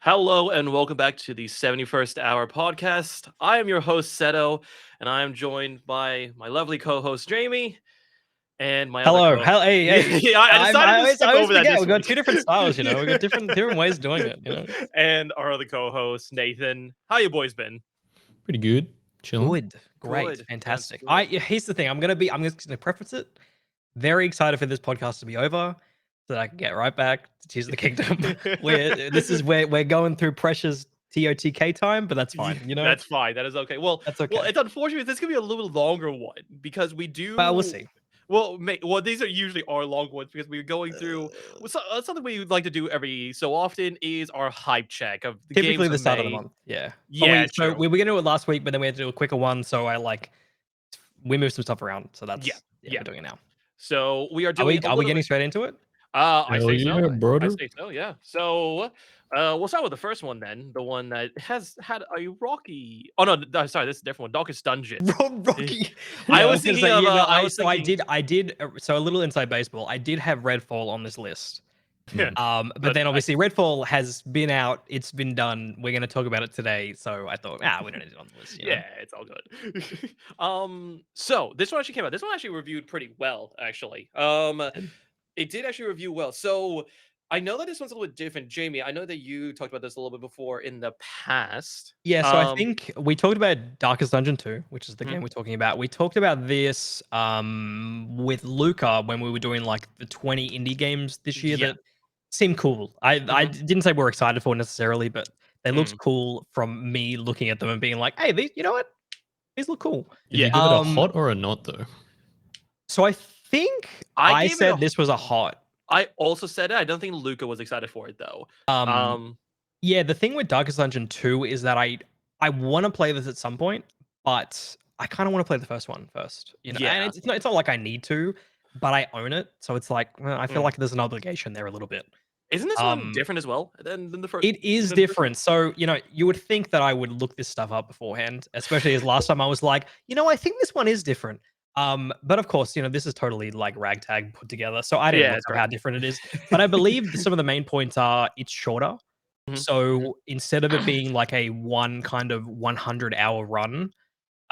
Hello and welcome back to the 71st Hour podcast. I am your host, Seto, and I am joined by my lovely co host, Jamie, and my other Hello. co Hey, Yeah, hey. I decided to skip I always over that forget. this We've got week. two different styles, We got different ways of doing it. And our other co host, Nathan. How you boys been? Pretty good. Chilling. Good. Great. Good. That's Fantastic. good. Here's the thing. I'm just gonna preface it. Very excited for this podcast to be over so that I can get right back to Tears of the Kingdom. Where we're going through Precious TOTK time, but that's fine. That's fine. That is okay. Well, That's well, okay. it's unfortunate. This could be a little longer one because we Well, we'll do. see. Well, these are usually our long ones because we're going through something we like to do every so often is our hype check of the games Typically the of start of the May. month. Yeah. Yeah, So true. we were gonna do it last week, but then we had to do a quicker one. So we moved some stuff around. So Yeah, we're doing it now. So we are Are doing we a are we little getting bit. straight into it? I Hell say yeah, so. I brother. say so. Yeah. So we'll start with the first one then. The one that has had a rocky. Oh no, sorry, this is a different one. Darkest Dungeon. Rocky. I Yeah, was gonna thinking say, of. I was so I thinking. did so a little inside baseball. I did have Redfall on this list. Mm. But But then obviously Redfall has been out. It's been done. We're gonna talk about it today. So I thought, we don't need it on the list. Yeah, it's all good. So this one actually came out. This one actually reviewed pretty well, actually. It did actually review well. So I know that this one's a little bit different, Jamie. I know that you talked about this a little bit before in the past. Yeah, so I think we talked about Darkest Dungeon 2, which is the Mhm. game we're talking about. We talked about this with Luca when we were doing like the 20 indie games this year Yeah. that seemed cool. I Mhm. didn't say we're excited for necessarily, but they looked Mm. cool from me looking at them and being like, hey, you know what? These look cool. Did you Yeah. give it a hot or a not though? So I think I I gave it a said this was a hot. I also said it. I don't think Luca was excited for it though. Um, Um, yeah, the thing with Darkest Dungeon 2 is that I want to play this at some point, but I kind of want to play the first one first, And yeah. it's not like I need to, but I own it, so it's like I feel Mm. like there's an obligation there a little bit. Isn't this one Um, different as well than the first? it is different. So, you would think that I would look this stuff up beforehand, especially as last time I was like, I think this one is different. But of course, this is totally like ragtag put together. So I didn't Yeah, look it's up right. how different it is. But I believe some of the main points are it's shorter. Mhm. So instead of it being like a one kind of 100-hour run,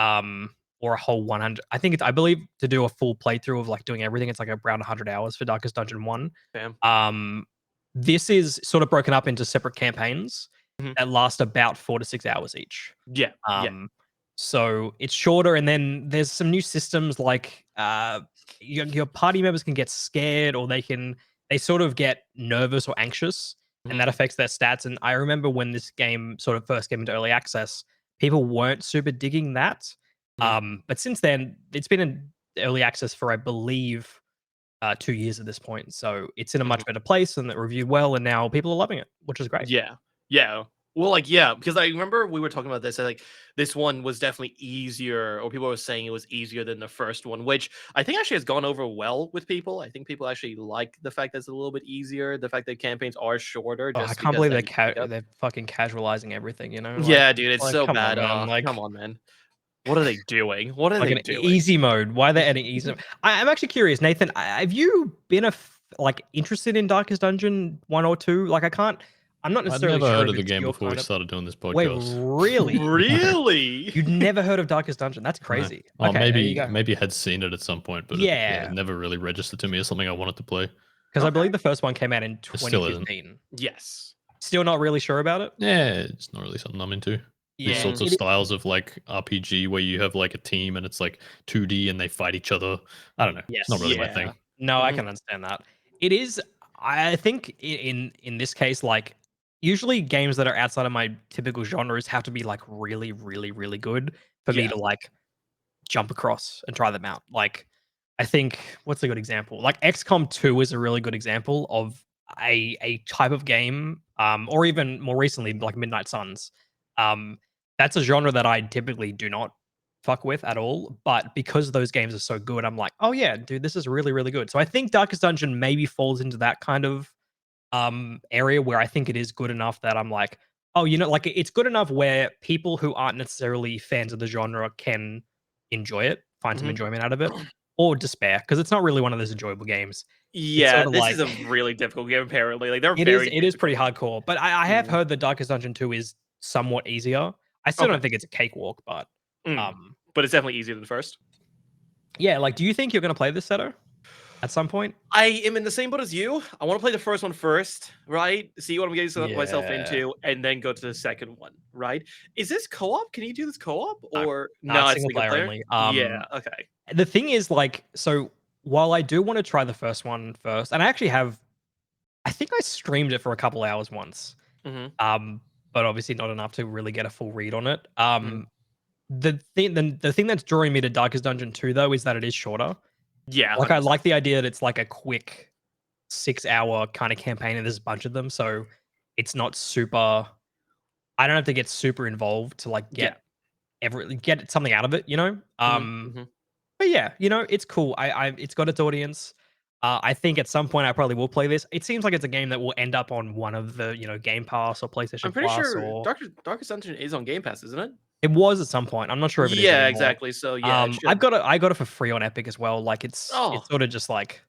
or a whole 100, I believe to do a full playthrough of like doing everything, it's like around 100 hours for Darkest Dungeon 1. Damn. This is sort of broken up into separate campaigns Mhm. that last about 4 to 6 hours each. Yeah. Yeah. So it's shorter, and then there's some new systems like your party members can get scared, or they sort of get nervous or anxious, and Mhm. that affects their stats. And I remember when this game sort of first came into early access, people weren't super digging that. Mhm. But since then, it's been in early access for I believe 2 years at this point. So it's in a much Mhm. better place, and it reviewed well, and now people are loving it, which is great. Yeah. Yeah. Well, like, yeah, because I remember we were talking about this. Like, this one was definitely easier, or people were saying it was easier than the first one, which I think actually has gone over well with people. I think people actually like the fact that it's a little bit easier, the fact that campaigns are shorter, Oh, I just can't because believe then you can pick up. they're fucking casualizing everything. Yeah, dude, it's so Come on, bad. man. Like Come on, man. What are they doing? What are like they an doing? easy mode. Why are they adding easy? I'm actually curious, Nathan. Have you been interested in Darkest Dungeon 1 or 2? Like, I'm not I'd necessarily never sure heard if of the it's game your before we kind of. started doing this Wait, podcast. really? Really? You'd never heard of Darkest Dungeon? That's No. crazy. Oh, Okay, there you go. maybe I had seen it at some point, but Yeah. it never really registered to me as something I wanted to play. Because I Okay. believe the first one came out in It still isn't. 2015. Yes. Still not really sure about it. Yeah, it's not really something I'm into. These Yeah, sorts of it- styles of like RPG where you have like a team and it's like 2D and they fight each other. I don't know. Yes. It's not really my Yeah. thing. No, I Mhm. can understand that. It is. I think in this case, like usually games that are outside of my typical genres have to be like really, really, really good for me Yeah. to like jump across and try them out. Like I think what's a good example? Like XCOM 2 is a really good example of a type of game, or even more recently, like Midnight Suns. Um, that's a genre that I typically do not fuck with at all. But because those games are so good, I'm like, oh yeah, dude, this is really, really good. So I think Darkest Dungeon maybe falls into that kind of area where I think it is good enough that I'm like, oh, like it's good enough where people who aren't necessarily fans of the genre can enjoy it, find some Mhm. enjoyment out of it, or despair, because it's not really one of those enjoyable games. It's Yeah, sort of this like is a really difficult game. Apparently, like they're very it is pretty difficult. hardcore. But I have Mm, heard that Darkest Dungeon 2 is somewhat easier. I still okay, don't think it's a cakewalk, but mm. um, But it's definitely easier than the first. yeah. Like, do you think you're gonna play this, Seto, at some point? I am in the same boat as you. I want to play the first one first, right? See what I'm getting myself Yeah. into, and then go to the second one, right? Is this co-op? Can you do this co-op No, or no, no? it's It's single single player player. only. Yeah. Okay. The thing is, like, so while I do want to try the first one first, and I actually have, I think I streamed it for a couple hours once. Hmm. Um, but obviously not enough to really get a full read on it. Hmm. The thing that's drawing me to Darkest Dungeon 2 though is that it is shorter. Yeah. Like, I 100%. like the idea that it's like a quick 6 hour kind of campaign and there's a bunch of them, so it's not super. I don't have to get super involved to like Yeah. get something out of it, you know. Hmm. Hmm. But yeah, it's cool. It's got its audience. I think at some point I probably will play this. It seems like it's a game that will end up on one of the Game Pass or I'm PlayStation pretty Plus, sure or Darkest Dungeon is on Game Pass, isn't it? it was at some point. I'm not sure if it is Yeah. anymore. Exactly. So yeah, it should. I got it for free on Epic as well. Like, it's Oh. sort of just like,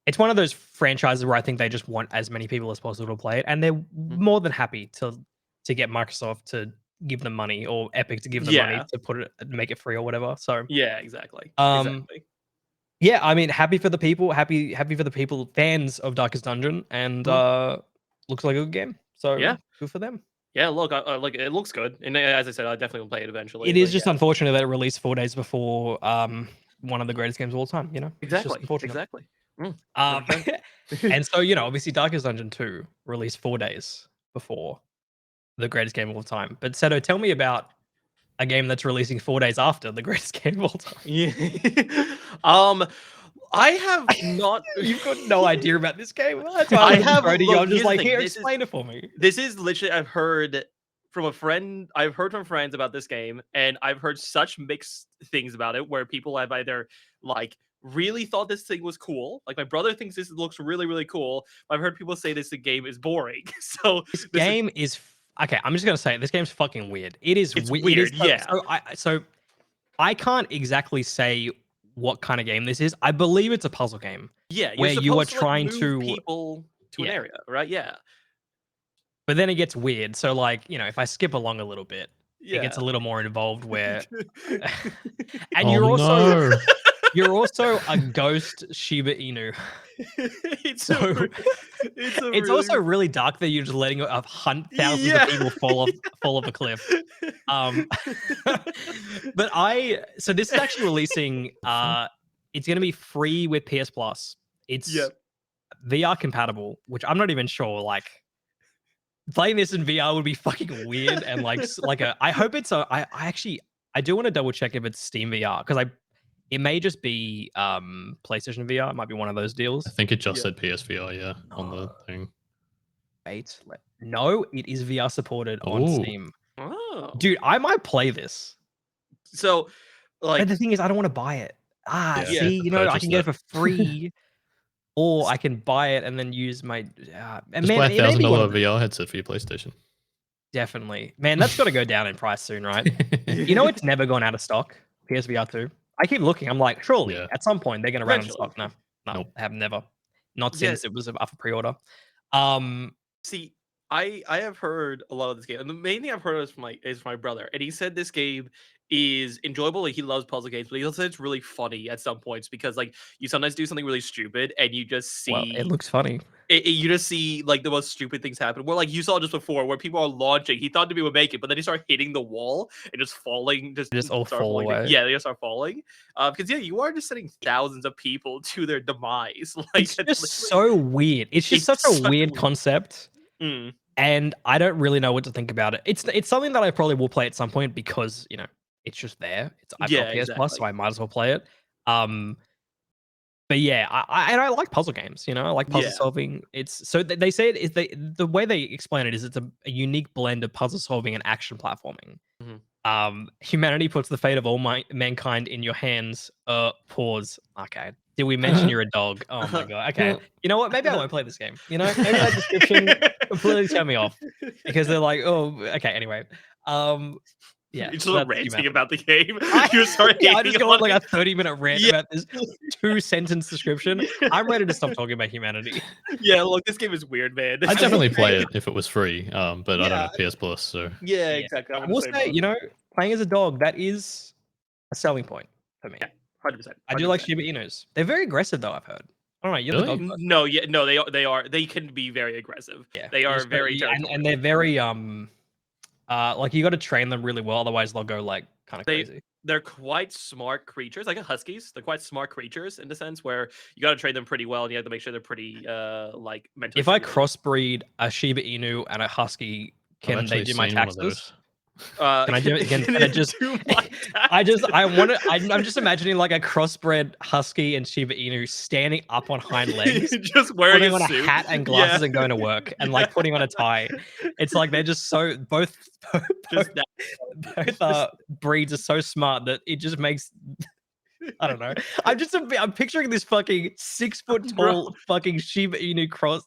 it's one of those franchises where I think they just want as many people as possible to play it, and they're Mhm. more than happy to get Microsoft to give them money, or Epic to give them money Yeah. to make it free or whatever. So Yeah. Exactly. um Exactly. yeah, I mean, happy for the people, happy for the people, fans of Darkest Dungeon, and Mhm. looks like a good game. So Yeah. good for them. Yeah. Look, like it looks good, and as I said, I definitely will play it eventually. It is But just yeah. unfortunate that it released 4 days before one of the greatest games of all time. It's just Exactly. unfortunate. Exactly. Mm, Um, 100%. and so obviously, Darkest Dungeon 2 released 4 days before the greatest game of all time. But Seto, tell me about a game that's releasing 4 days after the greatest game of all time. Yeah. um, I have not. You've got no idea about this game. That's why I I wanted to have. throw to you. Look, I'm just here's the like, thing. here, explain it for me. This is literally. I've heard from a friend. I've heard from friends about this game, and I've heard such mixed things about it. Where people have either like really thought this thing was cool. Like my brother thinks this looks really really cool. I've heard people say this game is boring. So This this is. game is okay. I'm just gonna say it. This game's fucking weird. It is. It's It is. weird. Yeah. So I can't exactly say what kind of game this is. I believe it's a puzzle game Yeah. You're where you are supposed to like trying move to. people to an Yeah, area, right? Yeah. but then it gets weird. So, like, if I skip along a little bit, it gets a Yeah. little more involved where and Oh no. you're also a ghost Shiba Inu. it's a So it's a it's really also really dark that you're just letting a hunt thousands of yeah. people fall off a cliff. Um but so this is actually releasing it's going to be free with PS Plus. It's Yep. VR compatible, which I'm not even sure, like, playing this in VR would be fucking weird, and I hope it's I actually I do want to double check if it's Steam VR, because it may just be PlayStation VR. It might be one of those I deals. think it just Yeah. said PSVR, yeah, on the thing. Wait, no, it is VR supported on Oh, Steam. Oh. Dude, I might play this. So But like the thing is, I don't want to buy it. yeah. Yeah. See, to I purchase can get it that. for free, or I can buy it and then use my. And Just man, buy it may be one $1,000 of the, VR headset for your PlayStation. definitely, man, that's got to go down in price soon, right? It's never gone out of stock. PSVR 2. I keep looking. I'm like, surely Yeah. at some point they're going to run out of Eventually. stock. No, Nope. I have never. Not Yeah. since it was up for pre-order. Um, See, I have heard a lot of this game, and the main thing I've heard is from my brother, and he said this game is enjoyable. Like he loves puzzle games, but he also said it's really funny at some points because like you sometimes do something really stupid, and you just well, it see looks funny. you just see like the most stupid things happen. Where like you saw just before, where people are launching, he thought to would make it, but then he started hitting the wall and just falling, Just all start fall falling. away. Yeah, they just start falling. Because yeah, you are just sending thousands of people to their demise. Like It's that's just literally- so weird. It's just it's such a such a weird weird- concept. Mm, And I don't really know what to think about it. It's something that I probably will play at some point because, it's just there. I've yeah, got PS Plus, so exactly. I might as well play it. But yeah, I like puzzle games, I like puzzle Yeah. solving. It's so they say it is the way they explain it is it's a unique blend of puzzle solving and action platforming. Mhm. Humanity puts the fate of all mankind in your hands. Pause. Okay. Did we mention you're a dog? Oh my god. Okay. You know what? Maybe I won't play this game. Maybe that description completely turned me off because they're like, oh, okay. Anyway, Yeah, You just so start that's ranting humanity. about the game. I, You start yeah, I hating just go on on like it. a 30-minute rant Yeah. about this 2-sentence description. I'm ready to stop talking about humanity. Yeah, look, this game is weird, man. This I'd is definitely weird. play it if it was free, but I don't Yeah. have PS Plus, so Yeah, Yeah. exactly. I'm I in the will same say, boat. you know, playing as a dog, that is a selling point for me. Yeah, 100%. I do like 100%. Shiba Inus. They're very aggressive though, I've heard. I don't know, you're the Really? dog person. No, yeah, no, they can be very aggressive. Yeah. They you are just gotta- very you- territorial. and they're very like you gotta train them really well, otherwise they'll go like kind of They crazy. they're quite smart creatures, like huskies. They're quite smart creatures in the sense where you got to train them pretty well, and you have to make sure they're pretty like mentally. If I stimulated. crossbreed a Shiba Inu and a husky, I've can they actually do my seen one of taxes? those. Can I do it? Can it it just? do my I want to. I'm just imagining like a crossbred husky and Shiba Inu standing up on hind legs, just wearing putting a on a suit. hat and glasses and going to work, and like putting on a tie. It's like they're just so both Just that. both breeds are so smart that it just makes. I don't know. I'm picturing this fucking 6 foot Bro. tall fucking Shiba Inu cross,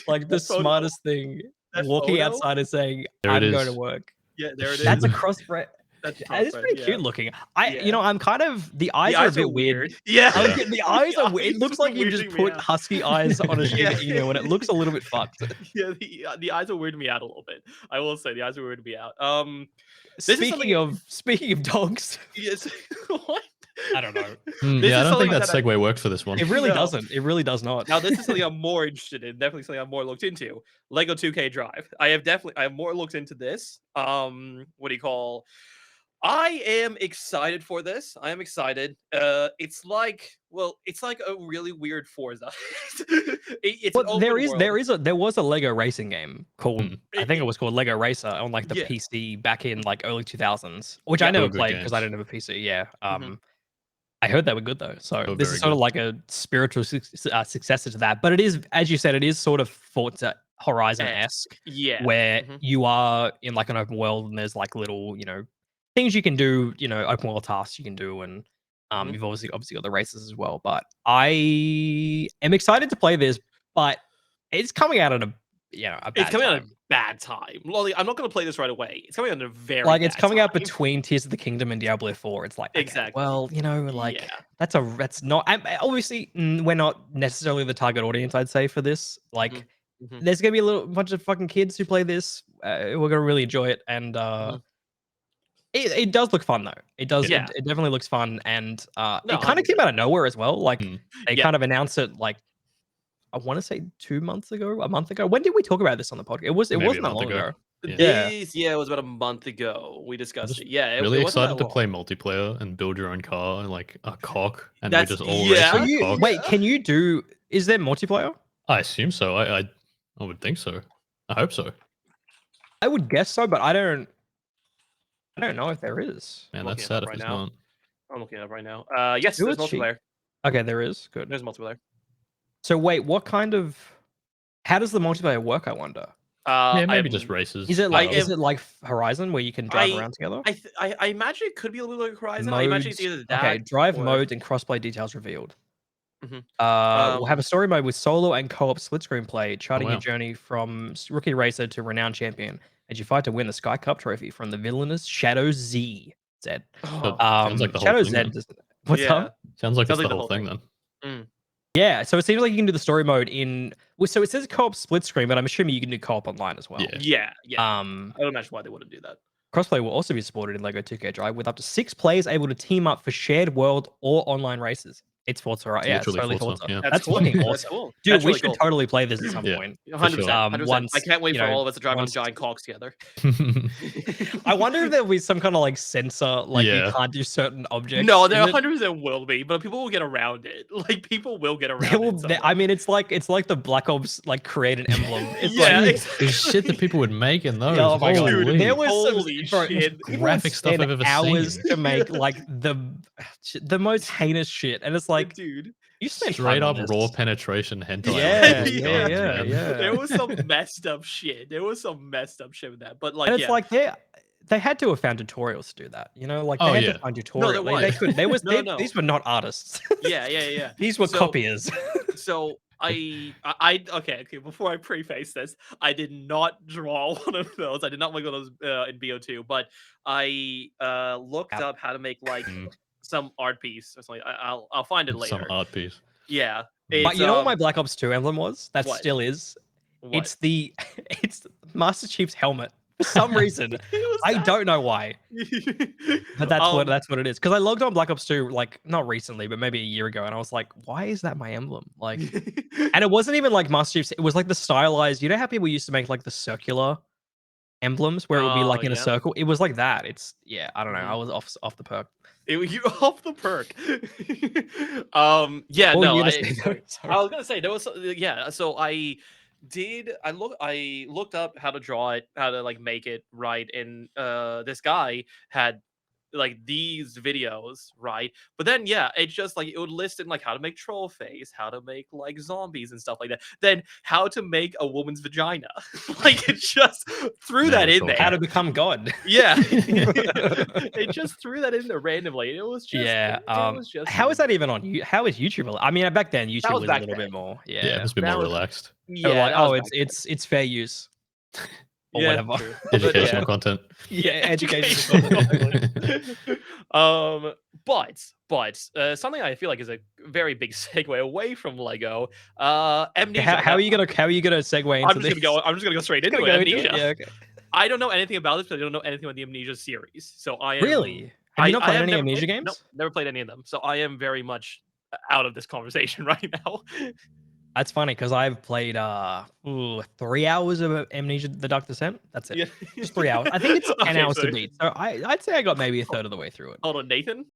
like the That photo- smartest thing, that walking photo? outside and saying, There it "I'm going to is. work." Yeah, there it is. That's a crossbred. That's a It's crossbred, pretty yeah. cute looking. You Yeah. know, I'm kind of the eyes The are a eyes bit weird. Yeah, Yeah. The eyes are weird. It looks are like you've just weirding me put out. husky eyes on a Shiba Inu, and it looks a little bit fucked. Yeah, the eyes are weirding me out a little bit. I will say the eyes are weirding me out. This is Speaking of dogs, yes, what? I don't know. This Yeah, I is don't think something that that I- segue works for this one. It really No. doesn't. It really does not. Now this is something I'm more interested in. Definitely something I'm more looked into. Lego 2K Drive. I have more looked into this. What do you call? I am excited for this. I am excited. It's like a really weird Forza. It's an Well, open world. there was a Lego racing game called Hmm. I think it was called Lego Racer on like the Yeah. PC back in like early 2000s, which Yeah. I They were never good played because I games. didn't have a PC. Yeah. Mhm. I heard they were good though. So They were this very is sort of good. like a spiritual successor to that. But it is, as you said, it is sort of Forza Horizon-esque, Yeah. where Mhm. you are in like an open world and there's like little, things you can do, open world tasks you can do, and Mhm. you've obviously got the races as well. But I am excited to play this, but it's coming out at a It's bad coming out at time. a bad time. Well, like, I'm not going to play this right away. It's coming out at a very Like it's bad coming out time. between Tears of the Kingdom and Diablo 4. It's like, okay, Exactly. well, like Yeah. that's not obviously we're not necessarily the target audience, I'd say, for this. Like Mhm. there's gonna be a little bunch of fucking kids who play this. We're gonna really enjoy it, and Mhm. it does look fun though. It does. Yeah. It definitely looks fun, and No, it kind of came 100%. out of nowhere as well. Like Mm. they Yeah. kind of announced it like I want to say 2 months ago, a month ago. When did we talk about this on the podcast? It Maybe a wasn't that month long ago. ago. Yeah. Yeah, it was about a month ago. We discussed just it. Yeah, Really it wasn't excited that to play long. multiplayer and build your own car and like a cock, and That's- we just all yeah. race Are with you, cocks. wait, can you do? Is there multiplayer? I assume so. I would think so. I hope so. I would guess so, but I don't know if there is. Man, I'm that's looking it sad up if right it's now. not. I'm looking it up right now. Yes, Who there's is she? multiplayer. Okay, there is. Good. There's multiplayer. So wait, what kind of? How does the multiplayer work? I wonder. Yeah, maybe I'm- just races. Is it like I don't know. Horizon where you can drive I- around together? I imagine it could be a little like Horizon. I imagine it's Modes. either that. Okay, drive or- modes and crossplay details revealed. Mhm. We'll have a story mode with solo and co-op split screen play, charting your wow. journey from rookie racer to renowned champion as you fight to win the Sky Cup trophy from the villainous Shadow Z. Zed. Oh, Sounds like the whole Shadow thing Z. then. What's Yeah. up? Sounds like Sounds it's like the whole thing then. Yeah, so it seems like you can do the story mode in. Well, so it says co-op split screen, but I'm assuming you can do co-op online as well. Yeah. Yeah. I Um, don't imagine why they wouldn't do that. crossplay will also be supported in Lego 2K Drive with up to 6 players able to team up for shared world or online races. It's Forza, right? It's Yeah, it's literally totally Forza, Forza. yeah. That's cool. fucking That's awesome. cool. Dude, That's we really should cool. totally play this at some Yeah. point. 100%. sure. 100%. I Once, can't wait you for know, all of us to drive on once- giant cocks together. I wonder if there'll be some kind of like sensor, like you Yeah. can't do certain objects. No, there in it. 100% will be, but people will get around it. Like people will get around There will, it. somehow. I mean, it's like the Black Ops like created emblem. It's Yeah, like, exactly. There's shit that people would make in those. oh my god, Holy. there was Holy some shit. people would Graphic stuff spend I've ever hours seen. to make like the most heinous shit, and it's like dude. you spent Straight time up on raw this. penetration hentai. Yeah, with yeah, guns, yeah, man. yeah. There was some messed up shit. There was some messed up shit with that. But like, And it's yeah. like they had to have found tutorials to do that. You know, like they Oh, had yeah. to find there tutorials. They was. could. No, no. These were not artists. Yeah. These were So- copiers. So Okay. Before I preface this, I did not draw one of those. I did not make one of those in BO2, but I looked Yep. up how to make like Mm, some art piece or something. I'll find it some later. art piece. Yeah, Mm. But it's you know what my Black Ops 2 emblem was? That what still is. what It's the it's Master Chief's helmet. For some reason, it was I that. don't know why, but that's what it is. Because I logged on Black Ops 2 like not recently, but maybe a year ago, and I was like, why is that my emblem? Like, and it wasn't even like Master Chief's. It was like the stylized. You know how people used to make like the circular emblems where it would be Oh like in a yeah. circle. It was like that. It's yeah. I don't know. I Mhm. was off the perk. You off the perk. Yeah, What were no, you gonna say though? Sorry. I was gonna say there was yeah. So I looked up how to draw it, how to like make it right, and this guy had like these videos, right? But then yeah, it's just like it would list in like how to make troll face, how to make like zombies and stuff like that. Then how to make a woman's vagina. Like it just threw Now that we're in How there. to talking. become God. Yeah. It just threw that in there randomly. It was just Yeah. it was just How is that even on you? How is YouTube? I mean, back then that YouTube was was a back little bit then. more. Yeah, it Yeah. was a bit more That was relaxed. They were yeah, like, that was oh, back then. it's fair use or Yeah, whatever. true. But yeah. Educational content. Yeah, education. Educational content. But something I feel like is a very big segue away from Lego. Amnesia. How are you gonna segue into this? I'm just gonna go straight Just into gonna it. go into it. Amnesia. Yeah. Okay. I don't know anything about this, but I don't know anything about the Amnesia series. So Really? Have you not I played have any never Amnesia played nope, games? never played any of them. So I am very much out of this conversation right now. That's funny because I've played 3 hours of Amnesia: The Dark Descent. That's it. Yeah. Just 3 hours. I think it's 10 Okay, hours so to beat. So I'd say I got maybe a third of the way through it. hold on, Nathan.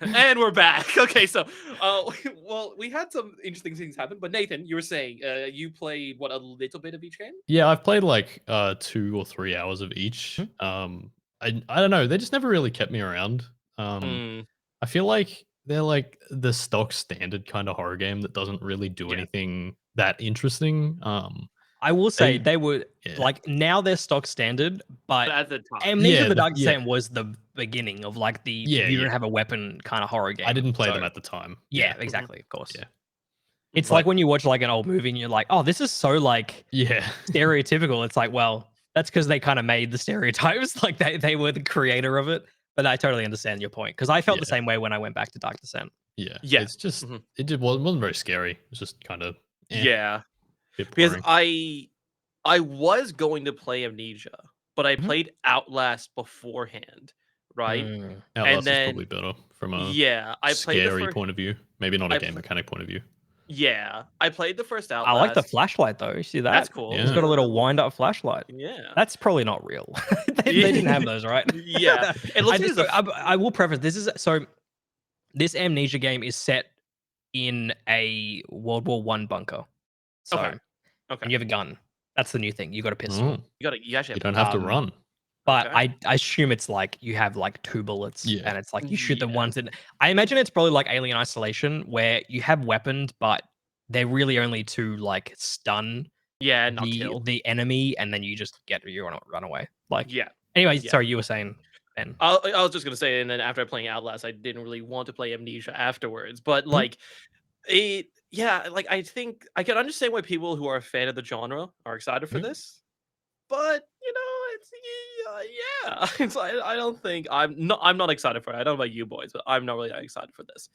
And we're back. Okay, so well, we had some interesting things happen, but Nathan, you were saying you played what a little bit of each game? Yeah, I've played like 2 or 3 hours of each. Hmm. I don't know. They just never really kept me around. Mm, I feel like they're like the stock standard kind of horror game that doesn't really do yeah. anything that interesting. I will say They they were yeah. like now they're stock standard, But but at the time. Amnesia: Yeah, The Dark yeah. Descent was the beginning of like the Yeah, you don't yeah. have a weapon kind of horror game. I didn't play So, them at the time. yeah, Yeah. exactly, of course. Yeah. It's But like when you watch like an old movie and you're like, oh, this is so like yeah. stereotypical. It's like, well, that's because they kind of made the stereotypes. Like they were the creator of it. But I totally understand your point because I felt the Yeah. same way when I went back to Dark Descent. Yeah. Yeah. It's just Mhm. it wasn't very scary. It was just kind of Yeah. bit Because boring. I was going to play Amnesia, but I Mhm. played Outlast beforehand, right? Mm. Outlast is then probably better from a Yeah, I played the scary first point of view. Maybe not a I game pl- mechanic point of view. yeah, I played the first I like the Outlast. flashlight though. You see That's that? cool. It's Yeah. got a little wind up flashlight. Yeah. That's probably not real. They didn't have those, right? Yeah. It looks I like just there's a I will preface this is so this Amnesia game is set in a World War One bunker. So Okay. Okay. and you have a gun. That's the new thing. You got a pistol. Oh, You actually you have don't have to Um, run. But Okay. I assume it's like you have like 2 bullets Yeah. and it's like you shoot the Yeah. ones that I imagine it's probably like Alien Isolation where you have weapons, but they're really only to like stun Yeah, not kill. the enemy and then you just run away. Like Yeah. anyway, Yeah. sorry, you were saying Ben. I was just gonna say, and then after playing Outlast, I didn't really want to play Amnesia afterwards. But Mhm. like yeah, like I think I can understand why people who are a fan of the genre are excited for Mhm. this. But it's yeah. It's I don't think I'm not excited for it. I don't know about you boys, but I'm not really that excited for this.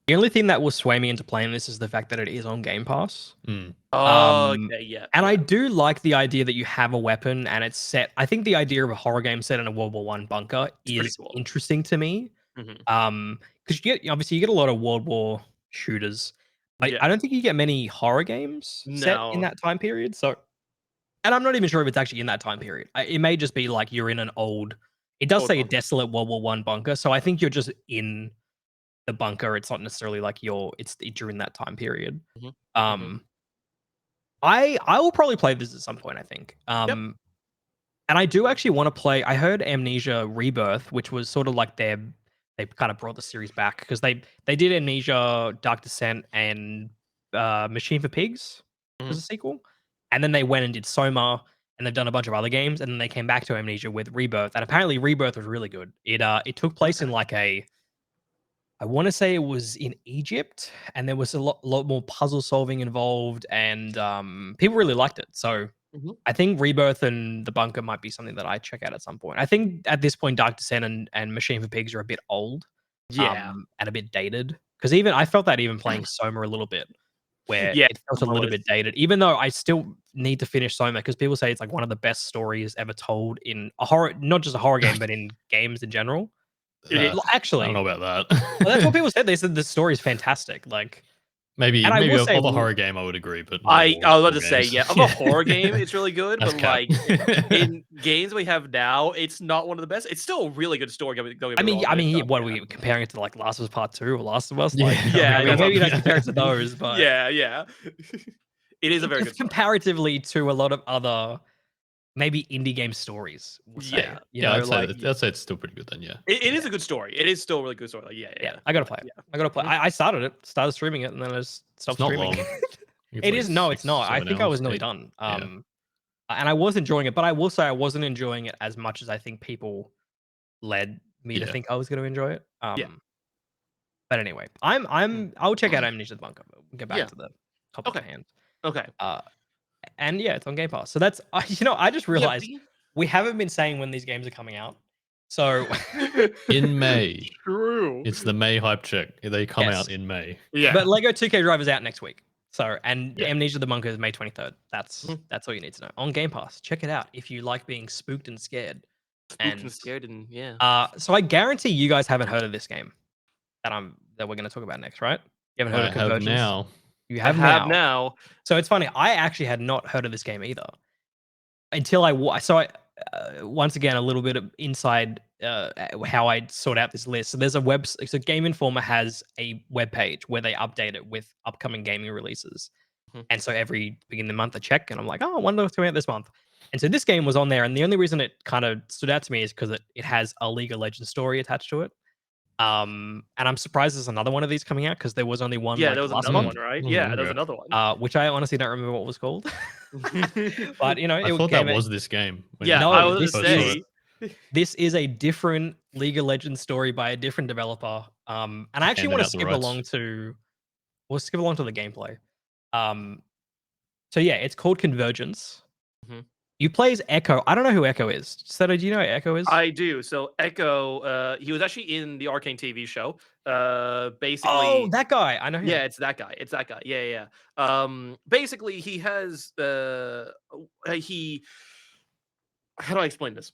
The only thing that will sway me into playing this is the fact that it is on Game Pass. Mm. Okay, yeah. And I yeah. do like the idea that you have a weapon and it's set. I think the idea of a horror game set in a World War One bunker It's pretty is cool. interesting to me. Mhm. Because you get a lot of World War shooters. Like Yeah. I don't think you get many horror games set in No. that time period. So, and I'm not even sure if it's actually in that time period. It may just be like you're in an old. It does Old say a bunker. desolate World War One bunker, so I think you're just in the bunker. It's not necessarily like it's during that time period. Mhm. Um, I will probably play this at some point. I think. Yep. And I do actually want to play. I heard Amnesia Rebirth, which was sort of like they kind of brought the series back because they did Amnesia Dark Descent and Machine for Pigs Mhm. as a sequel, and then they went and did Soma, and they've done a bunch of other games, and then they came back to Amnesia with Rebirth, and apparently Rebirth was really good. It took place in Okay. like a I want to say it was in Egypt, and there was a lot more puzzle solving involved, and people really liked it. So Mhm. I think Rebirth and The Bunker might be something that I check out at some point. I think at this point, Dark Descent and Machine for Pigs are a bit old, Yeah. and a bit dated. Because even I felt that even playing Soma a little bit, where Yeah, it felt a Soma little was bit dated. Even though I still need to finish Soma, because people say it's like one of the best stories ever told in a horror, not just a horror game, but in games in general. It is. I Actually, don't know about well, that's what that. people said. They said the story is fantastic. Like, maybe and I maybe will of, say, of a horror game I would agree, but not I was about all to say, games. yeah, of a horror game, it's really good, That's but cap. like in games we have now, it's not one of the best. It's still a really good story. Don't get me wrong. I but it's mean, not, what are yeah. we comparing it to, like Last of Us Part Two or Last of Us? Yeah, Like, Yeah, I mean, that's maybe you don't yeah. compare it to those, but yeah. It is a very good just story. comparatively to a lot of other maybe indie game stories, we'll say. Yeah. You Yeah, know, I'd say like it's still pretty good then. Yeah. It is yeah, a good story. It is still a really good story. Like, yeah. I gotta But, play it. yeah. I gotta play. Mhm. I started it, started streaming it, and then I just stopped It's not streaming. long. It's It like is no, it's 6, not. I 7 think I was hours, nearly 8. done. Yeah. And I was enjoying it, but I will say I wasn't enjoying it as much as I think people led me to Yeah. think I was going to enjoy it. Yeah. But anyway, Mm. I'll check out Amnesia the Bunker. But we'll get back Yeah. to the topic Okay. at hand. Okay. Uh, and yeah, it's on Game Pass. So that's I just Yeah. realized we haven't been saying when these games are coming out. So In May. True. It's the May hype check. They come Yes. out in May. Yeah. but Lego 2K Drive is out next week. So and Yeah. Amnesia the Bunker is May 23rd. That's Mhm. that's all you need to know. On Game Pass. Check it out if you like being spooked and scared. Spooked and scared and yeah. So I guarantee you guys haven't heard of this game that we're going to talk about next, right? You haven't heard I of have Convergence? now. You I have have now. now. So it's funny. I actually had not heard of this game either until once again a little bit of inside how I sort out this list. So there's a so Game Informer has a web page where they update it with upcoming gaming releases. Mhm. And so every beginning of the month I check and I'm like, oh, I wonder what's coming out this month. And so this game was on there, and the only reason it kind of stood out to me is because it has a League of Legends story attached to it. And I'm surprised there's another one of these coming out because there was only one Yeah, like there was last another month, one, right? Oh, Yeah, there was okay. another one. which I honestly don't remember what was called. But you know, I it thought came that out. was this game. Yeah, No, I was this gonna first saw is say. this is a different League of Legends story by a different developer. And I actually Handed want to out the skip rights. along to skip along to the gameplay. So yeah, it's called Convergence. Mhm. You play as Echo. I don't know who Echo is. Seto, do you know who Echo is? I do. So Echo, he was actually in the Arcane TV show. Oh, Basically, that guy. I know him. yeah, it's that guy. It's that guy. Yeah. Basically, he has he. How do I explain this?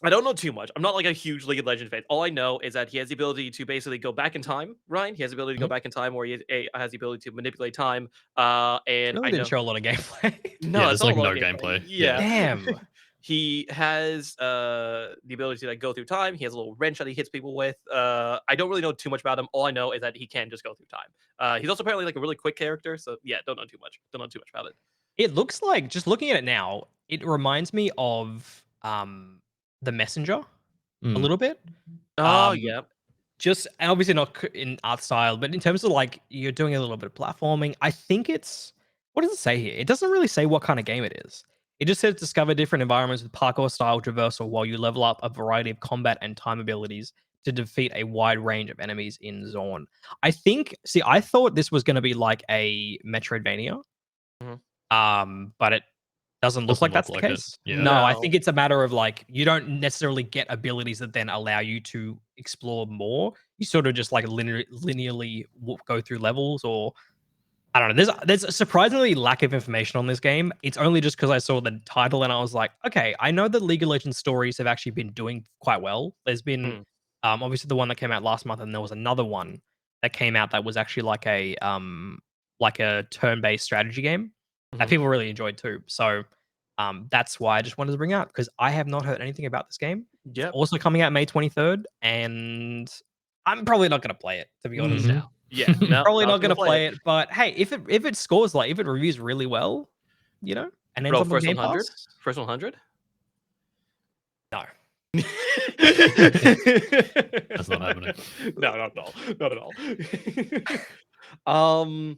I don't know too much. I'm not like a huge League of Legends fan. All I know is that he has the ability to basically go back in time, Ryan. He has the ability to go Mhm. back in time, where has the ability to manipulate time. And Really I didn't know show a lot of gameplay. no, Yeah, it's there's not like a lot no of gameplay. gameplay. Yeah. Damn. He has the ability to like go through time. He has a little wrench that he hits people with. I don't really know too much about him. All I know is that he can just go through time. He's also apparently like a really quick character. So yeah, don't know too much. Don't know too much about it. It looks like, just looking at it now, it reminds me of The Messenger a Mm. little bit. Oh Um, yeah. Just obviously not in art style, but in terms of like you're doing a little bit of platforming, I think it's, what does it say here? It doesn't really say what kind of game it is. It just says discover different environments with parkour style traversal while you level up a variety of combat and time abilities to defeat a wide range of enemies in Zone. I thought this was going to be like a Metroidvania, but it doesn't look Doesn't like look that's the like it. case. Yeah. No, I No. think it's a matter of like you don't necessarily get abilities that then allow you to explore more. You sort of just like linearly go through levels, or I don't know. There's a surprisingly lack of information on this game. It's only just because I saw the title and I was like, okay, I know that League of Legends stories have actually been doing quite well. There's been Mm. obviously the one that came out last month, and there was another one that came out that was actually like a turn-based strategy game that Mhm. people really enjoyed too. So that's why I just wanted to bring it up, because I have not heard anything about this game. It's Yep. also coming out May 23rd, and I'm probably not going to play it, to be honest. Mhm. No. Yeah. No. Probably not gonna going to play it, but hey, if it scores, like if it reviews really well, you know, and ends Bro, up on first Game 100. Pass, First 100. no. That's not happening. No, not at all. Not at all. I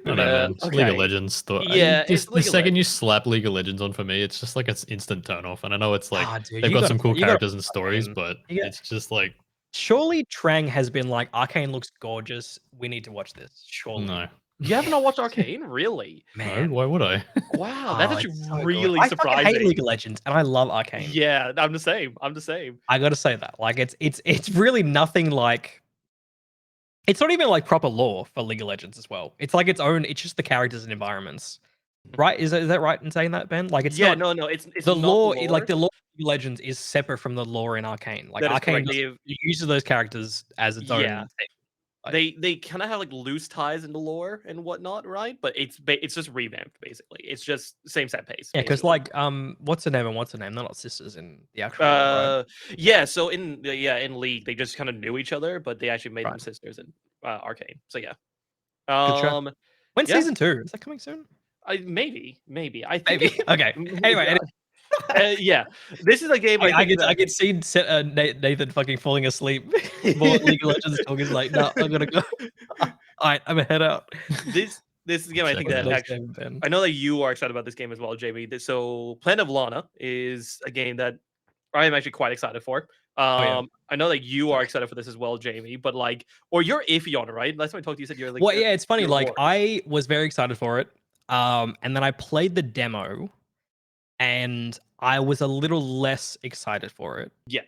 don't know, man. It's League of Okay. Legends. Yeah, it's The League of second you slap League of Legends on for me, it's just like it's instant turn off. And I know it's like Ah, dude, they've you got gotta some cool play- you gotta characters and play that stories, game. but You got- it's just like Surely Trang has been like, Arcane looks gorgeous. We need to watch this. Surely. No. You have not watched Arcane, really? Man. No, why would I? Wow, that's actually it's so good. really I fucking hate surprising. League of Legends, and I love Arcane. Yeah, I'm the same. I'm the same. I gotta say that. Like, it's really nothing like. It's not even like proper lore for League of Legends as well. It's like its own. It's just the characters and environments, right? Is that right in saying that, Ben? Like, it's Yeah, not no, it's the not lore. lore. Like the lore of League of Legends is separate from the lore in Arcane. Like That is Arcane correct. uses those characters as its own Yeah. thing. They kind of have like loose ties in the lore and whatnot, right? But it's just revamped basically. It's just same set pace. Yeah, because basically. like what's her name and what's her name? They're not sisters in the actual lore, right? Yeah. So in League they just kind of knew each other, but they actually made them Right. sisters in Arcane. So yeah. Good show. When's Yeah. season 2? Is that coming soon? Maybe. I think Maybe. Okay. Anyway, yeah. This is a game I that could see Nathan fucking falling asleep while League of Legends talk. He's like, no, I'm gonna go. All right, I'm gonna head out. this is a game I think that actually. I know that you are excited about this game as well, JB. So, Planet of Lana is a game that I am actually quite excited for. Yeah. I know that you are excited for this as well, Jamie. But like, or you're iffy on it, right? Last time I talked to you, you said you're like. Well, yeah, it's funny. you're Like, warped. I was very excited for it, and then I played the demo, and I was a little less excited for it. Yeah.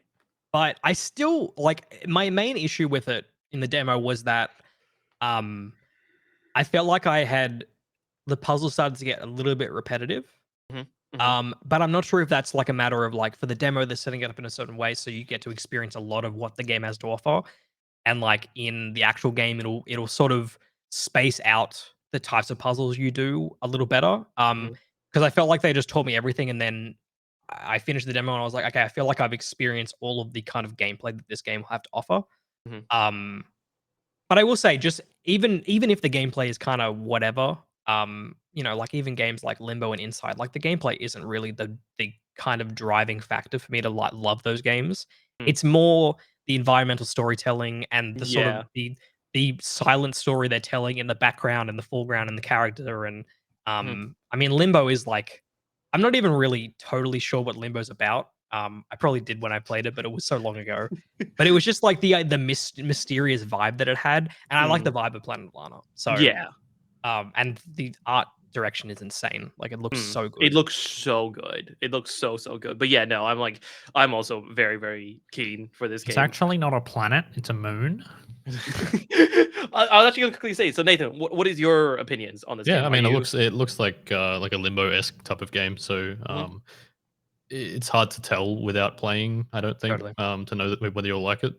But I still like my main issue with it in the demo was that, I felt like the puzzle started to get a little bit repetitive. But I'm not sure if that's like a matter of like for the demo they're setting it up in a certain way so you get to experience a lot of what the game has to offer, and like in the actual game it'll sort of space out the types of puzzles you do a little better. Because I felt like they just taught me everything, and then I finished the demo and I was like, okay, I feel like I've experienced all of the kind of gameplay that this game will have to offer. But I will say, just even if the gameplay is kind of whatever, like even games like Limbo and Inside, like the gameplay isn't really the kind of driving factor for me to like love those games. It's more the environmental storytelling and the sort of the silent story they're telling in the background and the foreground and the character. And I mean, Limbo is like, I'm not even really totally sure what Limbo's about. I probably did when I played it, but it was so long ago. But it was just like the mysterious vibe that it had, and I like the vibe of Planet of Lana. So yeah. And the art direction is insane. Like it looks so good. It looks so good. It looks so good. But yeah, no, I'm also very very keen for this game. It's actually not a planet; it's a moon. I'll actually quickly say. So Nathan, what is your opinions on this game? Yeah, I mean, it looks like a Limbo-esque type of game. So it's hard to tell without playing. I don't think to know whether you'll like it.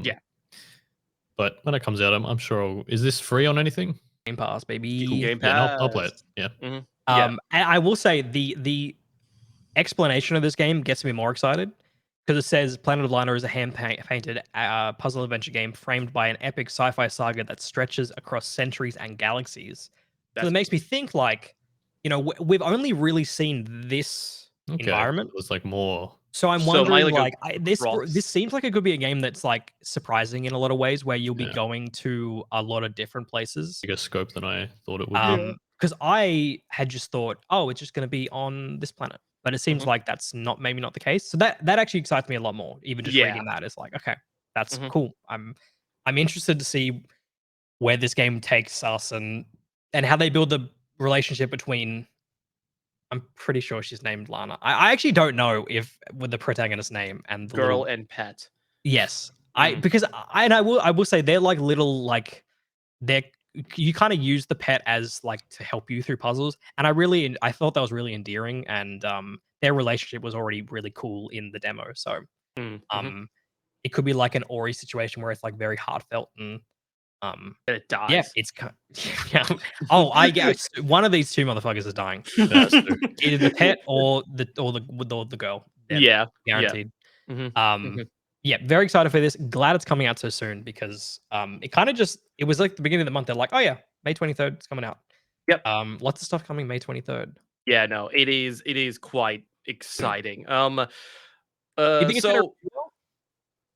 Yeah. But when it comes out, I'm sure. Is this free on anything? Game Pass, baby. Cool Game Pass. Yeah, I'll play it. Yeah. And I will say the explanation of this game gets me more excited because it says Planet of Lana is a hand-painted puzzle adventure game framed by an epic sci-fi saga that stretches across centuries and galaxies. So it makes me think like, we've only really seen this environment. It was like more. So I'm wondering, this seems like it could be a game that's like surprising in a lot of ways, where you'll be going to a lot of different places. Bigger scope than I thought it would be. Because I had just thought, oh, it's just going to be on this planet, but it seems like that's maybe not the case. So that actually excites me a lot more. Even just reading that is like, okay, that's cool. I'm interested to see where this game takes us and how they build the relationship between. I'm pretty sure she's named Lana. I actually don't know if with the protagonist name and the girl and pet. Yes, I will say they're like little like you kind of use the pet as like to help you through puzzles, and I thought that was really endearing, and their relationship was already really cool in the demo. So it could be like an Ori situation where it's like very heartfelt and it dies. Yeah, it's oh, I guess one of these two motherfuckers is dying. Either the pet or the girl. Yeah, guaranteed. Yeah, very excited for this. Glad it's coming out so soon because it was like the beginning of the month. They're like, oh yeah, May 23rd, it's coming out. Yep. Lots of stuff coming May 23rd. Yeah, no, it is quite exciting. You think it's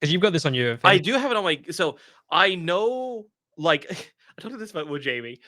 because you've got this on your. I do have it on my. So I know, like, I talked about this about with Jamie.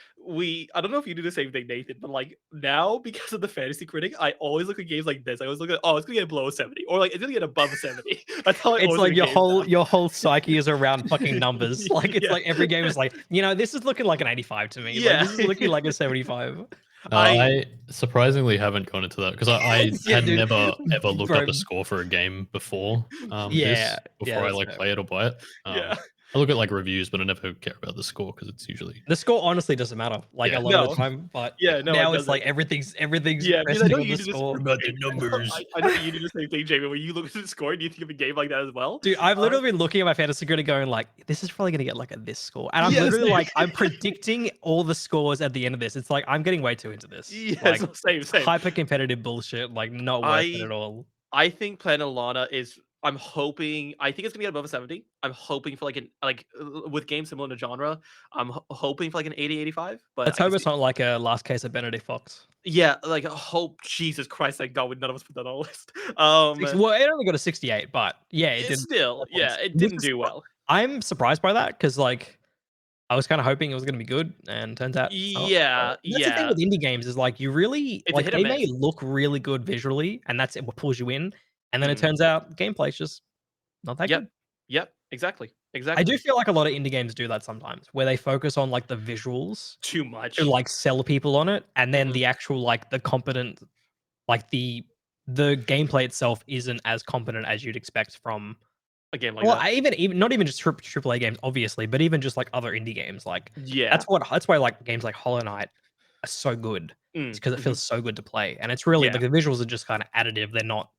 I don't know if you do the same thing, Nathan, but like now because of the fantasy critic, I always look at games like this. I always look at it's gonna get below 70, or like it's gonna get above 70. That's how I It's always like look at games now. your whole psyche is around fucking numbers. Like it's Yeah, like every game is like, this is looking like an 85 to me. Like yeah. this is looking like a 75. I I surprisingly haven't gone into that because I Yeah, had dude. never ever looked up Bro, a score for a game before yeah, this yeah, before I that's like fair. play it or buy it. yeah, I look at like reviews, but I never care about the score because it's usually The score honestly doesn't matter, like a yeah. lot of the no, time. But yeah, no, it now it's doesn't. like everything's Yeah, because I know resting on you the do this. score. About the Jamie, numbers. I know you do the same thing, Jamie. When you look at the score, do you think of a game like that as well? Dude, I've Uh, literally been looking at my fantasy critic going like, this is probably gonna get like a this score. And I'm yes, literally like, I'm predicting all the scores at the end of this. It's like I'm getting way too into this. yes, Like same. hyper competitive bullshit, like not worth it I at all. I think Planet Lana is. I'm hoping. I think it's gonna get above a 70. I'm hoping for like with games similar to genre. I'm hoping for like an 80, 85. But Let's I can hope see. it's not like a last case of Benedict Fox. Yeah, like hope. Jesus Christ, thank God, none of us put that on the list. Well, it only got a 68, but yeah, it It's did still, 4 yeah, points. it Which didn't is do well. I'm surprised by that because like I was kind of hoping it was going to be good, and turns out it's not. Yeah, And that's the thing yeah, with indie games is like you really it's a like hit or they may miss. look really good visually, and that's what pulls you in, and then it Mhm. turns out gameplay's just not that Yep, good. yep, exactly, I do exactly. feel like a lot of indie games do that sometimes, where they focus on like the visuals Too to much. like sell people on it, and then Mhm. the actual like the competent like the gameplay itself isn't as competent as you'd expect from. A game like Well, that. I even not even just triple A games, obviously, but even just like other indie games. Like Yeah. that's why like games like Hollow Knight are so good. It's because it Mhm. feels so good to play, and it's really Yeah, like the visuals are just kind of additive. They're not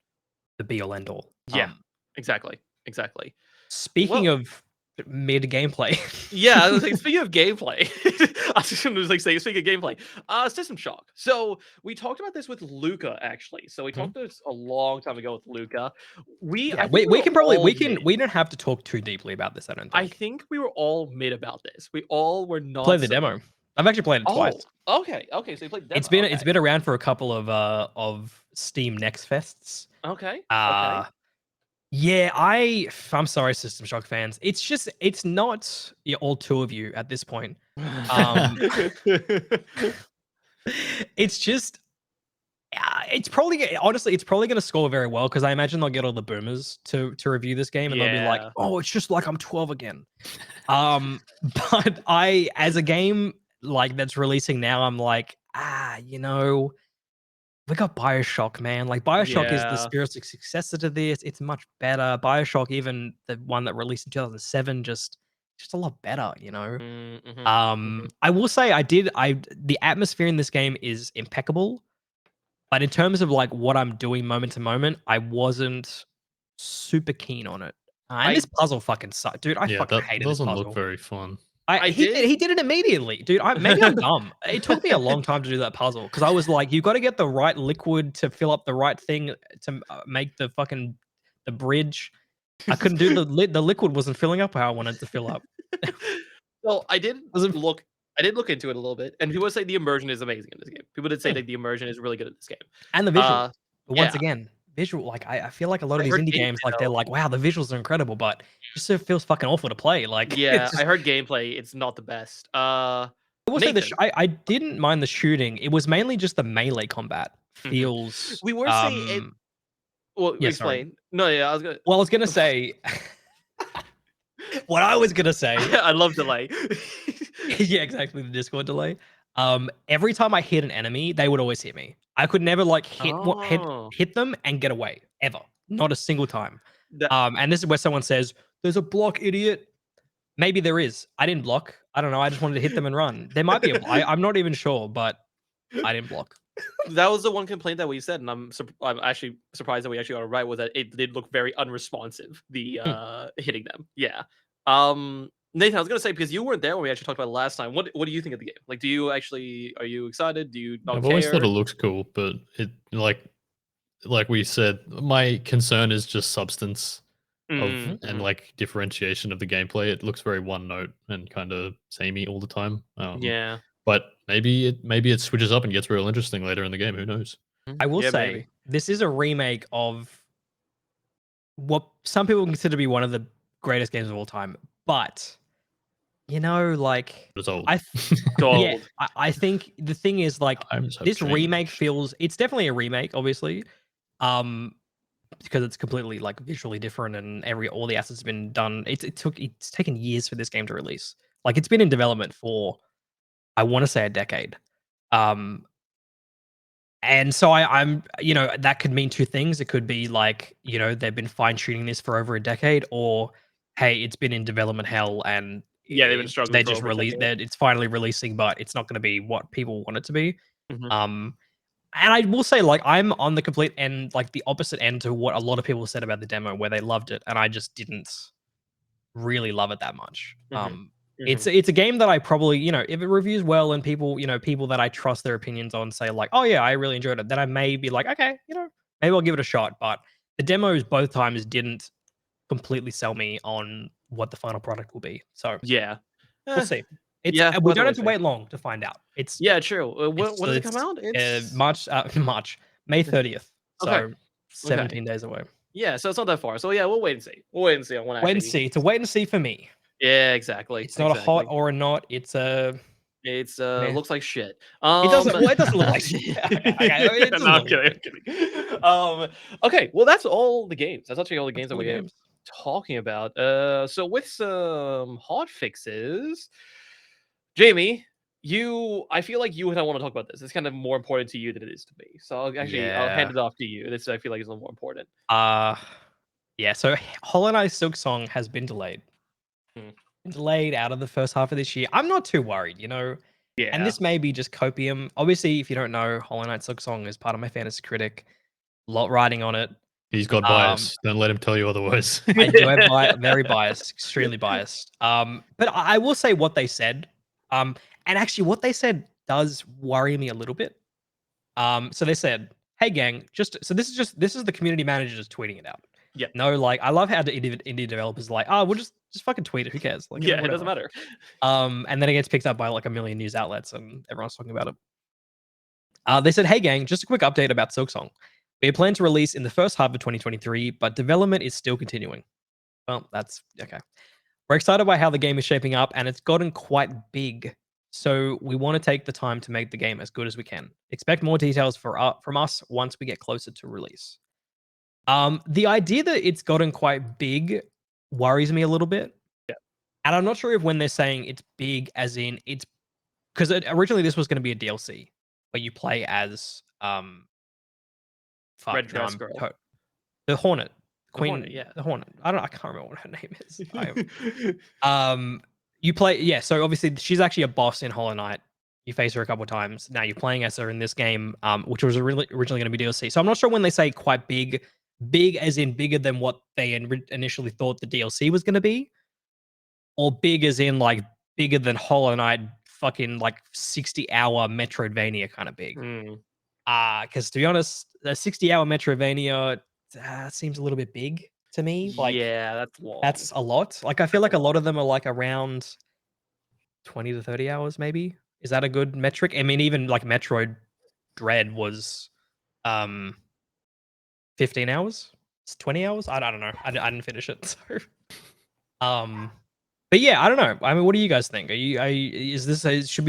the be all end all. yeah, exactly, exactly. Speaking Well, of mid gameplay, yeah, I was like, speaking of gameplay, I was just like saying, speaking of gameplay, System Shock. So we talked about this with Luca, actually. So we Mhm. talked this a long time ago with Luca. yeah, I think we we were can probably all mid. we don't have to talk too deeply about this. I don't I think. think we were all mid about this. We all were Play not. the demo. I've actually played it twice. Oh, okay, okay. So you played the demo. It's Okay, been around for a couple of Steam Next Fests. okay, okay. Uh Yeah, I'm sorry, System Shock fans. It's just it's not all two of you at this point. Um, it's just it's probably honestly it's probably going to score very well because I imagine they'll get all the boomers to review this game and they'll be like, Yeah, oh, it's just like I'm 12 again. Um, but I as a game like that's releasing now, I'm like we got BioShock, man. Like BioShock is the yeah. spiritual successor to this. It's much better. BioShock, even the one that released in 2007, just a lot better. Mhm, mhm. I will say I the atmosphere in this game is impeccable, but in terms of like what I'm doing moment to moment, I wasn't super keen on it. And this I puzzle fucking sucked, dude. I Yeah, fucking that hated this doesn't look puzzle. very fun. I did. He did it immediately, dude. Maybe I'm dumb. It took me a long time to do that puzzle because I was like, you got to get the right liquid to fill up the right thing to make the bridge. I couldn't do the liquid wasn't filling up how I wanted it to fill up. Well, Wasn't I did look into it a little bit, and people would say the immersion is amazing in this game. People did say that the immersion is really good in this game. and the visuals. Uh, Once yeah, again, visual. Like I feel like a lot of I these heard indie gameplay games, like they're though. like, wow, the visuals are incredible, but it just sort of feels fucking awful to play. Like Yeah, it's I just. heard gameplay. It's not the best. I will say Nathan. I didn't mind the shooting. It was mainly just the melee combat Mhm. feels. We were saying it. Well, Yeah, sorry. explain. No, yeah, I was gonna. Well, I was gonna say what I was gonna say. I love delay. Yeah, exactly. The Discord delay. Every time I hit an enemy, they would always hit me. I could never like Oh, hit them and get away ever. Not a single time. that And this is where someone says, "There's a block, idiot." Maybe there is. I didn't block. I don't know. I just wanted to hit them and run. There might be I'm not even sure, but I didn't block. that was the one complaint that we said, and I'm actually surprised that we actually got it right. Was that it did look very unresponsive. The Hmm. hitting them. Yeah. Nathan, I was gonna say because you weren't there when we actually talked about it last time. What do you think of the game? Like, are you excited? Do you not I've always thought care? it looks cool, but it like we said, my concern is just substance of and Mhm. like differentiation of the gameplay. It looks very one note and kind of samey all the time. Yeah. But maybe it switches up and gets real interesting later in the game. Who knows? I will Yeah, say maybe. this is a remake of what some people consider to be one of the greatest games of all time, but you know, like It's old. I So yeah, old. I think the thing is like Times have this remake changed. feels it's definitely a remake, obviously. Um, because it's completely like visually different and all the assets have been done. It's taken years for this game to release. Like it's been in development for I want to say a decade. Um, and so I'm that could mean two things. It could be like they've been fine tuning this for over a decade, or hey, it's been in development hell and Yeah, they've been struggling they for just over a released decade. that it's finally releasing, but it's not going to be what people want it to be. Mhm. Um, and I will say, like, I'm on the complete end, like the opposite end to what a lot of people said about the demo, where they loved it, and I just didn't really love it that much. Mhm. It's Mhm. it's a game that I probably, if it reviews well and people, people that I trust their opinions on say like, oh yeah, I really enjoyed it, then I may be like, okay, maybe I'll give it a shot. But the demos both times didn't completely sell me on what the final product will be. So Yeah. we'll Eh, see. It's yeah, we we'll have to don't have wait to and see. wait long to find out. It's Yeah, true. it's When does it come it's out? It's March March May 30th. okay. So Okay. 17 days away. Yeah, so it's not that far. So yeah, we'll wait and see. We'll wait and see on when Wait and actually. see. It's a wait and see for me. Yeah, exactly. It's not a hot Exactly. or a not. It's a It's meh. looks like shit. It doesn't. Well, it doesn't look like shit. Okay, I mean, it No, doesn't I'm look like kidding. shit. I'm kidding. Okay, well that's all the games. That's actually all the That's games that all the we're games. talking about. So with some hot fixes, Jamie, I feel like you and I want to talk about this. It's kind of more important to you than it is to me. So I'll hand Yeah. it off to you. This I feel like is a little more important. Uh yeah. So Hollow Knight Silksong has been delayed. Hmm. Been delayed out of the first half of this year. I'm not too worried, And Yeah. this may be just copium. Obviously, if you don't know, Hollow Knight Silksong is part of my fantasy critic. Lot writing on it. He's got Um, bias. Don't let him tell you otherwise. I do have very biased, extremely biased. But I will say what they said. And actually, what they said does worry me a little bit. So they said, "Hey gang, this is the community manager just tweeting it out. Yeah. No, like I love how the indie developers are like, oh, we'll just fucking tweet it. Who cares? Like, Yeah, it doesn't whatever. matter. And then it gets picked up by like a million news outlets and everyone's talking about it. They said, "Hey gang, just a quick update about Silksong. We plan to release in the first half of 2023, but development is still continuing." Well, that's okay. We're excited by how the game is shaping up, and it's gotten quite big. So we want to take the time to make the game as good as we can. Expect more details from us once we get closer to release. The idea that it's gotten quite big worries me a little bit, Yeah. and I'm not sure if when they're saying it's big, as in it's because originally this was going to be a DLC where you play as Red fuck now dress girl. the Hornet The Hornet, Queen yeah. the Hornet. I can't remember what her name is. You play, yeah. So obviously, she's actually a boss in Hollow Knight. You face her a couple of times. Now you're playing as her in this game, which was originally going to be DLC. So I'm not sure when they say quite big, big as in bigger than what they initially thought the DLC was going to be, or big as in like bigger than Hollow Knight, fucking like 60-hour Metroidvania kind of big. Mm, Because to be honest, the 60-hour Metroidvania seems a little bit big to me. Like yeah, that's long. that's a lot. Like I feel That's like a a lot lot. of them are like around 20 to 30 hours, maybe. Is that a good metric? I mean, even like Metroid Dread was um 15 hours. It's 20 hours. I don't know. I didn't finish it. So but yeah, I don't know. I mean, what do you guys think? Is this should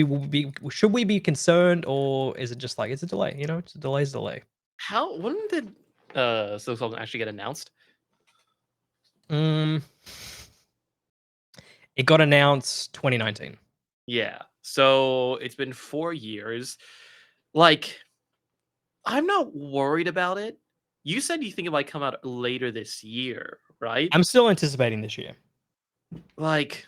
we be concerned, or is it just like it's a delay? It's a delay's a delay. When did Silksong actually get announced? Mm, it got announced 2019. Yeah. So it's been 4 years. Like, I'm not worried about it. You said you think it might come out later this year, right? I'm still anticipating this year. Like,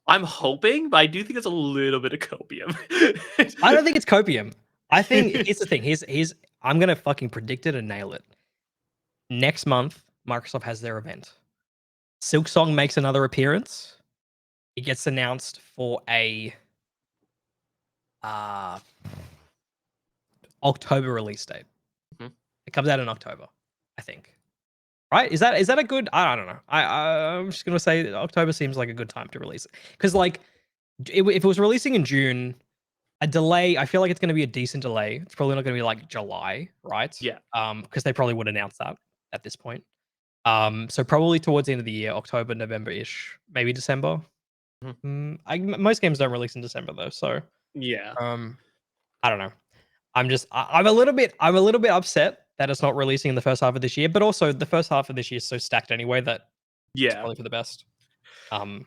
I'm hoping, but I do think it's a little bit of copium. I don't think it's copium. I think here's the thing. Here's I'm gonna fucking predict it and nail it. Next month, Microsoft has their event. Silksong makes another appearance. It gets announced for a uh, October release date. Mhm. It comes out in October, I think. Right? Is that a good? I don't know. I'm just gonna say that October seems like a good time to release it because like if it was releasing in June, a delay. I feel like it's gonna be a decent delay. It's probably not gonna be like July, right? Yeah. Because they probably would announce that at this point. So probably towards the end of the year, October, November ish, maybe December. Most games don't release in December though, so Yeah. I don't know. I'm a little bit upset that it's not releasing in the first half of this year, but also the first half of this year is so stacked anyway that it's Yeah. probably for the best. Um,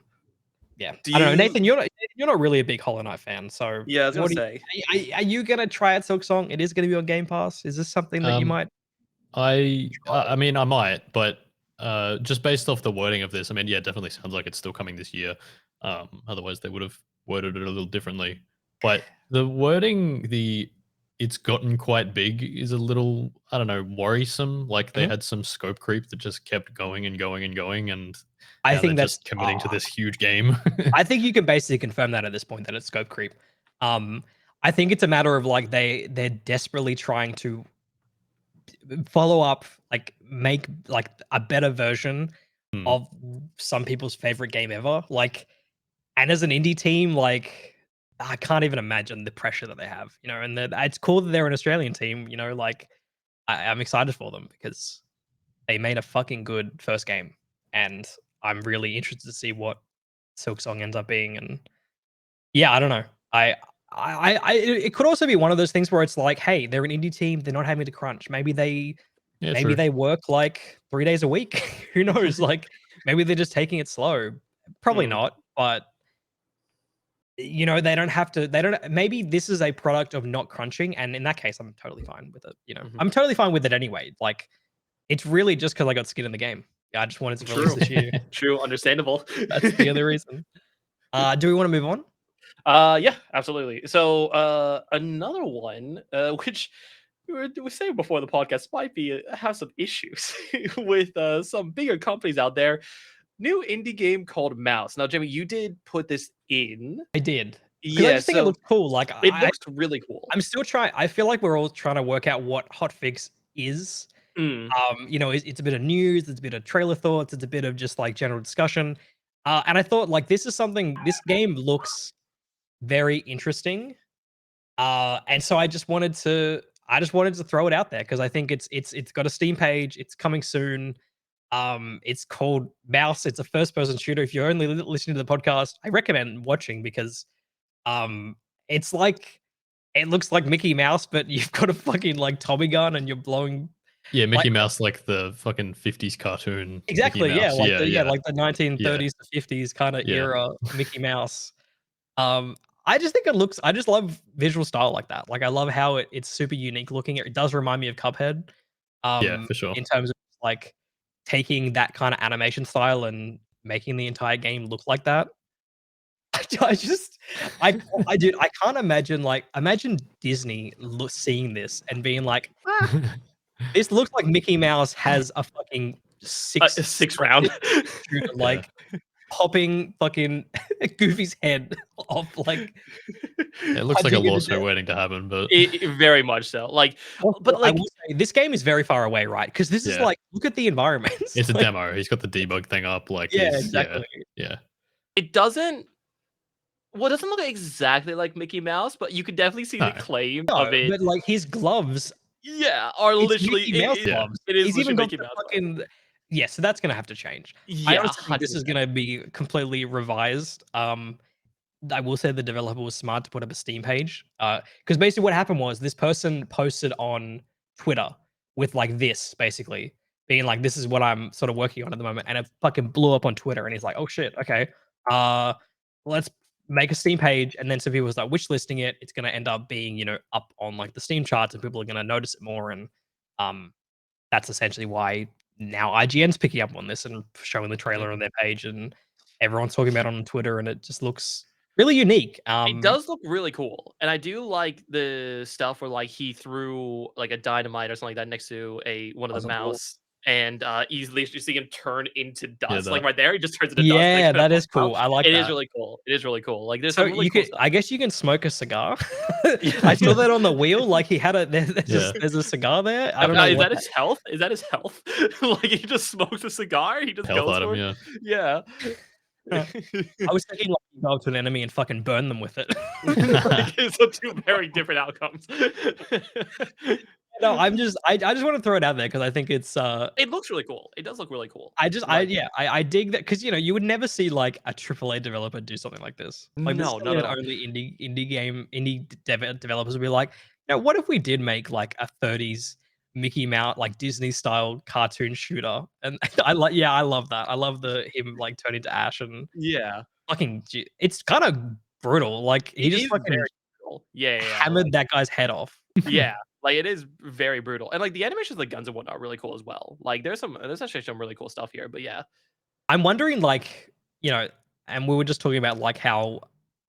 yeah, Do I don't know, you? Nathan. You're not really a big Hollow Knight fan, so Yeah, I was gonna what do say. are you gonna try out Silksong? It is gonna be on Game Pass. Is this something that you Um, might try? I mean, I might, but just based off the wording of this, I mean, yeah, it definitely sounds like it's still coming this year. Otherwise they would have worded it a little differently. But the wording, it's gotten quite big is a little, I don't know, worrisome. Like they Mhm. had some scope creep that just kept going and going and going, and I now they're think that's. just committing to this huge game. I think you can basically confirm that at this point that it's scope creep. Um, I think it's a matter of like they're desperately trying to follow up, like make like a better version Hmm. of some people's favorite game ever. Like, and as an indie team, like I can't even imagine the pressure that they have, you know. And that it's cool that they're an Australian team, you know. Like I'm excited for them because they made a fucking good first game, and I'm really interested to see what Silksong ends up being. And yeah, I don't know. It could also be one of those things where it's like, hey, they're an indie team, they're not having to crunch. Yeah, Maybe true. they work like 3 days a week. Who knows? Like maybe they're just taking it slow. Probably Mm, not, but you know, they don't maybe this is a product of not crunching, and in that case, I'm totally fine with it. You know, mhm. I'm totally fine with it anyway. Like it's really just because I got skin in the game. Yeah, I just wanted to release True. this year. True. Understandable. That's the other reason. Do we want to move on? Yeah, absolutely. So, another one, which we were saying before the podcast might be have some issues with some bigger companies out there. New indie game called Mouse. Now, Jimmy, you did put this in. I did because I Yeah, just think it so looks cool. Like it looks really cool. I'm still trying. I feel like we're all trying to work out what hotfix is. Mm, You know, it's a bit of news, it's a bit of trailer thoughts, it's a bit of just like general discussion. And I thought like this is something. This game looks very interesting. And so I just wanted to throw it out there because I think it's got a Steam page. It's coming soon. It's called Mouse. It's a first person shooter. If you're only listening to the podcast, I recommend watching because um, it's like it looks like Mickey Mouse, but you've got a fucking like Tommy gun and you're blowing Yeah, like Mickey Mouse, like the fucking 50s cartoon Mickey exactly, yeah, Mouse. like Yeah, the yeah, like the yeah, 1930s to 50s kind of yeah, era Mickey Mouse. Um, I just think it looks. I just love visual style like that. Like I love how it's super unique looking. It does remind me of Cuphead, yeah, for sure. in terms of like taking that kind of animation style and making the entire game look like that. I just, I, I dude, I can't imagine like imagine Disney seeing this and being like, ah, this looks like Mickey Mouse has a fucking six six round. shooter, Yeah. like popping fucking Goofy's head off. Like, It looks what like are a you gonna lawsuit do? waiting to happen, but Very much so. Like, but Also, I like, will say this game is very far away, right? Because this is yeah, like, look at the environments. it's a Like, demo. He's got the debug thing up. Like yeah, he's exactly. yeah. it doesn't. Well, it doesn't look exactly like Mickey Mouse, but you could definitely see the No, claim of No, it. but like his gloves, Yeah, are it's literally Mickey Mouse yeah. gloves. it is He's even literally got Mickey the Mouse. fucking yeah. So that's gonna have to change. I Yeah, honestly think this is 100%. gonna be completely revised. I will say the developer was smart to put up a Steam page. Because basically what happened was this person posted on Twitter with like this, basically being like, "This is what I'm sort of working on at the moment," and it fucking blew up on Twitter. And he's like, "Oh shit, okay, uh, let's make a Steam page." And then some people start wish listing it. It's gonna end up being up on like the Steam charts, and people are gonna notice it more. And um, that's essentially why now IGN's picking up on this and showing the trailer on Mhm. their page, and everyone's talking about it on Twitter, and it just looks really unique. It does look really cool, and I do like the stuff where like he threw like a dynamite or something like that next to one of the Puzzle ball. mouse, and he's literally seeing him turn into Yeah, dust. Like that right there, he just turns into dust, and then Yeah, kind of that is pops out. cool. I like It is that. really cool. It is really cool. Like there's So some really you cool could, stuff. I guess, you can smoke a cigar. I saw Yeah. that on the wheel. Like he had yeah. there's a cigar there. I don't know Is what that his health? Is that his health? Like he just smokes a cigar, he just Health goes item, for it. yeah. Yeah. I was thinking like you go up to an enemy and fucking burn them with it. Like, so two very different outcomes. No, I just want to throw it out there because I think it's It looks really cool. It does look really cool. I dig that because you would never see like a AAA developer do something like this. Like this is No, not something at that all. only developers would be like, what if we did make like a 30s Mickey Mouse like Disney style cartoon shooter? And I love that. I love the him like turning to ash and Yeah. it's kind of brutal. Like he It just is fucking very cool. Yeah. hammered that guy's head off. Yeah. Like it is very brutal. And like the animations of the guns and whatnot are really cool as well. Like there's actually some really cool stuff here. But yeah. I'm wondering, like, and we were just talking about like how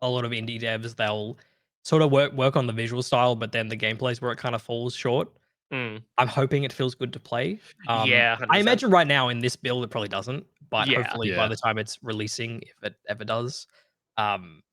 a lot of indie devs they'll sort of work on the visual style, but then the gameplay's where it kind of falls short. Mm. I'm hoping it feels good to play. Yeah, I 100%. imagine right now in this build it probably doesn't, but Yeah. hopefully by the time it's releasing, if it ever does, um,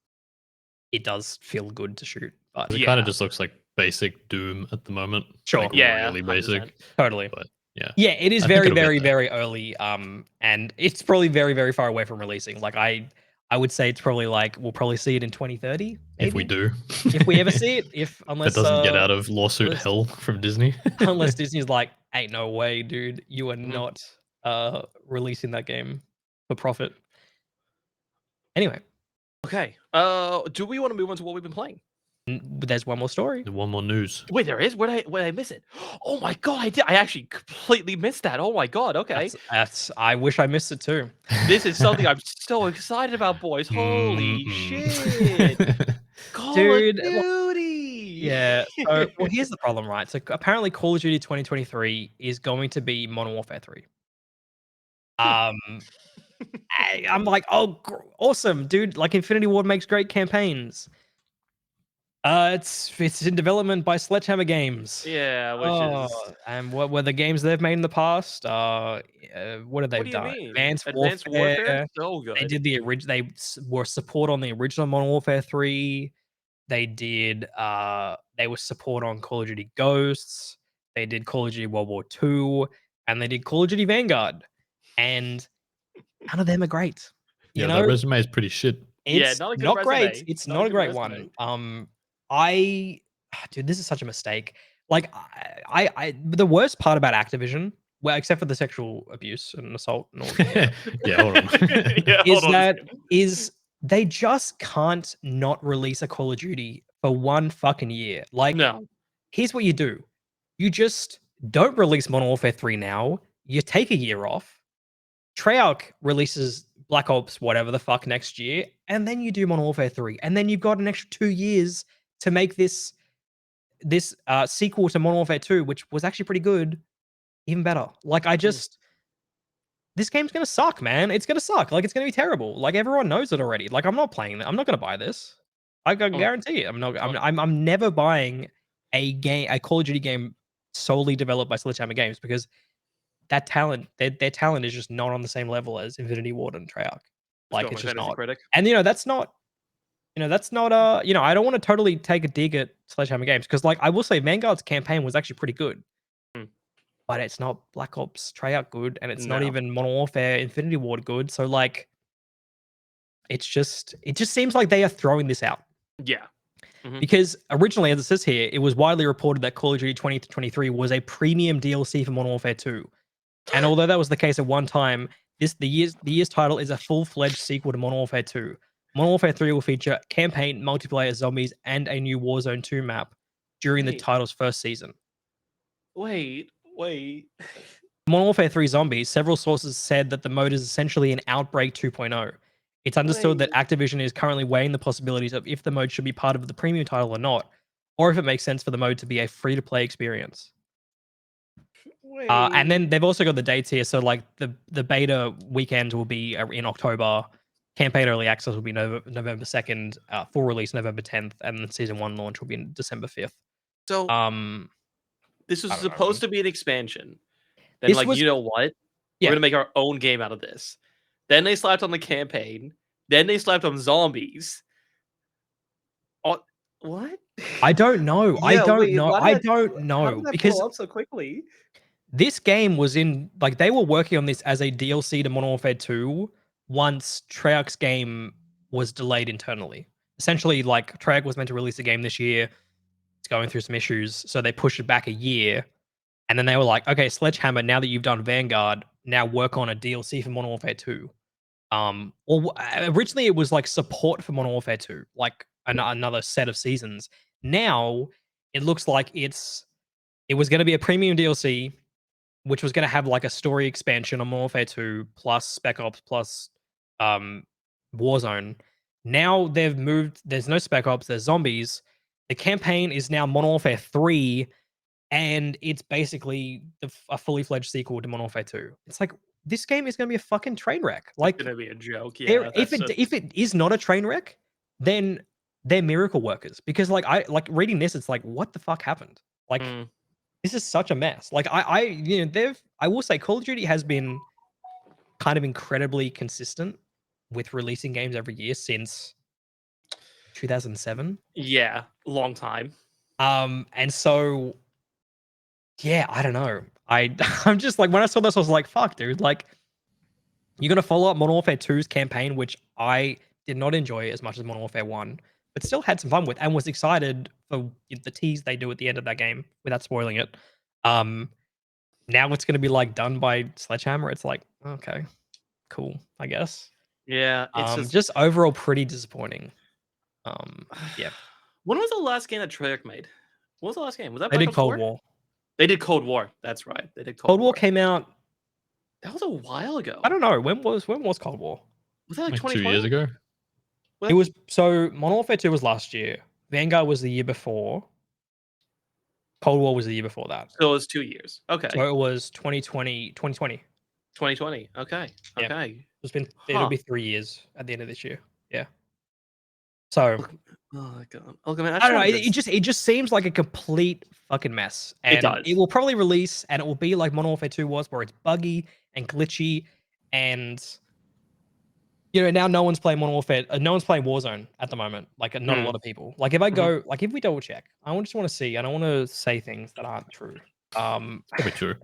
it does feel good to shoot. But It kind of just looks like basic Doom at the moment. Sure. Like Yeah, really basic. 100%. Totally. But yeah. Yeah, it is I think very, it'll get very, there. very early. And it's probably very, very far away from releasing. Like I would say it's probably like we'll probably see it in 2030. If we maybe? do. If we ever see it, If unless it doesn't get out of lawsuit unless- hell from Disney. unless Disney's like, ain't no way, dude, you are Mhm. not releasing that game for profit. Anyway, Okay. Do we want to move on to what we've been playing? there's one more story. One more news. Wait, there is? Where did I miss it? Oh my god, I did. I actually completely missed that. Oh my god. Okay. That's I wish I missed it too. This is something I'm so excited about, boys. Holy shit. Call Dude, of Duty. Yeah. So, well, here's the problem, right? So apparently, Call of Duty 2023 is going to be Modern Warfare 3. I'm like, oh, awesome, dude! Like, Infinity Ward makes great campaigns. It's in development by Sledgehammer Games. Yeah, which is And what were the games they've made in the past? What have they what do you done? mean? Advanced Advanced Warfare? So They good. did the original. Were support on the original Modern Warfare 3. They did. They were support on Call of Duty Ghosts. They did Call of Duty World War II, and they did Call of Duty Vanguard. And none of them are great. You Yeah, know, that resume is pretty shit. Yeah, it's not a good not great. resume. It's Not a not a good great resume. one. Dude, this is such a mistake. Like, the worst part about Activision, well, except for the sexual abuse and assault and all that, Yeah, hold on. Yeah, is hold on a that second. is they just can't not release a Call of Duty for one fucking year. Like, No. here's what you do: you just don't release Modern Warfare 3 now. You take a year off. Treyarch releases Black Ops, whatever the fuck, next year, and then you do Modern Warfare 3, and then you've got an extra 2 years to make this sequel to Modern Warfare 2, which was actually pretty good, even better. Like, this game's gonna suck, man. It's gonna suck. Like, it's gonna be terrible. Like, everyone knows it already. Like, I'm not playing that. I'm not gonna buy this. I can guarantee it. I'm not. I'm never buying a Call of Duty game solely developed by Sledgehammer Games because that talent, their talent is just not on the same level as Infinity Ward and Treyarch. Like, it's just not. Critic. And that's not. That's not I don't want to totally take a dig at Sledgehammer Games because, like, I will say Vanguard's campaign was actually pretty good. Hmm. But it's not Black Ops Treyarch good, and it's not No. even Modern Warfare Infinity Ward good. So, like, it just seems like they are throwing this out. Yeah. Mhm. Because originally, as it says here, it was widely reported that Call of Duty 2023 was a premium DLC for Modern Warfare 2. And although that was the case at one time, the year's title is a full-fledged sequel to Modern Warfare 2. Modern Warfare 3 will feature campaign, multiplayer, zombies, and a new Warzone 2 map during the Wait. title's first season. Wait. Modern Warfare 3 Zombies, several sources said that the mode is essentially an Outbreak 2.0. It's understood that Activision is currently weighing the possibilities of if the mode should be part of the premium title or not, or if it makes sense for the mode to be a free-to-play experience. And then they've also got the dates here. So, like, the beta weekend will be in October. Campaign early access will be November 2nd. Full release November 10th, and then season 1 launch will be in December 5th. So this was supposed to be an expansion. Then, This like, was- you know what? Yeah. We're gonna make our own game out of this. Then they slapped on the campaign. Then they slapped on zombies. Oh, what? I don't know. I Yeah, don't wait, know. why I did that- don't How know did that because blow up so quickly? this game was in, like, they were working on this as a DLC to Modern Warfare 2 once Treyarch's game was delayed internally. Essentially, like, Treyarch was meant to release a game this year. It's going through some issues, so they pushed it back a year. And then they were like, okay, Sledgehammer, now that you've done Vanguard, now work on a DLC for Modern Warfare 2. Originally it was like support for Modern Warfare 2, like another set of seasons. Now it looks like it was going to be a premium DLC, which was going to have like a story expansion on Modern Warfare 2 plus Spec Ops plus Warzone. Now they've moved. There's no Spec Ops. There's zombies. The campaign is now Modern Warfare 3, and it's basically a fully fledged sequel to Modern Warfare 2. It's like this game is going to be a fucking train wreck. Like, It's gonna be a joke. there, Yeah, if it is not a train wreck, then they're miracle workers. Because like I like reading this, it's like, what the fuck happened? Like, Mm. this is such a mess. Like I will say Call of Duty has been kind of incredibly consistent with releasing games every year since 2007. Yeah, long time. And so yeah, I don't know. I'm just like, when I saw this, I was like, fuck, dude. Like, you're gonna follow up Modern Warfare 2's campaign, which I did not enjoy as much as Modern Warfare 1, but still had some fun with and was excited for the tease they do at the end of that game without spoiling it. Now it's gonna be like done by Sledgehammer. It's like, okay, cool, I guess. Yeah, it's Just overall pretty disappointing. Yeah. When was the last game that Treyarch made? What was the last game? Was that They Black did Ops Cold 4? War. They did Cold War. That's right. They did Cold War came out. That was a while ago. I don't know when was Cold War. Was that like Like 2020? 2 years ago. It was so Modern Warfare 2 was last year. Vanguard was the year before. Cold War was the year before that. So it was 2 years. Okay. So it was 2020. 2020. Okay. Yeah. Okay. It'll be 3 years at the end of this year. Yeah. So Oh my god. Okay, man. I don't know. It just seems like a complete fucking mess. And does. it will probably release and it will be like Modern Warfare 2 was, where it's buggy and glitchy, and now no one's playing Modern Warfare. No one's playing Warzone at the moment. Like, not a lot of people. Like, if I go, like, if we double check, I just want to see. I don't want to say things that aren't true. Probably true.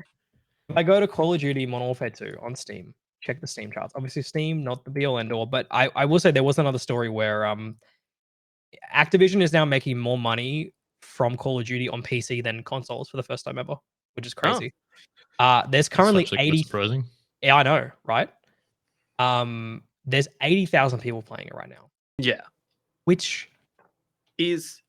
If I go to Call of Duty Modern Warfare 2 on Steam, check the Steam charts. Obviously, Steam, not the be all end all, but I will say there was another story where Activision is now making more money from Call of Duty on PC than consoles for the first time ever, which is crazy. There's currently That's actually quite surprising. Yeah, I know, right? There's 80,000 people playing it right now, Yeah. which Is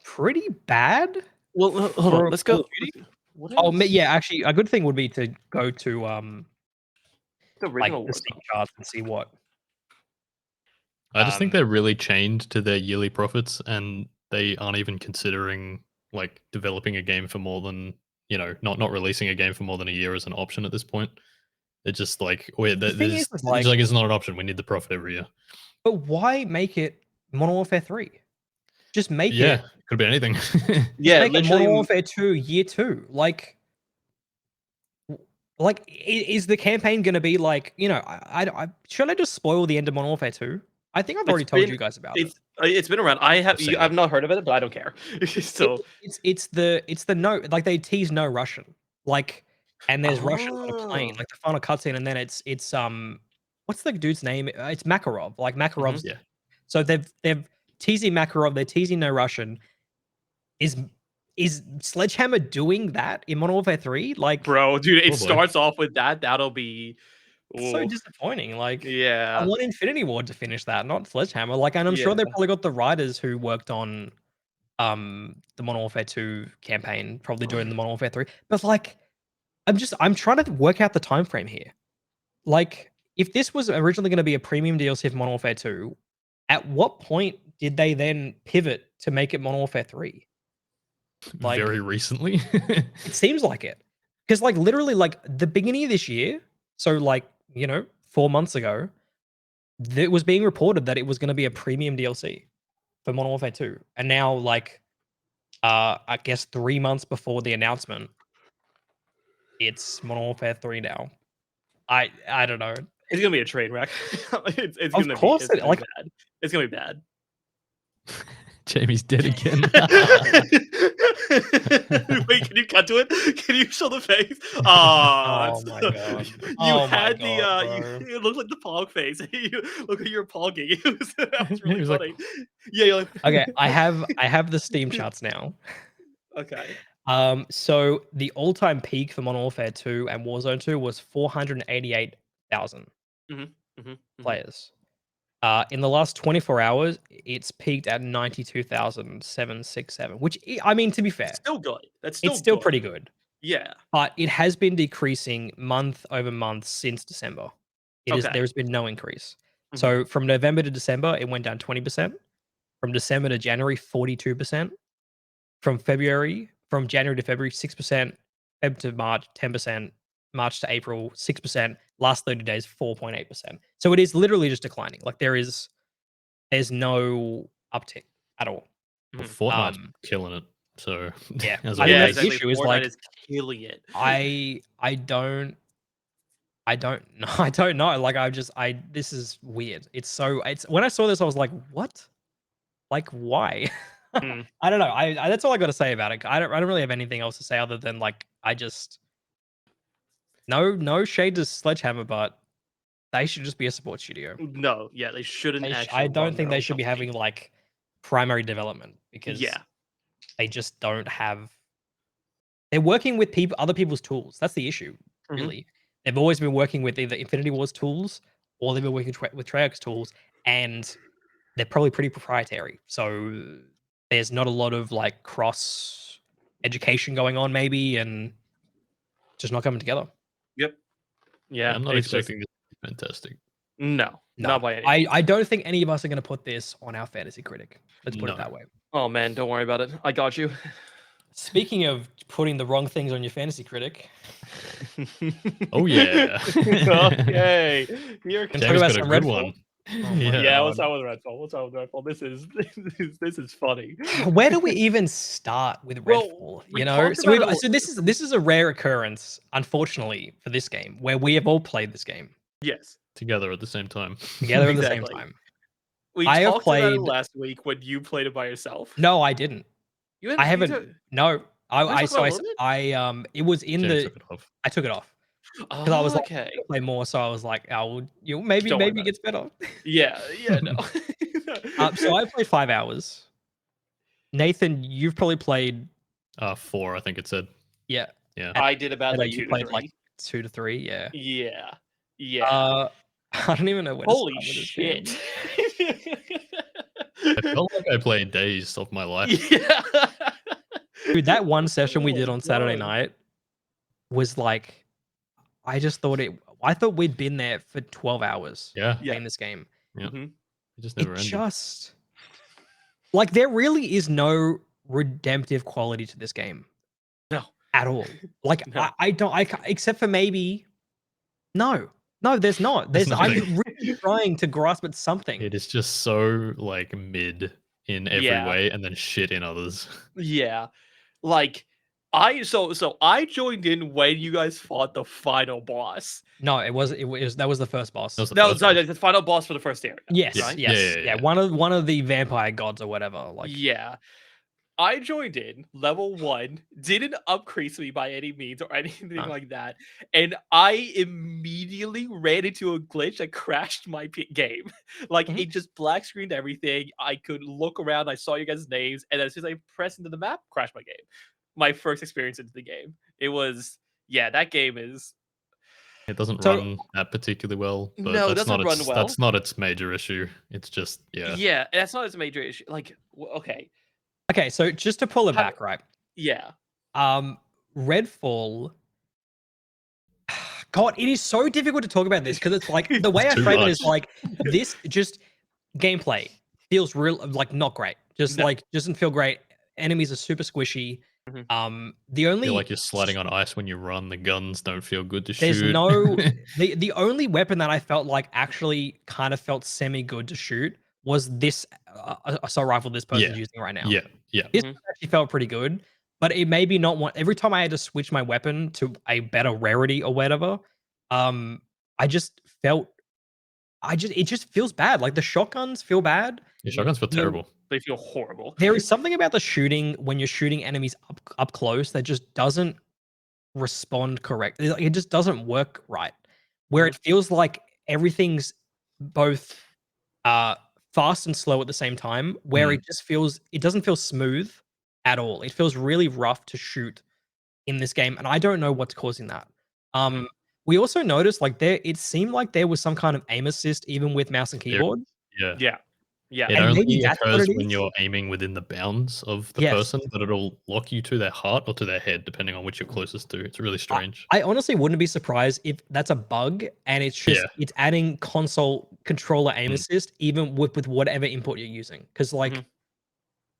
pretty bad. well, hold on. Let's Call go. of Duty. What Oh, is yeah, actually, a good thing would be to go to the like original the Steam Warzone? charts and see what. I just think they're really chained to their yearly profits, and they aren't even considering like developing a game for more than not releasing a game for more than a year as an option at this point. It's just like it's like, it's not an option. We need the profit every year. but why make it Modern Warfare 3? Just make Yeah, it. could be anything. Yeah, Make it literally. Modern Warfare 2 year 2. Like, is the campaign going to be like, I should I just spoil the end of Modern Warfare 2? I think I've already told you guys about it. It's been around. I've not heard of it, but I don't care. So It's the no, like, they tease no Russian, like, and there's Russians on a plane, Oh. like the final cutscene, and then it's what's the dude's name? It's Makarov, like Makarov's. Yeah. So they've teasing Makarov, they're teasing no Russian. Is Sledgehammer doing that in Modern Warfare 3? Like, bro, dude, it Probably. starts off with that. That'll be so ooh, disappointing. Like, I yeah. want Infinity Ward to finish that, not Sledgehammer. Like, and I'm sure they Yeah. probably got the writers who worked on the Modern Warfare 2 campaign probably doing the Modern Warfare 3. But like, I'm trying to work out the time frame here. Like, if this was originally going to be a premium DLC for Modern Warfare 2, at what point did they then pivot to make it Modern Warfare 3? Like, Very recently. it seems like it. Because like literally like the beginning of this year, so like, 4 months ago, it was being reported that it was going to be a premium DLC for Modern Warfare 2. And now, like, I guess 3 months before the announcement, it's Modern Warfare 3 now. I don't know. It's gonna be a train wreck. It's Of gonna course be, it- like- bad. It's gonna be bad. Jamie's dead again. Wait, can you cut to it? Can you show the face? Ah, Oh my god. you Oh my had the god, you, bro. it looked like the pog face. You look like you're pogging. That was He really was like- funny. Yeah, you're like, Okay, I have the Steam charts now. okay. So the all-time peak for Modern Warfare 2 and Warzone 2 was 488,000 players. In the last 24 hours, it's peaked at 92,767, which I mean, to be fair, Still good. That's it's still still pretty good. Yeah. But it has been decreasing month over month since December. Okay. There's been no increase. Mhm. So from November to December, it went down 20%. From December to January, 42%. From January to February, 6%. Feb to March, 10%. March to April, 6%. Last 30 days, 4.8%. So it is literally just declining. Like there's no uptick at all. Well, Fortnite's Um, killing it. So yeah. as I think Yeah, that's the always. exactly. issue is Fortnite like is killing it. I don't know. I don't know. Like this is weird. It's when I saw this, I was like, what? Like why? Mm. I don't know. I that's all I got to say about it. I don't really have anything else to say other than like I just no shade to Sledgehammer, but they should just be a sports studio. No, yeah, they shouldn't actually. I don't run think their they own should be company. having like primary development because Yeah. they just don't have. They're working with other people's tools. That's the issue, Mhm. really. They've always been working with either Infinity Wars tools or they've been working with Treyarch's tools, and they're probably pretty proprietary. So there's not a lot of like cross education going on, maybe, and just not coming together. Yep. Yeah, I'm not it's just expecting this to be fantastic. no, No, not by any means. I don't think any of us are going to put this on our fantasy critic. Let's put it No. that way. Oh man, don't worry about it. I got you. Speaking of putting the wrong things on your fantasy critic, Oh yeah. Okay. Here Can comes talk Jamie's about got a some good Redfall? one. Oh my Yeah, God. what's up with Redfall? What's up with Redfall? This is funny. Where do we even start with Well, Redfall? we You know, talked so about it a so this is a rare occurrence, unfortunately, for this game, where we have all played this game Yes, Together at the same time. together at the same exactly. time. We I have talked about it played. last week when you played it by yourself. No, I didn't. You I haven't. haven't. No, You guys I talked so about it a little bit? it was in James the. took it off. I took it off because I was Oh, like, okay. I wanna play more, so I was like, oh, well, maybe Don't worry it about gets better. Yeah, yeah, no. So I played 5 hours. Nathan, you've probably played. 4, I think it said. Yeah. Yeah. And I did about Heather, like you 2 to played 3. like 2 to 3. Yeah. Yeah. Yeah. I don't even know where to Holy start with this game. shit. I felt like I played days of my life. Yeah. Dude, that one session we Oh did my on Saturday God. night was like, I thought we'd been there for 12 hours Yeah. Yeah. playing this game. Yeah. Mhm. It just It never ended. just like there really is no redemptive quality to this game. No. At all. Like No. except for maybe no, there's not. There's I'm nothing. really trying to grasp at something. It is just so like mid in every Yeah. way and then shit in others. Yeah. Like I joined in when you guys fought the final boss. No, it was that was the first boss. That was the No, first sorry, one. the final boss for the first area. Yes, right? yes, Yeah. One of the vampire gods or whatever. Like, Yeah. I joined in level 1, didn't upcrease me by any means or anything Huh. like that, and I immediately ran into a glitch that crashed my game. Like Mhm. it just black screened everything. I could look around, I saw you guys' names, and as soon as I pressed into the map, crashed my game. My first experience into the game. It was that game is It doesn't So- run that particularly well, but No, it that's doesn't not run its well. that's not its major issue. It's just yeah, that's not as a major issue. Like okay, okay, so just to pull it How- back, right? yeah, Redfall. God, it is so difficult to talk about this because it's like the way I Too frame it is much. like this just gameplay feels real like not great. Just No. like doesn't feel great. Enemies are super squishy. Mhm. The I only feel like you're sliding on ice when you run. The guns don't feel good to There's shoot. no the only weapon that I felt like actually kind of felt semi good to shoot was this assault rifle this person's Yeah. using right now. Yeah. This Mhm. actually felt pretty good, but it made me not want every time I had to switch my weapon to a better rarity or whatever. I just felt it just feels bad. Like the shotguns feel bad. Your shotguns feel The- terrible. they feel horrible. there is something about the shooting when you're shooting enemies up close that just doesn't respond correctly. It just doesn't work right. Where it feels like everything's both fast and slow at the same time, where it doesn't feel smooth at all. It feels really rough to shoot in this game, and I don't know what's causing that. We also noticed like it seemed like there was some kind of aim assist even with mouse and keyboard. Yeah. Yeah. Yeah. It And maybe only that's what occurs it when is? you're aiming within the bounds of the Yes. person, but it'll lock you to their heart or to their head, depending on which you're closest to. It's really strange. I honestly wouldn't be surprised if that's a bug and it's just it's adding console controller aim assist even with whatever input you're using. Because like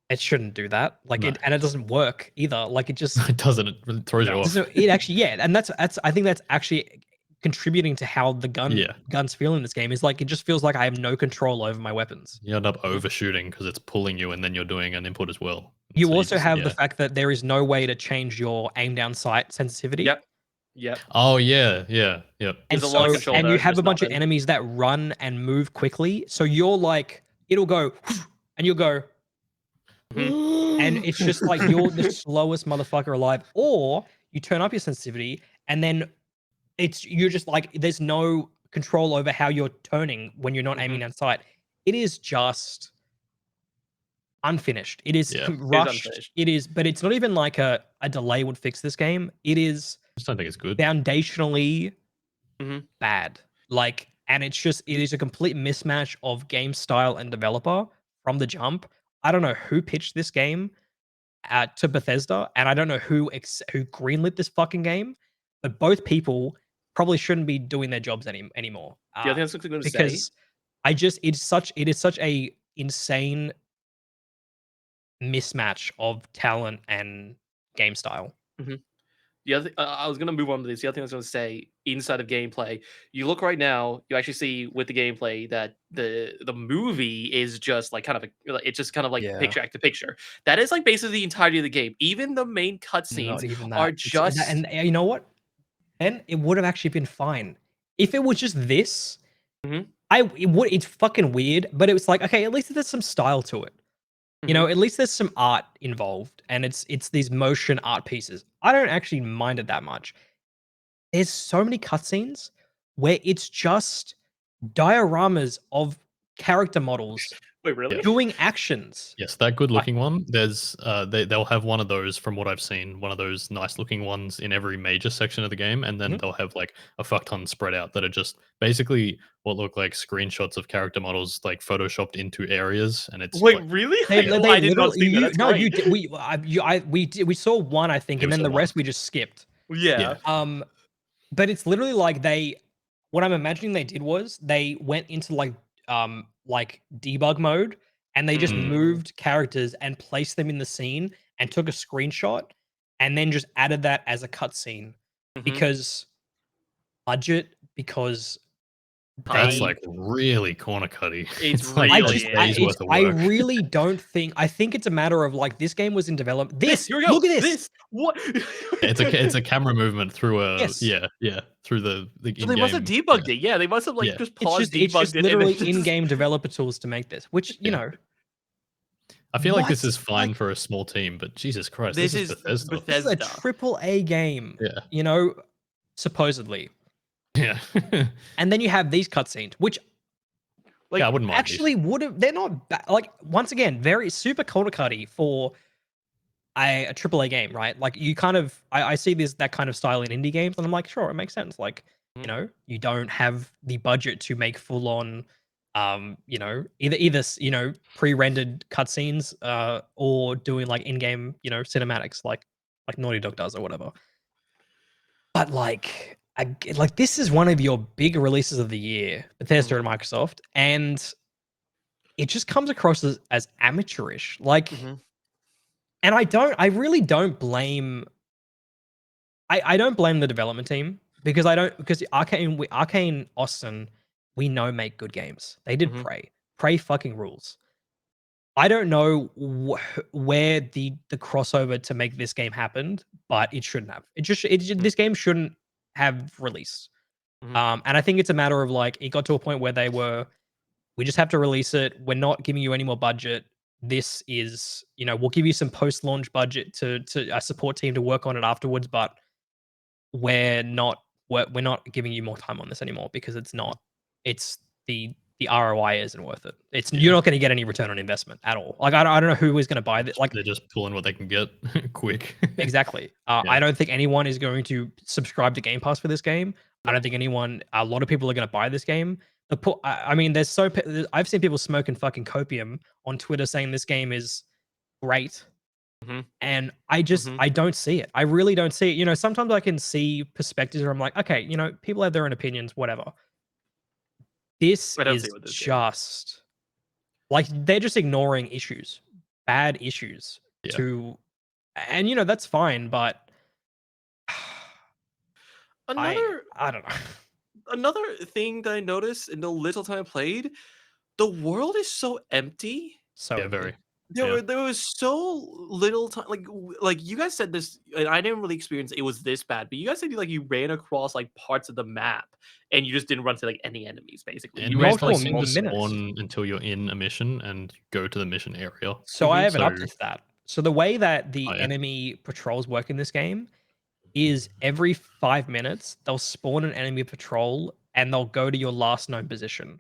it shouldn't do that. Like No. it doesn't work either. Like it just It doesn't. It really throws you off. so it actually and that's I think that's actually contributing to how the guns feel in this game is like it just feels like I have no control over my weapons. You end up overshooting because it's pulling you, and then you're doing an input as well. You So also just- have the fact that there is no way to change your aim down sight sensitivity. Yep. Oh yeah. Yep. And There's a lot of so, control and there, you have just a bunch of nothing. enemies that run and move quickly. So you're like, it'll go, and you'll go, and it's just like you're the slowest motherfucker alive. Or you turn up your sensitivity, and then you're just like, there's no control over how you're turning when you're not aiming down sight. It is just unfinished. It is rushed. unfinished. It is, but it's not even like a delay would fix this game. It is I just don't think it's good. foundationally bad. Like, and it is a complete mismatch of game style and developer from the jump. I don't know who pitched this game to Bethesda, and I don't know who greenlit this fucking game, but both people probably shouldn't be doing their jobs anymore. Yeah, I think that's what I'm going to say. Because it is such a insane mismatch of talent and game style. The other, I was going to move on to this. The other thing I was going to say, inside of gameplay, you look right now, you actually see with the gameplay that the movie is just like it's just kind of like picture after picture. That is like basically the entirety of the game. Even the main cutscenes Not even that. are just And you know what? And it would have actually been fine if it was just this. It's fucking weird, but it was like, okay, at least there's some style to it. You know, at least there's some art involved, and it's these motion art pieces. I don't actually mind it that much. There's so many cutscenes where it's just dioramas of character models Wait, really? doing actions. Yes, that good looking one. There's they'll have one of those from what I've seen, one of those nice looking ones in every major section of the game, and then they'll have like a fuck ton spread out that are just basically what look like screenshots of character models like photoshopped into areas, and it's Wait, like, really? They I did not see that. That's no, great. you did. We saw one, I think, Yeah, and we then saw the one. rest we just skipped. Yeah. But it's literally like what I'm imagining they did was they went into like debug mode and they just moved characters and placed them in the scene and took a screenshot and then just added that as a cutscene because that's they like really corner cutty. It's like really a day's worth of I work. really don't think. I think it's a matter of like this game was in development. Here we go. Look at this. What? It's a camera movement through a Yes. through the So they must have debugged it. Yeah, they must have like just paused, It's just debugged it, literally and then in-game developer tools to make this, which you know. I feel like this What? is fine Like- for a small team, but Jesus Christ, This this is is Bethesda. This is a Bethesda. triple A game. Yeah. You know, supposedly. Yeah. And then you have these cutscenes, which Like, yeah, I wouldn't mind actually would have. They're not like once again very super corner cutty for a AAA game, right? Like you kind of I see that kind of style in indie games, and I'm like, sure, it makes sense. Like you know, you don't have the budget to make full on, you know, either you know pre-rendered cutscenes, or doing like in-game you know cinematics like Naughty Dog does or whatever. But like, like this is one of your big releases of the year, Bethesda and Microsoft, and it just comes across as amateurish. Like, and I really don't blame. I don't blame the development team because Arcane Austin, we know make good games. They did Prey. Prey fucking rules. I don't know where the crossover to make this game happened, but it shouldn't have. This game shouldn't have released. And I think it's a matter of like it got to a point where we just have to release it. We're not giving you any more budget. this is, we'll give you some post-launch budget to a support team to work on it afterwards, but we're not giving you more time on this anymore because it's not. It's the ROI isn't worth it. You're not going to get any return on investment at all. Like I don't know who is going to buy this. Like they're just pulling what they can get quick. exactly. I don't think anyone is going to subscribe to Game Pass for this game. I don't think a lot of people are going to buy this game. I mean, I've seen people smoking fucking copium on Twitter saying this game is great. And I don't see it. I really don't see it. Sometimes I can see perspectives where I'm like, okay, people have their own opinions, whatever. This is just like they're just ignoring issues, bad issues and that's fine, but I don't know. Another thing that I noticed in the little time I played, the world is so empty. So very. There was so little time. Like you guys said this, and I didn't really experience it was this bad. But you guys said you ran across like parts of the map, and you just didn't run to like any enemies. Basically, and you ran like multiple minutes spawn until you're in a mission and go to the mission area. So I have an update to that. So the way that the enemy patrols work in this game is every 5 minutes they'll spawn an enemy patrol and they'll go to your last known position.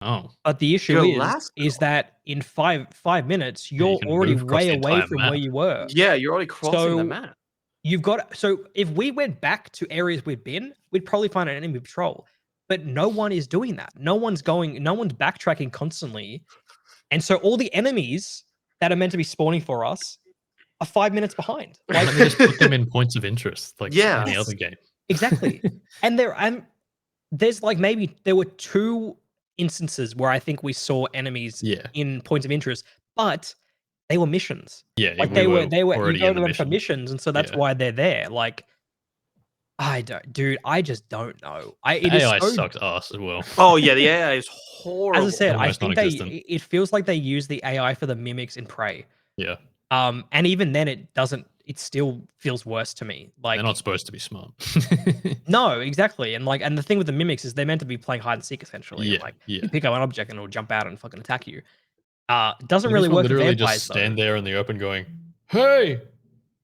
Oh, but the issue is that in five minutes you're already way away from where you were. Yeah, you're already crossing the map. So if we went back to areas we'd been, we'd probably find an enemy patrol. But no one is doing that. No one's backtracking constantly. And so all the enemies that are meant to be spawning for us are 5 minutes behind. Like just put them in points of interest, like any other game. Exactly. And there's like maybe there were 2 instances where I think we saw enemies in points of interest, but they were missions. Yeah, like they were you go to them for missions, and so that's why they're there. Like I just don't know. AI sucks ass as well. Oh yeah, the AI is horrible. As I said, I think it feels like they use the AI for the mimics in Prey. Yeah. And even then it doesn't. It still feels worse to me. Like they're not supposed to be smart. No, exactly. And the thing with the mimics is they're meant to be playing hide and seek essentially. Yeah, and you pick up an object and it'll jump out and fucking attack you. Doesn't really work. Literally just stand there in the open, going, "Hey,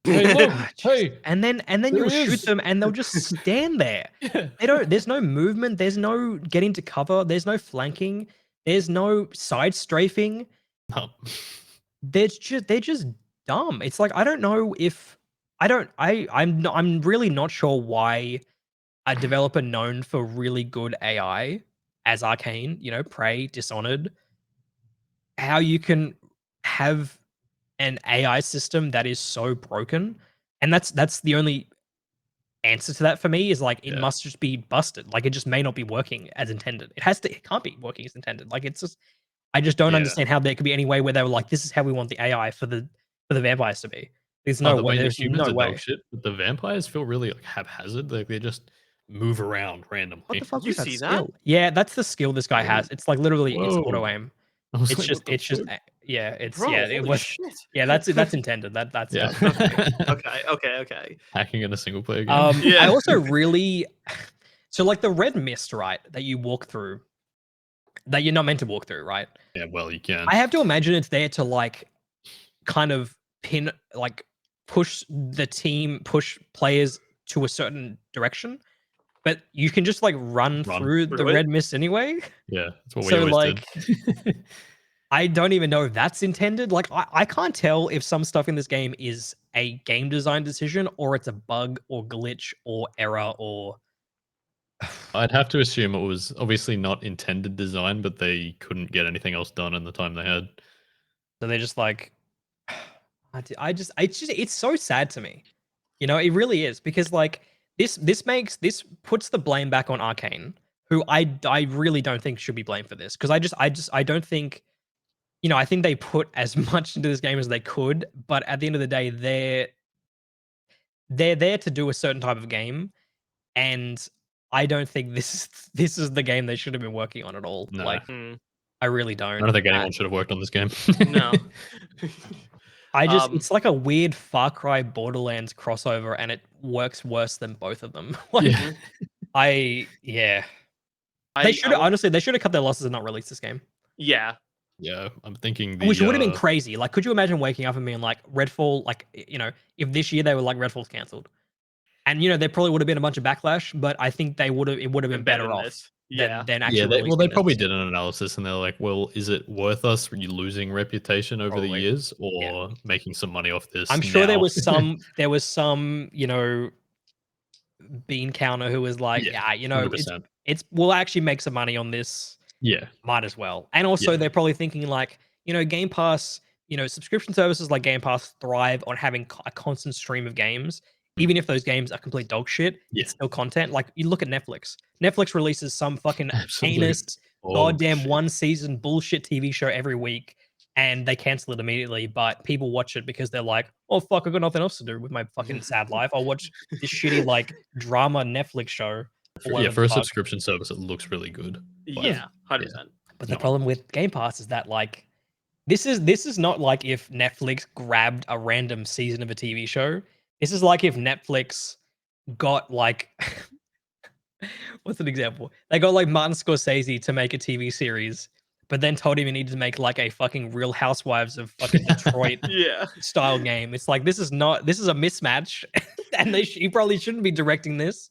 hey, look, hey!" And then you'll shoot them and they'll just stand there. They don't. There's no movement. There's no getting to cover. There's no flanking. There's no side strafing. No. They're just dumb. It's like I don't know if I'm really not sure why a developer known for really good AI as Arcane, Prey, Dishonored, how you can have an AI system that is so broken. And that's the only answer to that for me is like it must just be busted. Like it just may not be working as intended. It can't be working as intended. Like it's just I just don't understand how there could be any way where they were like, this is how we want the AI for the vampires to be. There's no way. There's no way. Shit, but the vampires feel really like haphazard. Like they just move around randomly. What the fuck you is that see skill? that? Yeah, that's the skill this guy has. It's like literally it's auto aim. It's like, just Bro, it was shit. that's intended. That's okay. Hacking in a single player game. I also really so like the red mist, right, that you walk through, that you're not meant to walk through, right? Yeah, well, you can. I have to imagine it's there to like kind of push players to a certain direction, but you can just like run through the red mist anyway. Yeah, that's what we always did. I don't even know if that's intended. Like I can't tell if some stuff in this game is a game design decision or it's a bug or glitch or error or I'd have to assume it was obviously not intended design, but they couldn't get anything else done in the time they had. So they're just like, it's so sad to me. It really is because like this puts the blame back on Arcane, who I really don't think should be blamed for this because I don't think, I think they put as much into this game as they could, but at the end of the day, they're there to do a certain type of game, and I don't think this is the game they should have been working on at all. No. Like, I really don't. I don't think anyone should have worked on this game. No. It's like a weird Far Cry Borderlands crossover, and it works worse than both of them. Like, they should have cut their losses and not release this game. Yeah. Yeah, I'm thinking the Which would have been crazy. Like, could you imagine waking up and being like, Redfall, like, if this year they were like, Redfall's cancelled. And, there probably would have been a bunch of backlash, but I think it would have been Been better than off this. than Yeah. than yeah, actually well, they releasing probably this. did an analysis, and they're like, well, is it worth us losing reputation over the Probably. years, or making some money off this? I'm sure there now? was some, bean counter who was like, Yeah, yeah, 100%. we'll actually make some money on this. Yeah, Might as well. And also Yeah. they're probably thinking like, Game Pass, subscription services like Game Pass thrive on having a constant stream of games. Even if those games are complete dog shit, Yeah. it's still content. Like you look at Netflix. Netflix releases some fucking Absolute anus dog goddamn shit. one season bullshit TV show every week and they cancel it immediately, but people watch it because they're like, "Oh fuck, I've got nothing else to do with my fucking sad life. I'll watch this shitty like drama Netflix show or Yeah, whatever for the a fuck." subscription service, it looks really good. But Yeah, yeah, 100%. But the no. problem with Game Pass is that like this is not like if Netflix grabbed a random season of a TV show. This is like if Netflix got like what's an example? They got like Martin Scorsese to make a TV series, but then told him he needed to make like a fucking Real Housewives of fucking Detroit Yeah. style game. It's like this is a mismatch, and he probably shouldn't be directing this.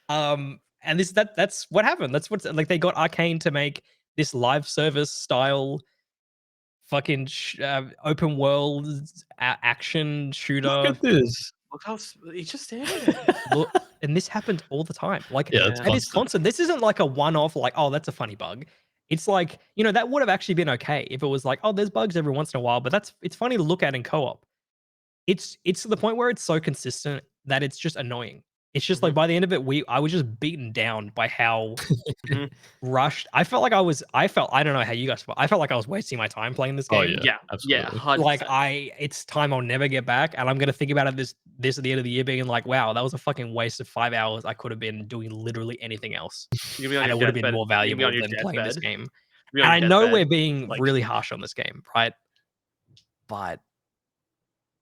And that's what happened. That's what's like they got Arcane to make this live service style fucking open world action shooter. Look at this. Look how he just did it. Look, and this happened all the time. Like Yeah, it's Yeah. it is constant. constant. This isn't like a one-off. Like, oh, that's a funny bug. It's like that would have actually been okay if it was like, oh, there's bugs every once in a while, but it's funny to look at in co-op. It's to the point where it's so consistent that it's just annoying. It's just like Mhm. by the end of it, I was just beaten down by how Mhm. rushed. I felt I don't know how you guys felt. I felt like I was wasting my time playing this Oh game. yeah, Yeah, absolutely. 100%. It's time I'll never get back, and I'm gonna think about it this at the end of the year, being like, wow, that was a fucking waste of 5 hours. I could have been doing literally anything else, You're gonna be on and your it would have been deathbed. more You're gonna be valuable on your than playing this deathbed. game. Be And on I your know deathbed, we're being like really harsh on this game, right? But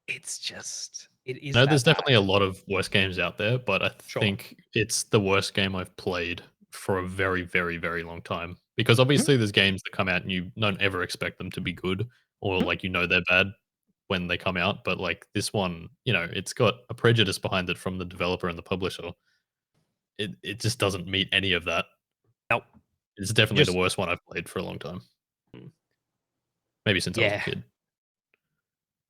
it's just it is. No, that there's bad. definitely a lot of worse games out there, but I Sure. think it's the worst game I've played for a very, very, very long time. Because obviously there's games that come out and you don't ever expect them to be good, or Mhm. like they're bad when they come out. But like this one, it's got a prejudice behind it from the developer and the publisher. It just doesn't meet any of that. Nope. It's definitely the Just worst one I've played for a long time. Mm. Maybe since I was a yeah. kid.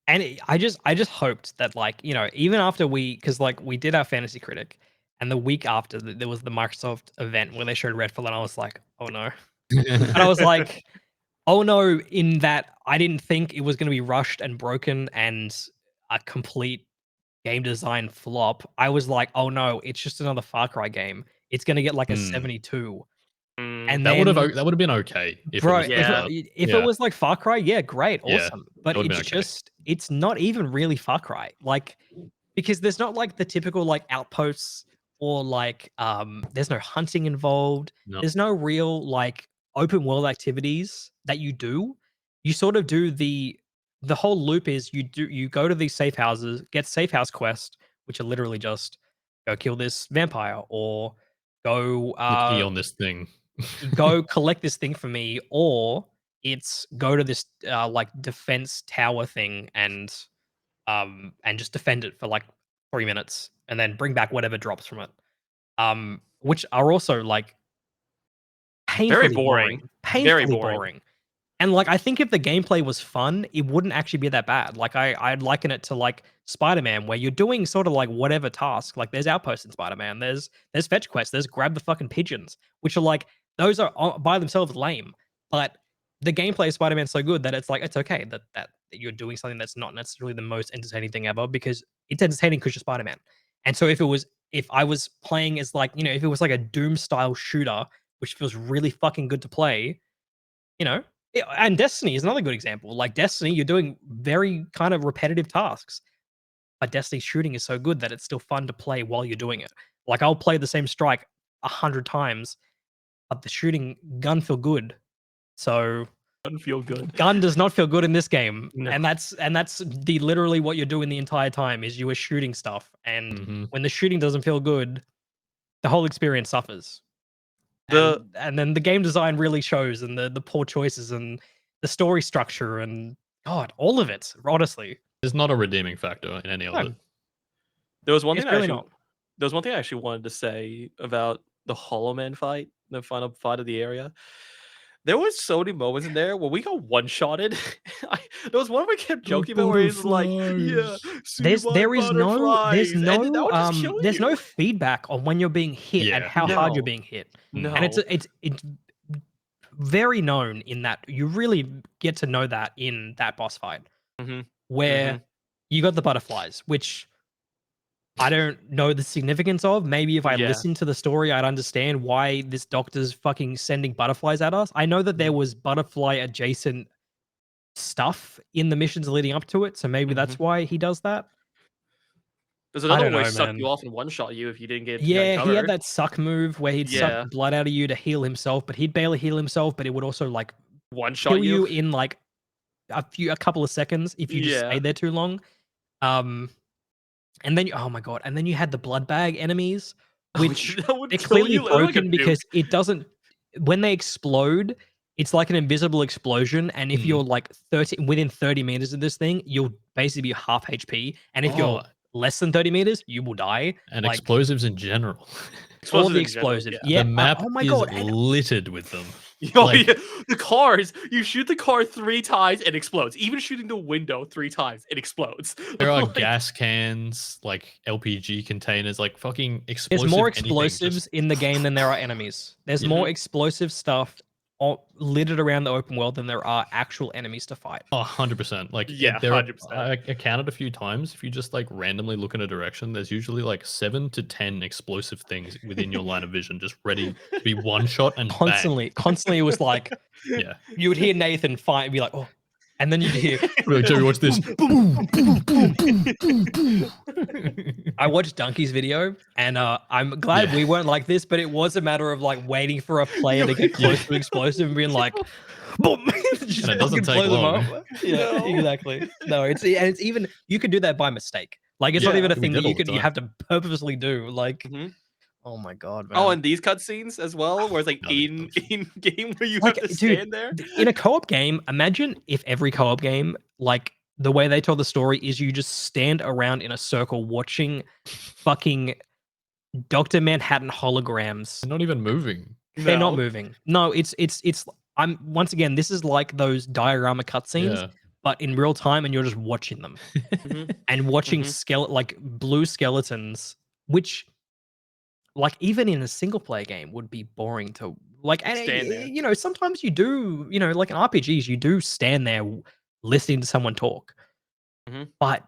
And I just hoped that like even after because like we did our fantasy critic, and the week after there was the Microsoft event where they showed Redfall, and I was like, oh no, and I was like, oh no, in that I didn't think it was going to be rushed and broken and a complete game design flop. I was like, oh no, it's just another Far Cry game. It's going to get like a Hmm. 72, Mm, and That would then have been okay if it bro, was like Yeah. that. if it Yeah. was like Far Cry, yeah, great, Yeah, awesome. But that would've it's been okay. just it's not even really Far Cry. Like because there's not like the typical like outposts or like there's no hunting involved. No. There's no real like open world activities that you do. You sort of do the whole loop is you go to these safe houses, get safe house quest, which are literally just go kill this vampire or go Click E on this thing. go collect this thing for me, or it's go to this like defense tower thing and just defend it for like 3 minutes and then bring back whatever drops from it. Which are also like Very painfully boring. boring. Very Painfully boring. boring. And like I think if the gameplay was fun, it wouldn't actually be that bad. Like I'd liken it to like Spider-Man, where you're doing sort of like whatever task. Like there's outposts in Spider-Man, there's fetch quests, there's grab the fucking pigeons, which are like those are by themselves lame. But the gameplay of Spider-Man is so good that it's like it's okay that you're doing something that's not necessarily the most entertaining thing ever because it's entertaining because you're Spider-Man. And so if I was playing as like, if it was like a Doom style shooter, which feels really fucking good to play, you know, and Destiny is another good example. Like Destiny, you're doing very kind of repetitive tasks, but Destiny's shooting is so good that it's still fun to play while you're doing it. Like I'll play the same strike 100 times, but the shooting gun feel good. So Doesn't feel good. gun does not feel good in this game, No. and that's the literally what you're doing the entire time is you are shooting stuff, and Mhm. when the shooting doesn't feel good, the whole experience suffers. The And then the game design really shows, and the poor choices and the story structure and God, all of it. Honestly, There's not a redeeming factor in any of No. it. There was one it's thing really not. there was one thing I actually wanted to say about the Hollow Man fight, the final fight of the area. There was so many moments in there where we got one-shotted. There was one we kept joking about where he's like, "Yeah, see my There is butterflies," and that would just kill there's no you. feedback on when you're being hit and Yeah. how hard you're No. being hit. Mm. And No. it's very known in that you really get to know that in that boss fight Mhm. where Mhm. you got the butterflies, which I don't know the significance of. Maybe if I Yeah. listened to the story, I'd understand why this doctor's fucking sending butterflies at us. I know that there Mhm. was butterfly adjacent stuff in the missions leading up to it, so maybe that's Mhm. why he does that. There's I another don't one where he know, sucked you man. off and one-shot you if you didn't get Yeah, he had cover. that suck move where he'd suck Yeah. the blood out of you to heal himself, but he'd barely heal himself, but it would also like One-shot kill you. you in like a couple of seconds if you just Yeah. stayed there too long. Um, and then oh my god, and then you had the blood bag enemies, which That would they're kill clearly you like a broken nuke. because it doesn't when they explode, it's like an invisible explosion, and if Mm. you're like within 30 meters of this thing, you'll basically be half HP, and if you're Oh, less than 30 meters, you will die. and Like explosives in general. all Explosives the in general, explosives. yeah. Yeah. The map Oh my is god. And littered with them. Oh, Like- yeah. The cars, you shoot the car 3 times, it explodes. Even shooting the window 3 times, it explodes. There are Like, gas cans, like LPG containers, like fucking there's explosive more anything, explosives just in the game than there are enemies. There's Yeah. more explosive stuff littered around the open world than there are actual enemies to fight. 100%. Like Yeah, there 100%. I counted a few times. If you just like randomly look in a direction, there's usually like 7 to 10 explosive things within your line of vision, just ready to be one shot and Constantly it was like bang. Yeah. you would hear Nathan fight and be like, oh, and then you'd hear Be like, Joey, watch this. boom, boom, boom, boom, boom, boom. I watched Donkey's video, and I'm glad Yeah. we weren't like this, but it was a matter of like waiting for a player to get close to explosive and being like, boom, just And it doesn't fucking take blow them long. up. Yeah, No. exactly. No, it's even you could do that by mistake. Like it's not Yeah. even a We thing did that all the you time. have to purposely do. Like, Mhm. oh my god, man. Oh, and these cutscenes as well, where it's like Another in cutscene. game where you Like, have to dude, stand there. in a co-op game, imagine if every co-op game, like the way they tell the story is you just stand around in a circle watching fucking Dr. Manhattan holograms. They're not even moving. They're not No. moving. No, it's I'm once again, this is like those diorama cutscenes, Yeah. but in real time, and you're just watching them Mhm. and watching Mhm. like blue skeletons, which like even in a single player game would be boring to like and Stand there. you know sometimes you do like in RPGs you do stand there listening to someone talk, Mhm. but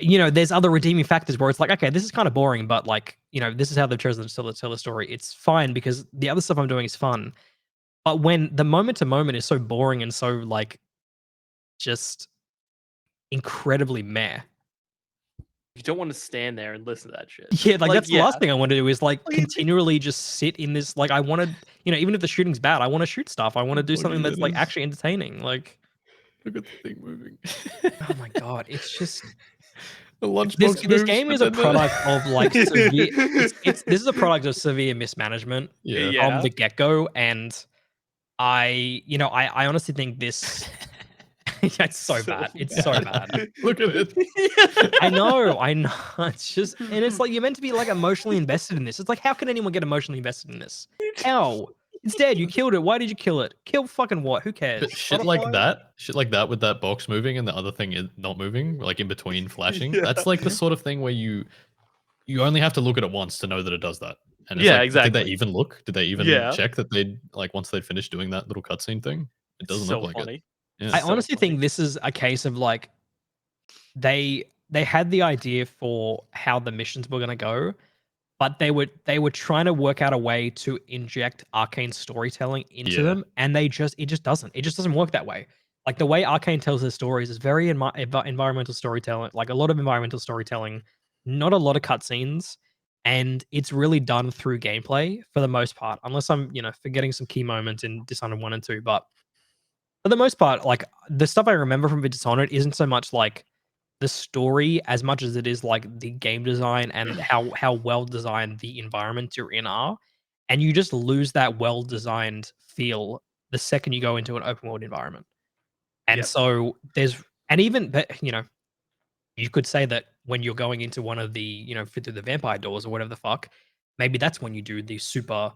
there's other redeeming factors where it's like, okay, this is kind of boring, but like this is how they've chosen to tell the story. It's fine because the other stuff I'm doing is fun. But when the moment to moment is so boring and so like just incredibly meh. You don't want to stand there and listen to that shit. Yeah, like that's the yeah. last thing I want to do is like Like, continually just sit in this. Like I want to, even if the shooting's bad, I want to shoot stuff. I want to do something that's like actually entertaining. Like, Look at the thing moving. oh my god, it's just The lunchbox this moves, game but is a then the- product of like severe. This is a product of severe mismanagement Yeah. from Yeah. the get go, and I honestly think this. It's so bad. It's so bad. Look at it. I know. It's just, and it's like you're meant to be like emotionally invested in this. It's like, how can anyone get emotionally invested in this? How? It's dead. You killed it. Why did you kill it? Kill fucking what? Who cares? But shit like that with that box moving and the other thing is not moving, like in between flashing. Yeah. That's like the sort of thing where you only have to look at it once to know that it does that. And it's Yeah, like, Did exactly. they even look? Did they even Yeah. check that they'd like once they'd finished doing that little cutscene thing? It doesn't so look like funny. it. Yeah. I so honestly funny. think this is a case of like they had the idea for how the missions were going to go, but they were trying to work out a way to inject arcane storytelling into Yeah. them, and it just doesn't work that way. Like the way Arcane tells their stories is very environmental storytelling, like a lot of environmental storytelling, not a lot of cutscenes, and it's really done through gameplay for the most part, unless I'm forgetting some key moments in Dishonored 1 and 2. But for the most part, like the stuff I remember from Dishonored isn't so much like the story as much as it is like the game design and how well designed the environments you're in are, and you just lose that well designed feel the second you go into an open world environment. And Yep. so even but you could say that when you're going into one of the, through the vampire doors or whatever the fuck, maybe that's when you do these super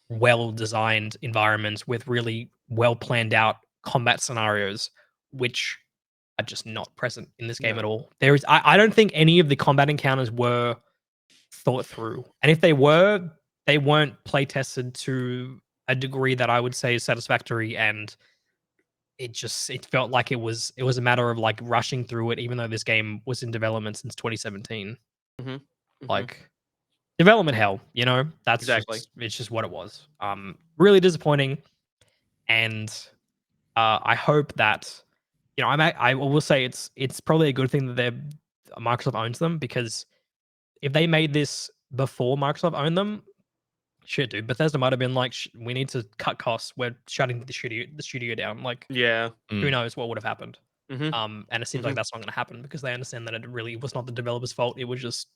well designed environments with really well planned out combat scenarios, which are just not present in this game at No. all. I don't think any of the combat encounters were thought through. And if they were, they weren't play tested to a degree that I would say is satisfactory, and it felt like it was a matter of like rushing through it, even though this game was in development since 2017. Mhm. Mhm. Like development hell, that's Exactly. it's just what it was. Really disappointing, and I hope that I will say it's probably a good thing that Microsoft owns them, because if they made this before Microsoft owned them, shit, dude, Bethesda might have been like, we need to cut costs. We're shutting the studio down. Like, Yeah. who Mm. knows what would have happened? Mhm. And it seems like Mhm. that's not going to happen, because they understand that it really was not the developer's fault. It was just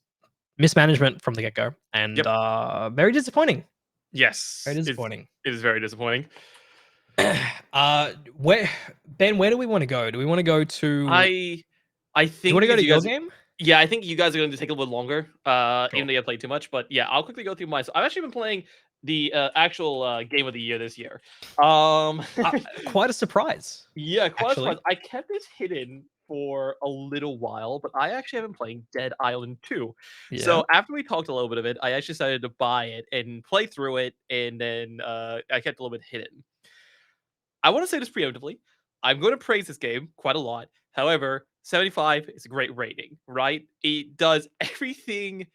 mismanagement from the get go, and Yep. very disappointing. Yes. Very disappointing. It is very disappointing. Where Ben? Where do we want to go? Do we want to go to? I You think want to go because to you your guys game? yeah, I think you guys are going to take a little longer, Sure. even though you played too much. But yeah, I'll quickly go through my. I've actually been playing the actual game of the year this year. Quite a surprise, Yeah, quite actually. surprised. I kept this hidden for a little while, but I actually have been playing Dead Island 2. Yeah. So after we talked a little bit of it, I actually decided to buy it and play through it, and then I kept a little bit hidden. I want to say this preemptively. I'm going to praise this game quite a lot. However, 75 is a great rating, right? It does everything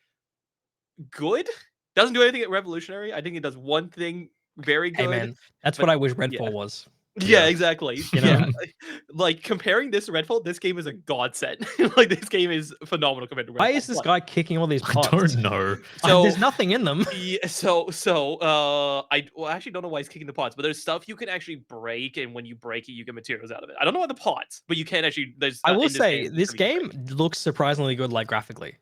good. Doesn't do anything revolutionary. I think it does one thing very Hey, good, man, that's what but I wish yeah. Redfall was. Yeah, Yeah. exactly. You Yeah, know? like comparing this to Redfall, this game is a godsend. Like this game is phenomenal compared to Why Redfall. is this But guy kicking all these I pots? don't know. There's so nothing in them. yeah, I actually don't know why he's kicking the pots, but there's stuff you can actually break, and when you break it, you get materials out of it. I don't know why the pots, but you can actually. There's I will in this say game this stuff you can break. game looks surprisingly good, like graphically.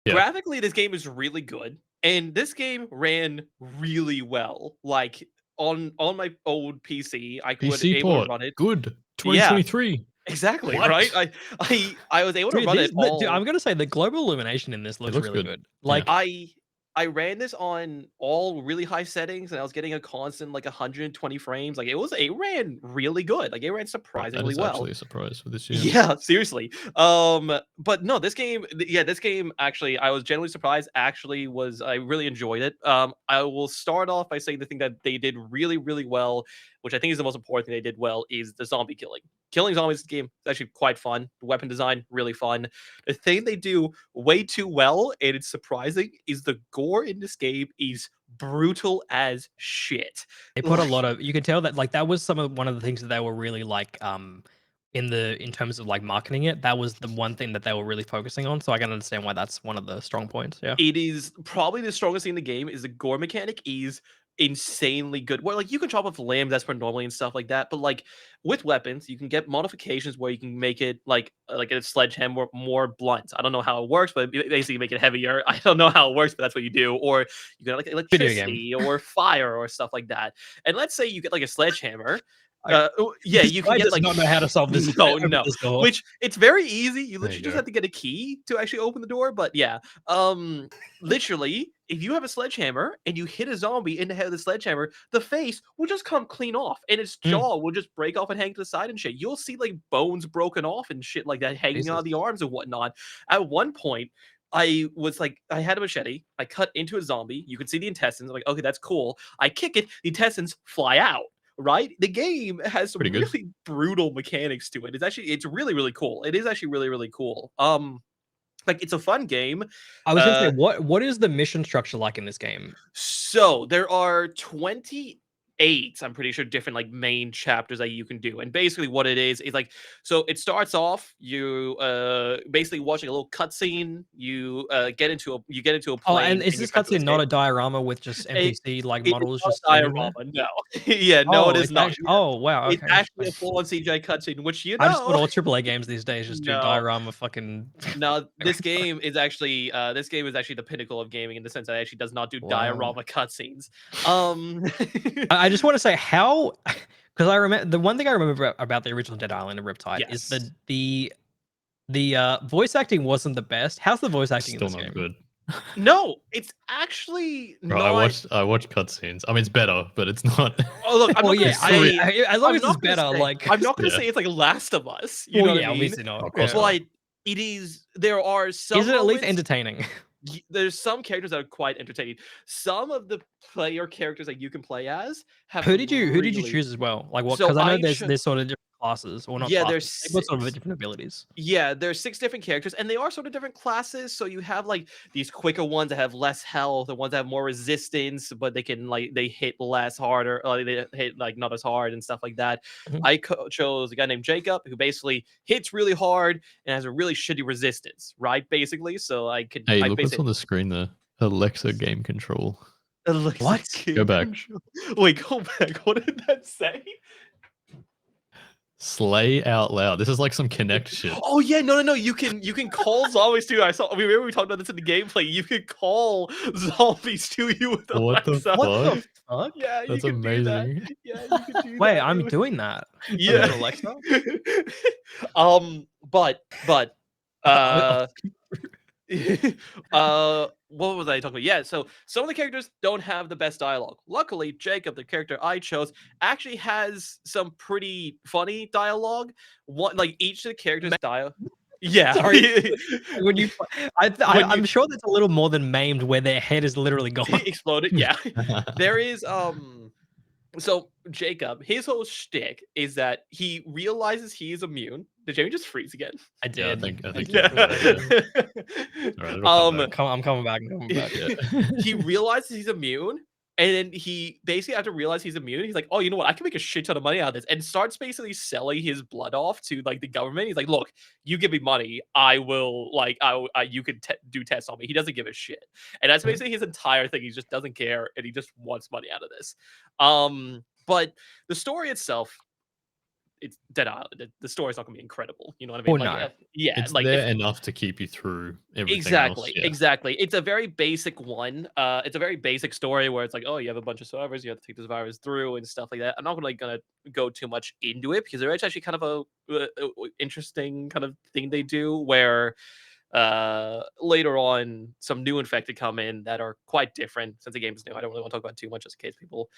Yeah. Graphically, this game is really good, and this game ran really well. Like on my old PC, I was PC able to port. run it. Good. Yeah, 2023. exactly, What? right? I was able to Dude, run it dude, all. I'm gonna say the global illumination in this looks looks really good. good. Yeah. Like, I ran this on all really high settings, and I was getting a constant like 120 frames. Like it ran really good. Like it ran That surprisingly is well. actually a surprise for this year. Yeah, seriously. But no, this game actually, I was genuinely surprised. Actually, I really enjoyed it. I will start off by saying the thing that they did really, really well, which I think is the most important thing they did well, is the zombie killing. Killing zombies in this game is actually quite fun. The weapon design, really fun. The thing they do way too well, and it's surprising, is the gore in this game is brutal as shit. they put a Like, lot of, you can tell that, like, that was one of the things that they were really like in terms of like marketing it. That was the one thing that they were really focusing on. So I can understand why that's one of the strong points. Yeah. it is probably the strongest thing in the game. Is the gore mechanic is insanely good. Where like you can chop off limbs as per normally and stuff like that, but like with weapons, you can get modifications where you can make it like a sledgehammer more blunt. I don't know how it works, but basically you make it heavier. I don't know how it works, but that's what you do. Or you get like Video game. electricity or fire or stuff like that. And let's say you get like a sledgehammer. I- Yeah, This you guy can get does like not know how to solve this. no, open no. this door. Which it's very easy. You There literally you just go. have to get a key to actually open the door. But yeah, literally, if you have a sledgehammer and you hit a zombie in the head of the sledgehammer, the face will just come clean off, and its Mm. jaw will just break off and hang to the side and shit. You'll see like bones broken off and shit like that hanging out of the Jesus. arms and whatnot. At one point, I was like, I had a machete. I cut into a zombie. You can see the intestines. I'm like, okay, that's cool. I kick it. The intestines fly out. Right? The game has some Pretty good. really brutal mechanics to it. It's really, really cool. It is actually really, really cool. Like it's a fun game. I was gonna say, Uh, what is the mission structure like in this game? so there are 28, I'm pretty sure, different like main chapters that you can do. And basically what it is like, so it starts off, you basically watching a little cutscene, you get into a Oh, plane and is and you're this trying to cutscene not escape. a diorama with just It, NPC like it is models not just a standing there? diorama, no. Yeah, no, it Oh, is it's not. actually. Oh, wow. It's Okay. actually a full-on CGI cutscene, which I just thought all AAA games these days just do no, diorama fucking. no. This game is actually the pinnacle of gaming in the sense that it actually does not do Wow. diorama cutscenes. Um, I just want to say how because I remember the one thing I remember about the original Dead Island and Riptide is Yes. the voice acting wasn't the best. How's the voice acting in Still this not game? good. No, it's actually Bro, not. I watched cutscenes. I mean, it's better, but it's not. Oh, look, I'm Well, not gonna yeah, say. as long I'm as it's not gonna better, say. like, I'm not gonna Yeah. say it's like Last of Us. You well, know what yeah, I mean? obviously not. Of course Yeah. not. But it is. There are some Is it at least moments. entertaining? There's some characters that are quite entertaining. Some of the player characters that you can play as have Who some did you really. choose as well? Like what? So Because I know I chose. there's sort of different classes, or not Yeah, classes. there's They've got sort of 6. different abilities. Yeah, there's 6 different characters, and they are sort of different classes. So you have like these quicker ones that have less health, and ones that have more resistance, but they can they hit less harder, they hit like not as hard and stuff like that. Mhm. I chose a guy named Jacob who basically hits really hard and has a really shitty resistance, right? Basically, so Hey, I look what's basically on the screen there. Alexa game control. Alexa What? game Go back. control. Wait, go back. What did that say? Slay out loud. This is like some Connect shit. Oh yeah, no. You can call zombies too. I saw. We remember we talked about this in the gameplay. You can call zombies to you with What the Alexa. What the fuck? fuck? Yeah, you That's can do that. amazing. Yeah, you can do Wait, that. I'm doing that. Yeah. Okay, Alexa. But Oh, uh what was I talking about? Yeah, so some of the characters don't have the best dialogue. Luckily, Jacob, the character I chose, actually has some pretty funny dialogue. What like each of the characters' dialogue. Yeah. sorry. When you, When you I'm sure that's a little more than maimed, where their head is literally gone. exploded, yeah. There is so Jacob, his whole shtick is that he realizes he is immune. Did Jamie just freeze again? I Yeah, I did. think Yeah. Alright, it'll come back. I'm coming back. I'm coming back. Yeah. He realizes he's immune, and then he basically after realize he's immune, he's like, "Oh, you know what? I can make a shit ton of money out of this," and starts basically selling his blood off to like the government. He's like, "Look, you give me money, I will you can do tests on me." He doesn't give a shit, and that's Mhm. basically his entire thing. He just doesn't care, and he just wants money out of this. But the story itself, it's Dead Island. The story's not gonna be incredible. You know what I mean? Or no. Yeah, It's like there enough to keep you through everything exactly, else. Yeah. exactly. It's a very basic one. It's a very basic story where it's like, oh, you have a bunch of survivors, you have to take the survivors through and stuff like that. I'm not gonna go too much into it because there is actually kind of a interesting kind of thing they do where later on some new infected come in that are quite different since the game is new. I don't really want to talk about it too much just in case people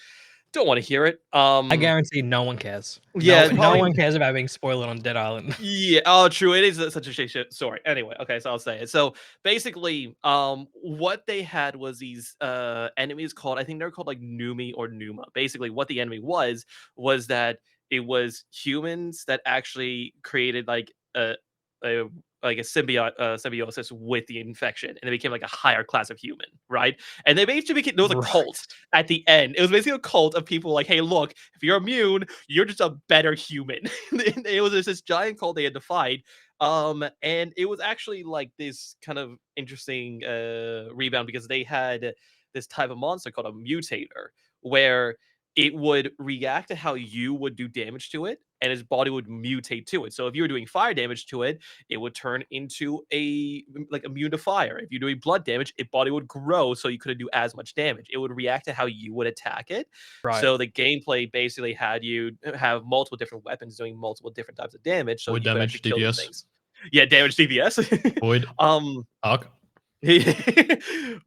don't want to hear it. I guarantee no one cares. Yeah, No probably one cares about being spoiled on Dead Island. Yeah. Oh, true. It is such a shit story. Anyway, okay, so I'll say it. So basically, what they had was these enemies called, I think they're called like Numi or Numa. Basically, what the enemy was that it was humans that actually created like a like a symbiosis with the infection, and it became like a higher class of human, right? And they basically became there was a cult at the end. It was basically a cult of people like, hey, look, if you're immune, you're just a better human. It was just this giant cult they had to fight. And it was actually like this kind of interesting rebound because they had this type of monster called a mutator, where it would react to how you would do damage to it, and his body would mutate to it. So if you were doing fire damage to it, it would turn into like immune to fire. If you're doing blood damage, its body would grow so you couldn't do as much damage. It would react to how you would attack it. Right. So the gameplay basically had you have multiple different weapons doing multiple different types of damage, so Void you could damage, actually kill these DPS. things. Yeah, damage DPS. Void. Arc.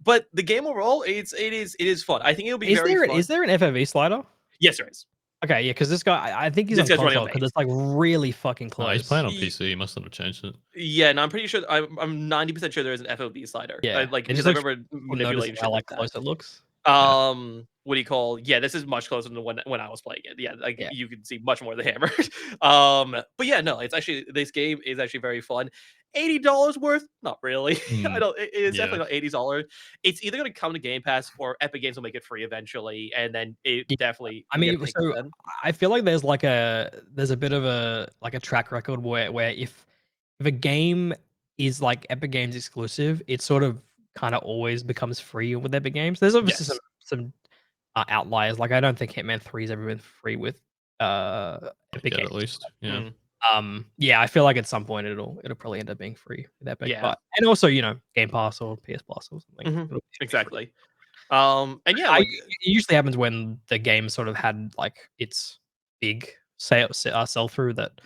But the game overall, it is fun. I think it'll be very fun. Is there an FOV slider? Yes, there is. Okay, yeah, because this guy, I think he's This on guy's running on console because it's like really fucking No, close. he's playing on Ye- PC. He must not have changed it. Yeah, and I'm pretty sure I'm 90% sure there is an FOV slider. Yeah, Like it because just I looks remember cool manipulating noticing shit how like like close it looks. that. What do you call? Yeah, this is much closer than when I was playing it. Yeah, like Yeah. you can see much more of the hammer. But yeah, no, it's actually this game is actually very fun. $80 worth? Not really. I don't. It's Yeah. definitely not $80. It's either going to come to Game Pass or Epic Games will make it free eventually, and then it Yeah, definitely. I will get mean, picked so up then. I feel like there's a bit of a track record where if a game is like Epic Games exclusive, it sort of kind of always becomes free with Epic Games. There's obviously Yes. some outliers. Like I don't think Hitman 3's ever been free with Epic Yeah, Games. at least. Yeah. Yeah, I feel like at some point it'll probably end up being free with Epic. Yeah. But and also, Game Pass or PS Plus or something. Mhm. it'll be free. Exactly. And yeah, I, like it usually happens when the game sort of had like its big sell through that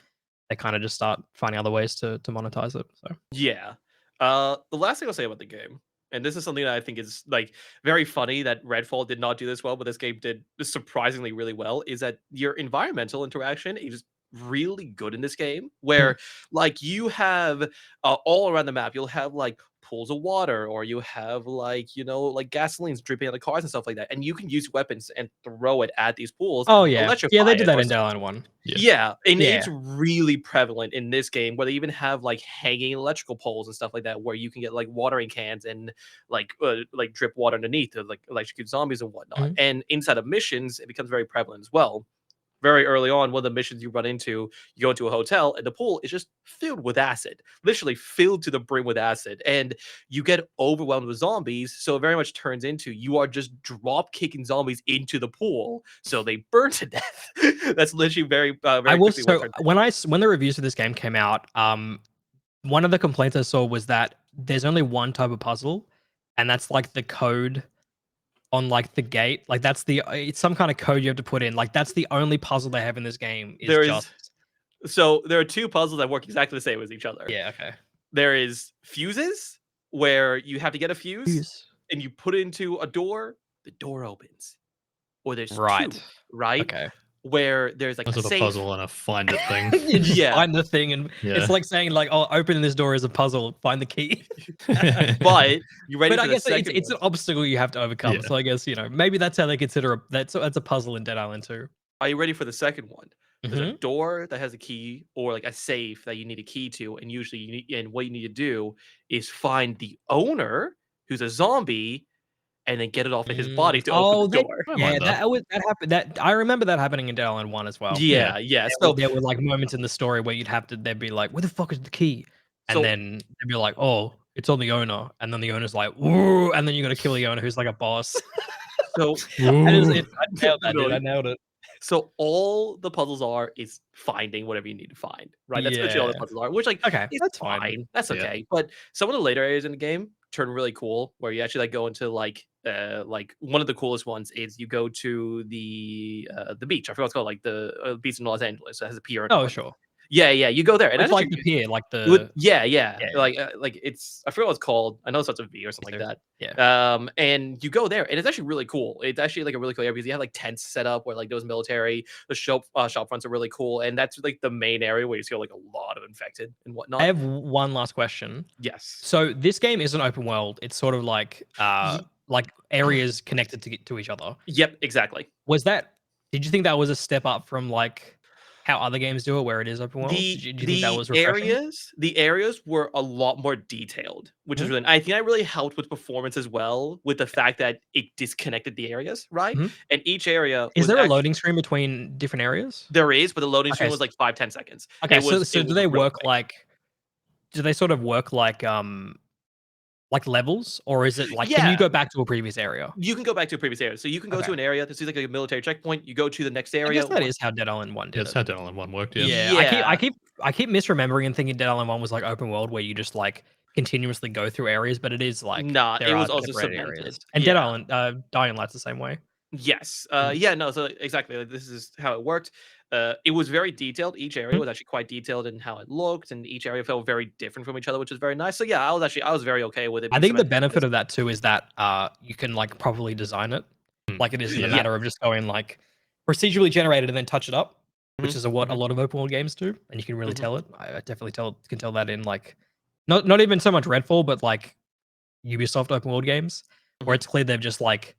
they kind of just start finding other ways to monetize it. So Yeah. The last thing I'll say about the game, and this is something that I think is like very funny that Redfall did not do this well, but this game did surprisingly really well, is that your environmental interaction is really good in this game. Where like you have all around the map, you'll have like pools of water, or you have like like gasoline's dripping on the cars and stuff like that, and you can use weapons and throw it at these pools, oh yeah, electrify they did it, that or in Dead Island 1. yeah, and Yeah. it's really prevalent in this game where they even have like hanging electrical poles and stuff like that, where you can get like watering cans and like drip water underneath to like electrocute zombies and whatnot. And inside of missions, it becomes very prevalent as well. Very early on, one of the missions you run into, you go into a hotel and the pool is just filled with acid, literally filled to the brim with acid, and you get overwhelmed with zombies. So it very much turns into you are just drop kicking zombies into the pool, so they burn to death. That's literally very I very was quickly what it so turns when the reviews for this game came out, one of the complaints I saw was that there's only one type of puzzle, and that's like the code on like the gate. Like that's it's some kind of code you have to put in. Like that's the only puzzle they have in this game is There just is so there are two puzzles that work exactly the same as each other. yeah, okay. There is fuses, where you have to get a fuse Fuse. and you put it into a door, the door opens. Or there's two, Right. right? Okay. Where there's like That's a a safe. puzzle and a find it thing. You just Yeah. find the thing, and Yeah. it's like saying like, "Oh, opening this door is a puzzle. Find the key." But you ready But for I the guess second it's an one? obstacle you have to overcome. Yeah. So I guess maybe that's how they consider that's a puzzle in Dead Island 2. Are you ready for the second one? There's a Mhm. door that has a key, or like a safe that you need a key to, and usually what you need to do is find the owner, who's a zombie, and then get it off of his body to open the Oh, door. I don't mind that. that happened. That I remember that happening in Dead Island 1 as well. Yeah, yeah. So There were like moments in the story where they'd be like, "Where the fuck is the key?" And so then they'd be like, "Oh, it's on the owner." And then the owner's like, "Woo!" And then you got to kill the owner, who's like a boss. so I nailed that, dude. literally, I nailed it. so all the puzzles are is finding whatever you need to find, right? That's literally all the Yeah. puzzles are, which like Okay, is that's fine. fine. That's Yeah. okay. But some of the later areas in the game turn really cool, where you actually like go into like one of the coolest ones is you go to the beach. I forgot what it's called, like the beach in Los Angeles. It has a pier. Oh, sure. Yeah, yeah. You go there, and It's that's like actually the pier, like yeah, yeah. yeah, Like it's I forget what it's called. I know it starts with V or something like that. yeah. And you go there, and it's actually really cool. It's actually like a really cool area because you have like tents set up where like those military, the shop fronts are really cool, and that's like the main area where you see like a lot of infected and I whatnot. have one last question. Yes. So this game isn't open world. It's sort of like areas connected to each other. Yep. Exactly. Did you think that was a step up from like how other games do it where it is open world? The Do you think that was refreshing? the areas were a lot more detailed, which is Mhm. really I think that really helped with performance as well, with the fact that it disconnected the areas, right? Mhm. And each area Is was there a actually loading screen between different areas? there is, but the loading Okay. screen was like 5-10 seconds. Okay, It so do was they real work quick. do they sort of work like levels, or is it like can you Yeah, go back to a previous area? you can go back to a previous area. So you can go Okay. to an area that seems like a military checkpoint. You go to the next I area. guess that is how Dead Island 1 Yeah, did it's it. how Dead Island 1 worked, yeah. Yeah, Yeah, I keep misremembering and thinking Dead Island 1 was like open world where you just like continuously go through areas, but it is like nah, it there are was also separated areas. cemented. And Dead Yeah. Island, Dying Light's the same way. Yes. Mhm. Yeah. No. So exactly, like, this is how it worked. It was very detailed. Each area Mhm. was actually quite detailed in how it looked, and each area felt very different from each other, which is very nice. So yeah, I was very okay with it I being think the cemented like benefit this. of that too is that you can like properly design it. Hmm. Like it isn't a Yeah. matter of just going like procedurally generated and then touch it up, which Mhm, is what a mhm, lot of open world games do, and you can really mhm, tell it. I definitely can tell that in like not even so much Redfall, but like Ubisoft open world games, where mhm. it's clear they've just like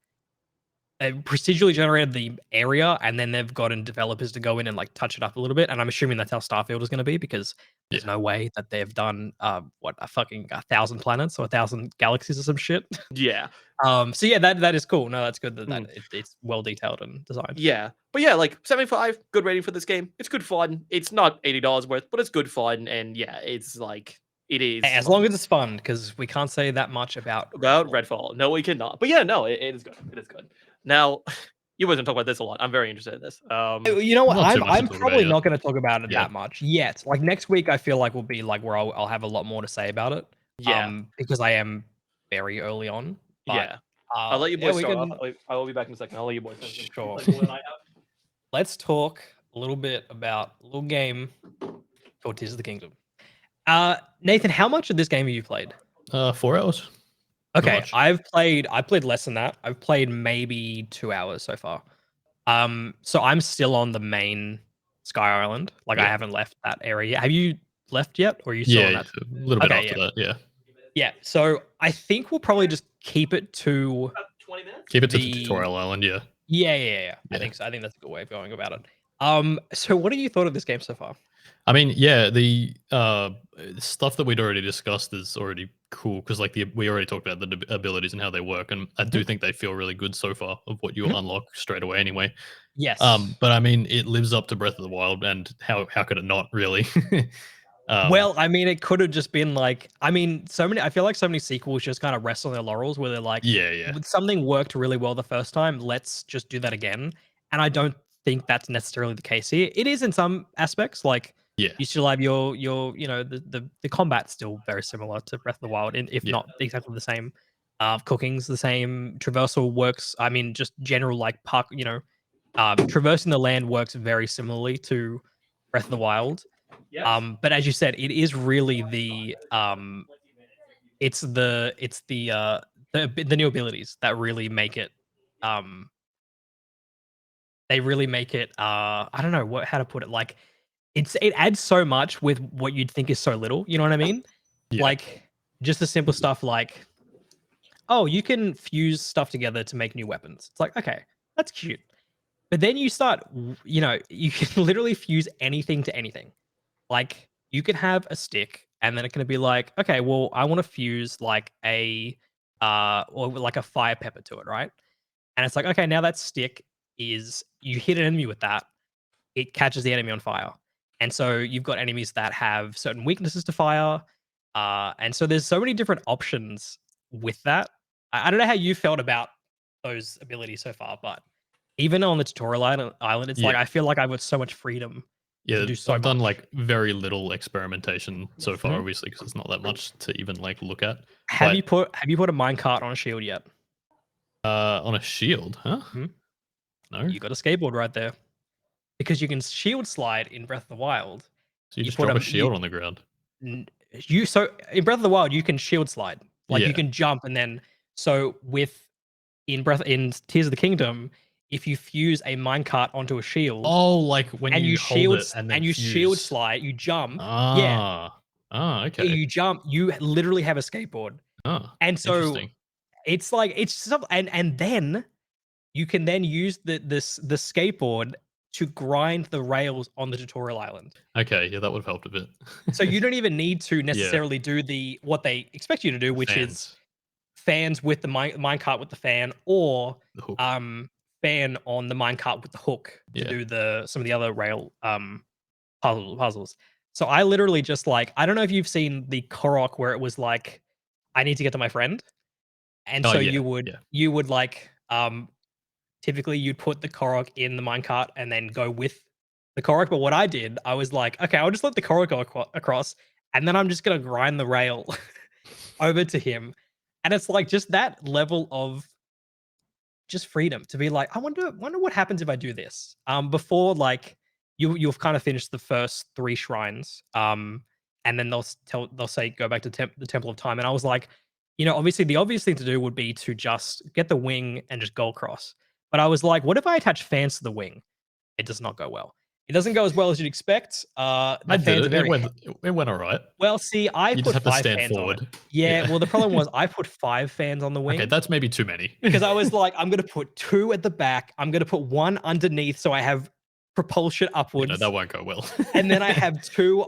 procedurally generated the area, and then they've gotten developers to go in and like touch it up a little bit. And I'm assuming that's how Starfield is going to be because there's Yeah. no way that they've done what a fucking 1,000 planets or 1,000 galaxies or some shit. Yeah. So yeah, that is cool. No, that's good that Mm. it's well detailed and designed. Yeah. But yeah, like 75, good rating for this game. It's good fun. It's not $80 worth, but it's good fun. And yeah, it's like it is As fun. long as it's fun, because we can't say that much about About Redfall. Redfall. No, we cannot. But yeah, no, it is good. It is good. Now, you wasn't talk about this a lot. I'm very interested in this. You know what? Not too much to I'm talk about probably yet. not going to talk about it Yeah. that much yet. Like next week, I feel like will be like where I'll have a lot more to say about it. Yeah. Because I am very early on. But Yeah. I'll let you yeah, boys we start off. can I will be back in a second. I'll let you boys finish. sure. Like, when I have- Let's talk a little bit about a little game called Tears of the Kingdom. Nathan, how much of this game have you played? 4 hours. Not Okay, much. I played less than that. I've played maybe 2 hours so far. So I'm still on the main Sky Island. Like I Yeah. haven't left that area yet. Have you left yet, or are you still Yeah, on yeah, that? a little bit Okay, after yeah, that. Yeah. yeah. So I think we'll probably just keep it to About 20 minutes. Keep it to the the tutorial island. Yeah. yeah. I Yeah. think so. I think that's a good way of going about it. So what have you thought of this game so far? I mean, yeah, the stuff that we'd already discussed is already cool because, like, we already talked about the abilities and how they work, and I do think they feel really good so far of what you Mhm. unlock straight away. Anyway, Yes. but I mean, it lives up to Breath of the Wild, and how could it not really? Well, I mean, it could have just been like, I mean, so many. I feel like so many sequels just kind of rest on their laurels, where they're like, Yeah, yeah, Something worked really well the first time. Let's just do that again." And I don't think that's necessarily the case here. It is in some aspects, like yeah, you still have your the combat's still very similar to Breath of the Wild, if yeah, not exactly the same. Cooking's the same. Traversal works. I mean, just general like park, traversing the land works very similarly to Breath of the Wild. Yes. But as you said, it is really the new abilities that really make it um they really make it I don't know how to put it, like it adds so much with what you'd think is so little, you know what I mean? yeah. Like just the simple stuff like, oh, you can fuse stuff together to make new weapons. It's like, okay, that's cute. But then you start, you can literally fuse anything to anything. Like you can have a stick and then it can be like, okay, well, I want to fuse like or like a fire pepper to it, right? And it's like, okay, now that stick is you hit an enemy with that, it catches the enemy on fire. And so you've got enemies that have certain weaknesses to fire. And so there's so many different options with that. I don't know how you felt about those abilities so far, but even on the tutorial island, it's like Yeah. I feel like I've got so much freedom to Yeah, do so I've done much. like very little experimentation so far, Mhm. obviously, because it's not that much to even like look at. Have But you put a minecart on a shield yet? on a shield, huh? Mhm. No. You got a skateboard right there because you can shield slide in Breath of the Wild. So you You just put drop a a you shield on the ground. n- you so in Breath of the Wild you can shield slide, like you Yeah. can jump, and then so with in Tears of the Kingdom, if you fuse a minecart onto a shield Oh, like when and you hold it and then you shield fuse. slide, you jump, yeah, Ah. Ah, okay. you jump, you literally have a skateboard, Ah, and so interesting. it's like it's some and then you can then use the skateboard to grind the rails on the tutorial island. Okay, yeah, that would have helped a bit. So you don't even need to Yeah, necessarily do what they expect you to do, the which is fans, fans with the minecart with the fan, or the hook. fan on the minecart with the hook to Yeah. do some of the other rail puzzles. So I literally just like, I don't know if you've seen the Korok where it was like, I need to get to my friend, and Oh, so yeah, you yeah. would like typically you'd put the Korok in the minecart and then go with the Korok. But what I did, I was like, okay, I'll just let the Korok go across, and then I'm just gonna grind the rail over to him. And it's like just that level of just freedom to be like, I wonder what happens if I do this. Before like you've kind of finished the first 3 shrines. And then they'll say go back to the Temple of Time. And I was like, obviously the obvious thing to do would be to just get the wing and just go across. But I was like, what if I attach fans to the wing? It does not go well. It doesn't go as well as you'd expect. I The did fans are it. It very went it went alright. well. See, I You just put have to 5 stand fans on it. forward. Yeah. Yeah. Well, the problem was I put 5 fans on the Okay, wing that's maybe too many. because I was like, I'm gonna put 2 at the back. I'm gonna put 1 underneath so I have propulsion You know, that upwards. won't go well. And then I have 2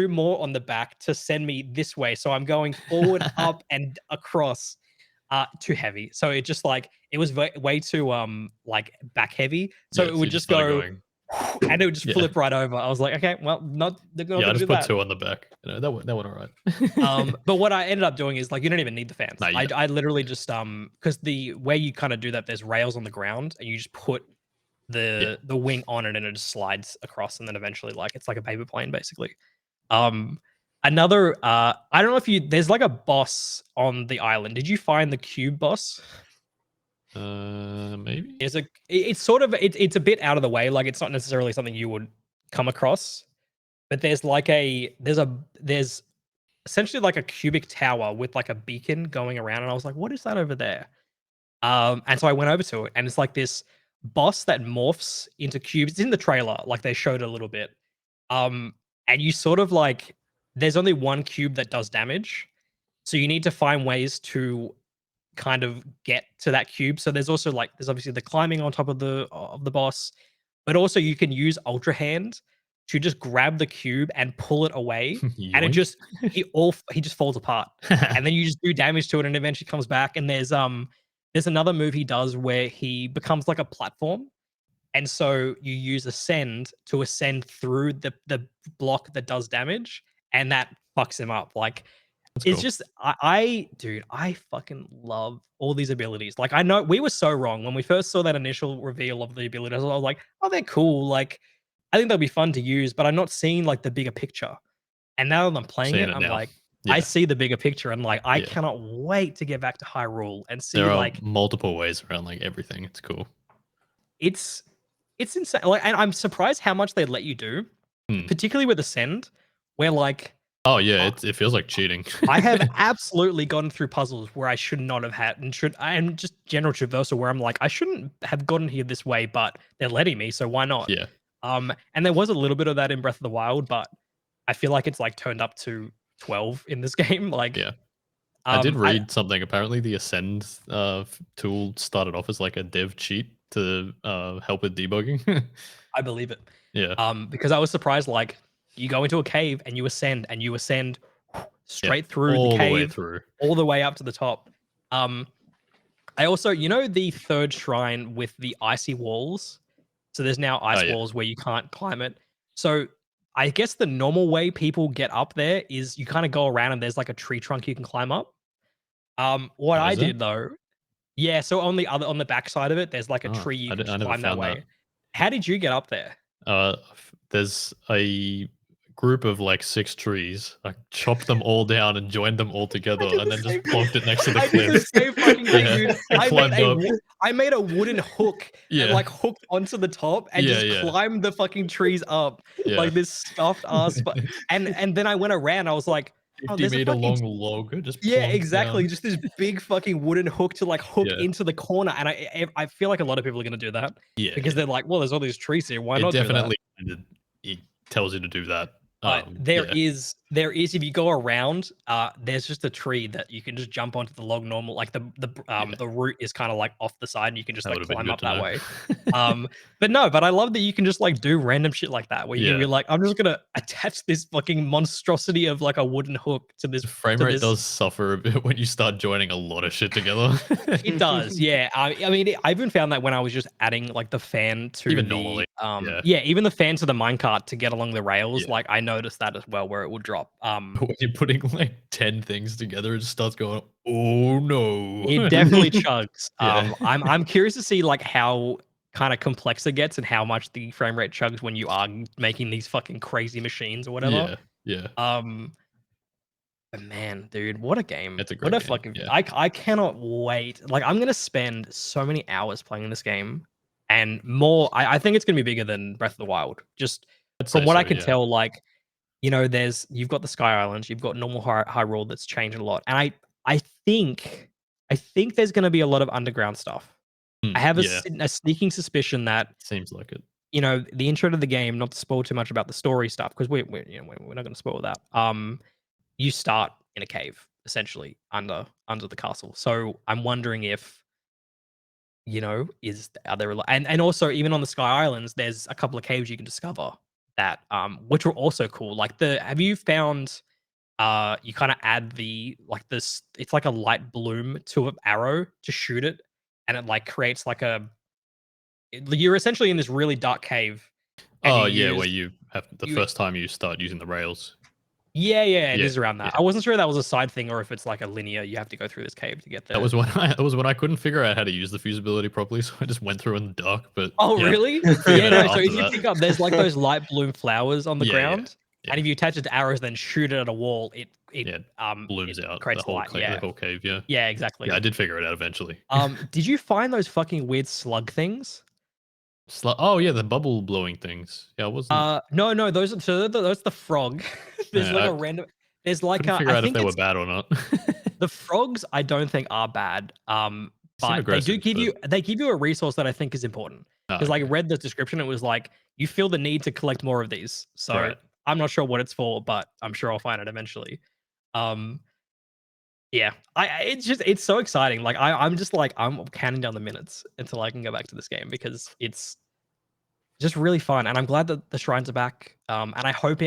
more on the back to send me this way. So I'm going forward, up, and across. Too heavy. So it just like it was way too like back heavy. So Yeah, it so would you just just started go going. and it would just Yeah. flip right over. I was like, okay, well, they're not Yeah, I gonna just do put that. 2 on the back. You know, that went alright. But what I ended up doing is like you don't even need the fans. No, you don't. I literally just because the way you kind of do that, there's rails on the ground and you just put Yeah. the wing on it and it just slides across and then eventually like it's like a paper plane basically. Um Another I don't know if you there's like a boss on the island. Did you find the cube boss? Maybe. It's sort of it's a bit out of the way. Like it's not necessarily something you would come across, but there's essentially like a cubic tower with like a beacon going around, and I was like, what is that over there? And so I went over to it, and it's like this boss that morphs into cubes. It's in the trailer, like they showed a little bit. And you sort of like there's only one cube that does damage, so you need to find ways to kind of get to that cube. So there's also like there's obviously the climbing on top of the boss, but also you can use Ultra Hand to just grab the cube and pull it away, and it Yoink. just he just falls apart, and then you just do damage to it, and eventually comes back. And there's another move he does where he becomes like a platform, and so you use ascend to ascend through the block that does damage, and that fucks him up. Like That's it's cool. just dude, I fucking love all these abilities. Like I know we were so wrong when we first saw that initial reveal of the abilities. I was like, oh, they're cool. Like I think they'll be fun to use, but I'm not seeing like the bigger picture. And now that I'm playing Seeing it, it I'm now. like, I Yeah. see the bigger picture, and like I Yeah. cannot wait to get back to Hyrule and see There are like multiple ways around like everything. It's cool. it's insane. Like, and I'm surprised how much they let you do, Hmm. particularly with Ascend, where like Oh yeah, it feels like cheating. I have absolutely gone through puzzles where I should not have had, and just general traversal where I'm like, I shouldn't have gotten here this way, but they're letting me, so why not? Yeah. And there was a little bit of that in Breath of the Wild, but I feel like it's like turned up to 12 in this game. Like, Yeah. I did I read something. Apparently, the Ascend tool started off as like a dev cheat to help with debugging. I believe it. Yeah. Because I was surprised, like, you go into a cave and you ascend straight through the all the way cave, through. all the way up to the top. I also, the third shrine with the icy walls. So there's now ice yeah. walls where you can't climb it. So I guess the normal way people get up there is you kind of go around and there's like a tree trunk you can climb up. What Oh, I is there? did though, yeah. So on the back side of it, there's like a Oh, tree you can I just never climb that found that. way. How did you get up there? There's a group of like 6 trees. I chopped them all down and joined them all together, did and the then same just plonked it next to the I did the cliff. same fucking thing, Yeah, dude. and climbed up. I made a wooden hook and Yeah. like hooked onto the top and Yeah, just yeah. climbed the fucking trees up Yeah. like this stuffed ass. And then I went around. I was like, oh, 50 there's a meter fucking long log. Just yeah, plonked exactly. down. Just this big fucking wooden hook to like hook Yeah. into the corner. And I feel like a lot of people are gonna do that Yeah, because they're like, well, there's all these trees here. Why it not do that? definitely it tells you to do that. But there Yeah. is if you go around, there's just a tree that you can just jump onto the log normal. Like the root is kind of like off the side, and you can just That like would have been climb good up to that know. way. But I love that you can just like do random shit like that where you're Yeah. like, I'm just gonna attach this fucking monstrosity of like a wooden hook to this. The frame to rate this. does suffer a bit when you start joining a lot of shit together. It does, yeah. I mean, I even found that when I was just adding like the fan to Even the normally, even the fan to the minecart to get along the rails, Yeah. like I noticed that as well, where it would drop. But when you're putting like 10 things together, it just starts going, oh no. It definitely chugs. Yeah. I'm curious to see like how kind of complex it gets and how much the frame rate chugs when you are making these fucking crazy machines or whatever. Yeah. But man, dude, what a game! It's a What great a game, fucking! yeah. I cannot wait. Like I'm gonna spend so many hours playing this game, and more. I think it's gonna be bigger than Breath of the Wild. Just I'd from say what I so, can yeah. tell, like you've got the Sky Islands, you've got normal Hyrule that's changed a lot, and I think there's gonna be a lot of underground stuff. I have Yeah, a sneaking suspicion that seems like it. the intro to the game, not to spoil too much about the story stuff, because we're not going to spoil that. You start in a cave essentially under the castle. So I'm wondering if are there and also even on the Sky Islands, there's a couple of caves you can discover that which are also cool. Like have you found you kind of add this it's like a light bloom to an arrow to shoot it, and it like creates like you're essentially in this really dark cave. And Oh, you yeah, use, where you have the first time you start using the rails. yeah, it Yeah, is around that. yeah. I wasn't sure if that was a side thing or if it's like a linear. You have to go through this cave to get there. That was when I couldn't figure out how to use the fusibility properly, so I just went through in the dark. But Oh, yeah, really? figured Yeah, it no. out So after if you that. pick up, there's like those light bloom flowers on the Yeah, ground. And if you attach it to arrows, then shoot it at a wall, it blooms out creates the whole light. Yeah, the whole cave. Yeah, yeah, exactly. yeah, I did figure it out eventually. Did you find those fucking weird slug things? Oh yeah, the bubble blowing things. Yeah, I wasn't. No, those those the frog. There's Yeah, like I a random. There's like couldn't a. figure I out if think they were it's bad or not. the frogs. I don't think are bad. Seem But they do aggressive, give but you a resource that I think is important because like I okay. read the description. It was like you feel the need to collect more of these. So Right. I'm not sure what it's for, but I'm sure I'll find it eventually. Um, yeah, it's so exciting. Like I'm just like I'm counting down the minutes until I can go back to this game because it's just really fun, and I'm glad that the shrines are back. And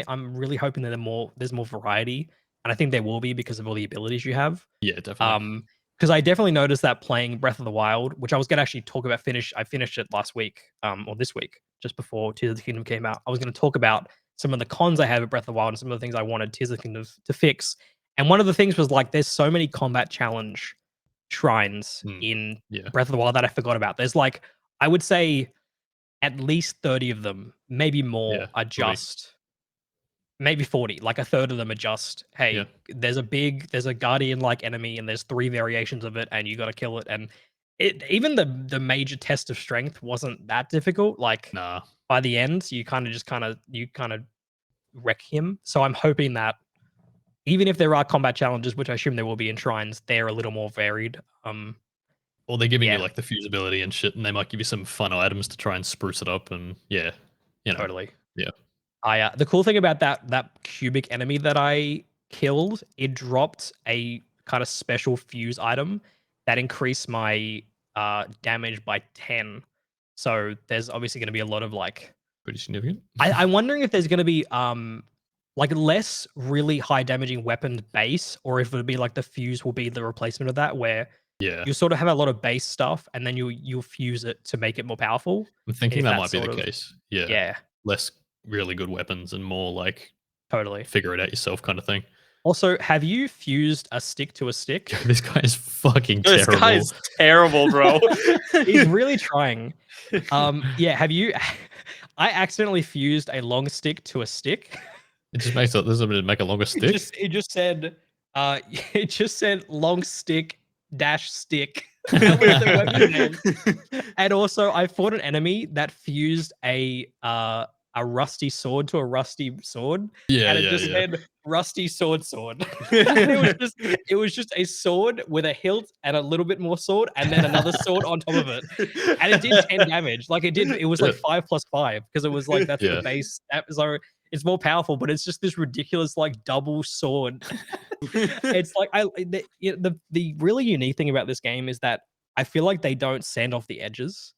I'm really hoping that there's more variety, and I think there will be because of all the abilities you have. Yeah, definitely. Because I definitely noticed that playing Breath of the Wild, which I was gonna actually talk about. I finished it last week, or this week, just before Tears of the Kingdom came out. I was gonna talk about some of the cons I have at Breath of the Wild and some of the things I wanted Tears of the Kingdom to fix. And one of the things was like, there's so many combat challenge shrines in Yeah. Breath of the Wild that I forgot about. There's like, I would say at least 30 of them, maybe more, Yeah, are probably. just maybe 40. Like a third of them are just, hey, Yeah. there's a guardian like enemy and there's 3 variations of it and you got to kill it. And even the major test of strength wasn't that difficult. Like Nah. by the end, you kind of wreck him. So I'm hoping that even if there are combat challenges, which I assume there will be in shrines, they're a little more varied. Well, they're giving Yeah. you like the fusibility and shit, and they might give you some fun items to try and spruce it up. And yeah, you know, Totally. yeah. The cool thing about that cubic enemy that I killed, it dropped a kind of special fuse item that increased my damage by 10. So there's obviously going to be a lot of like. Pretty significant. I'm wondering if there's going to be like less really high damaging weapon base, or if it'll be like the fuse will be the replacement of that, where Yeah, you sort of have a lot of base stuff and then you'll fuse it to make it more powerful. I'm thinking If that that's might be the sort of- case. Yeah. Yeah, Less really good weapons and more like totally. figure it out yourself kind of thing. Also, have you fused a stick to a stick? This guy is fucking This terrible. guy is terrible, bro. He's really trying. Yeah, have you? I accidentally fused a long stick to a stick. It just makes it. This is to make a longer stick. It just said, it just said long stick dash stick. That was the weapon name. And also, I fought an enemy that fused a rusty sword to a rusty sword. Yeah, And it yeah, just yeah. said rusty sword. And it was just a sword with a hilt and a little bit more sword, and then another sword on top of it. And it did 10 damage. Like it was like 5 plus 5 because it was like that's Yeah. the base. So it's more powerful, but it's just this ridiculous like double sword. It's like the really unique thing about this game is that I feel like they don't sand off the edges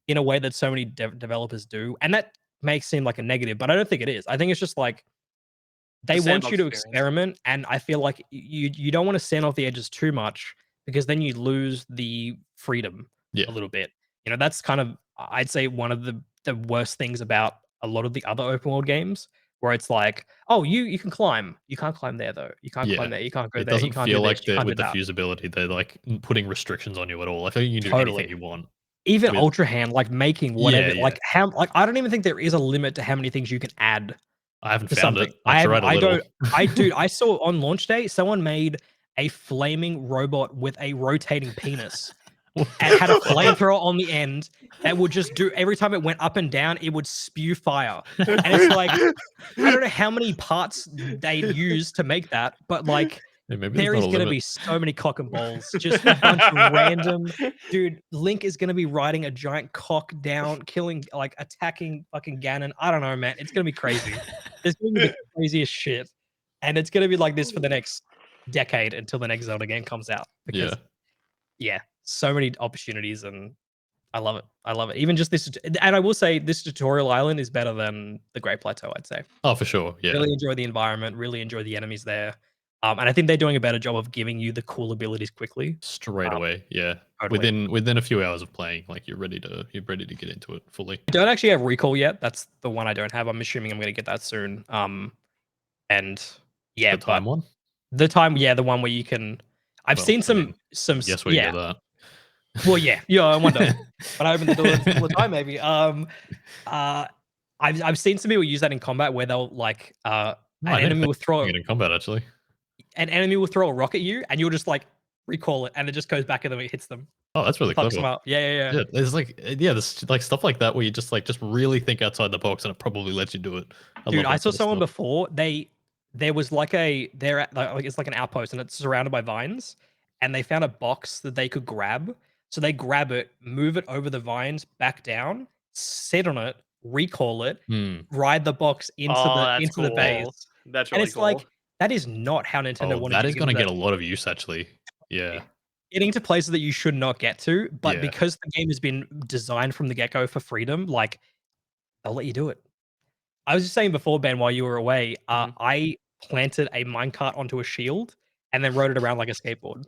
in a way that so many developers do, and that makes seem like a negative, but I don't think it is. I think it's just like they The want you sandbox to experience. experiment, and I feel like you don't want to sand off the edges too much because then you lose the freedom Yeah. a little bit. You know, that's kind of I'd say one of the worst things about a lot of the other open world games where it's like, oh, you can climb. You can't climb there though. You can't climb there. You can't go It there. You doesn't can't feel do like this. You that can't do with the that. fusibility. They're like putting restrictions on you at all. I think you can do Totally. anything you want. Even I mean- Ultra Hand, like making whatever, Yeah. like how, like I don't even think there is a limit to how many things you can add I haven't to found something. it. I tried a little. Dude, I saw on launch day someone made a flaming robot with a rotating penis and had a flamethrower on the end that would just do every time it went up and down, it would spew fire. And it's like I don't know how many parts they used to make that, but like Yeah, maybe there is going to be so many cock and balls, just a bunch of random. Dude, Link is going to be riding a giant cock down, killing, like attacking fucking Ganon. I don't know, man. It's going to be crazy. It's going to be the craziest shit. And it's going to be like this for the next decade until the next Zelda game comes out. Because, yeah, so many opportunities and I love it. I love it. Even just this. And I will say this tutorial island is better than the Great Plateau, I'd say. Oh, for sure. Yeah. Really enjoy the environment, really enjoy the enemies there. And I think they're doing a better job of giving you the cool abilities quickly. Straight away. Yeah. Totally. Within a few hours of playing, like you're ready to get into it fully. I don't actually have recall yet. That's the one I don't have. I'm assuming I'm going to get that soon. And yeah, The time one? the one where you can. I've seen some. Yes, we yeah. get that. Well, yeah. I wonder. But I opened the door all the time, maybe. I've seen some people use that in combat where they'll like No, I an didn't enemy will throw think it in combat actually. a rock at you, and you'll just like recall it, and it just goes back and then it hits them, Oh, that's really fucks them clever. up. Yeah. Yeah, there's like there's like stuff like that where you just really think outside the box and it probably lets you do it. Dude, love I that saw sort of someone stuff. before. There was like it's like an outpost and it's surrounded by vines, and they found a box that they could grab. So they grab it, move it over the vines, back down, sit on it, recall it, Hmm. ride the box into Oh, the that's into the base, cool. That's and really it's like cool. that is not how Nintendo Oh, wanted that you to is get into going to that. get a lot of use actually. Yeah. Getting to places that you should not get to, but Yeah. because the game has been designed from the get go for freedom, like they'll let you do it. I was just saying before, Ben, while you were away, Mhm. I planted a minecart onto a shield and then rode it around like a skateboard.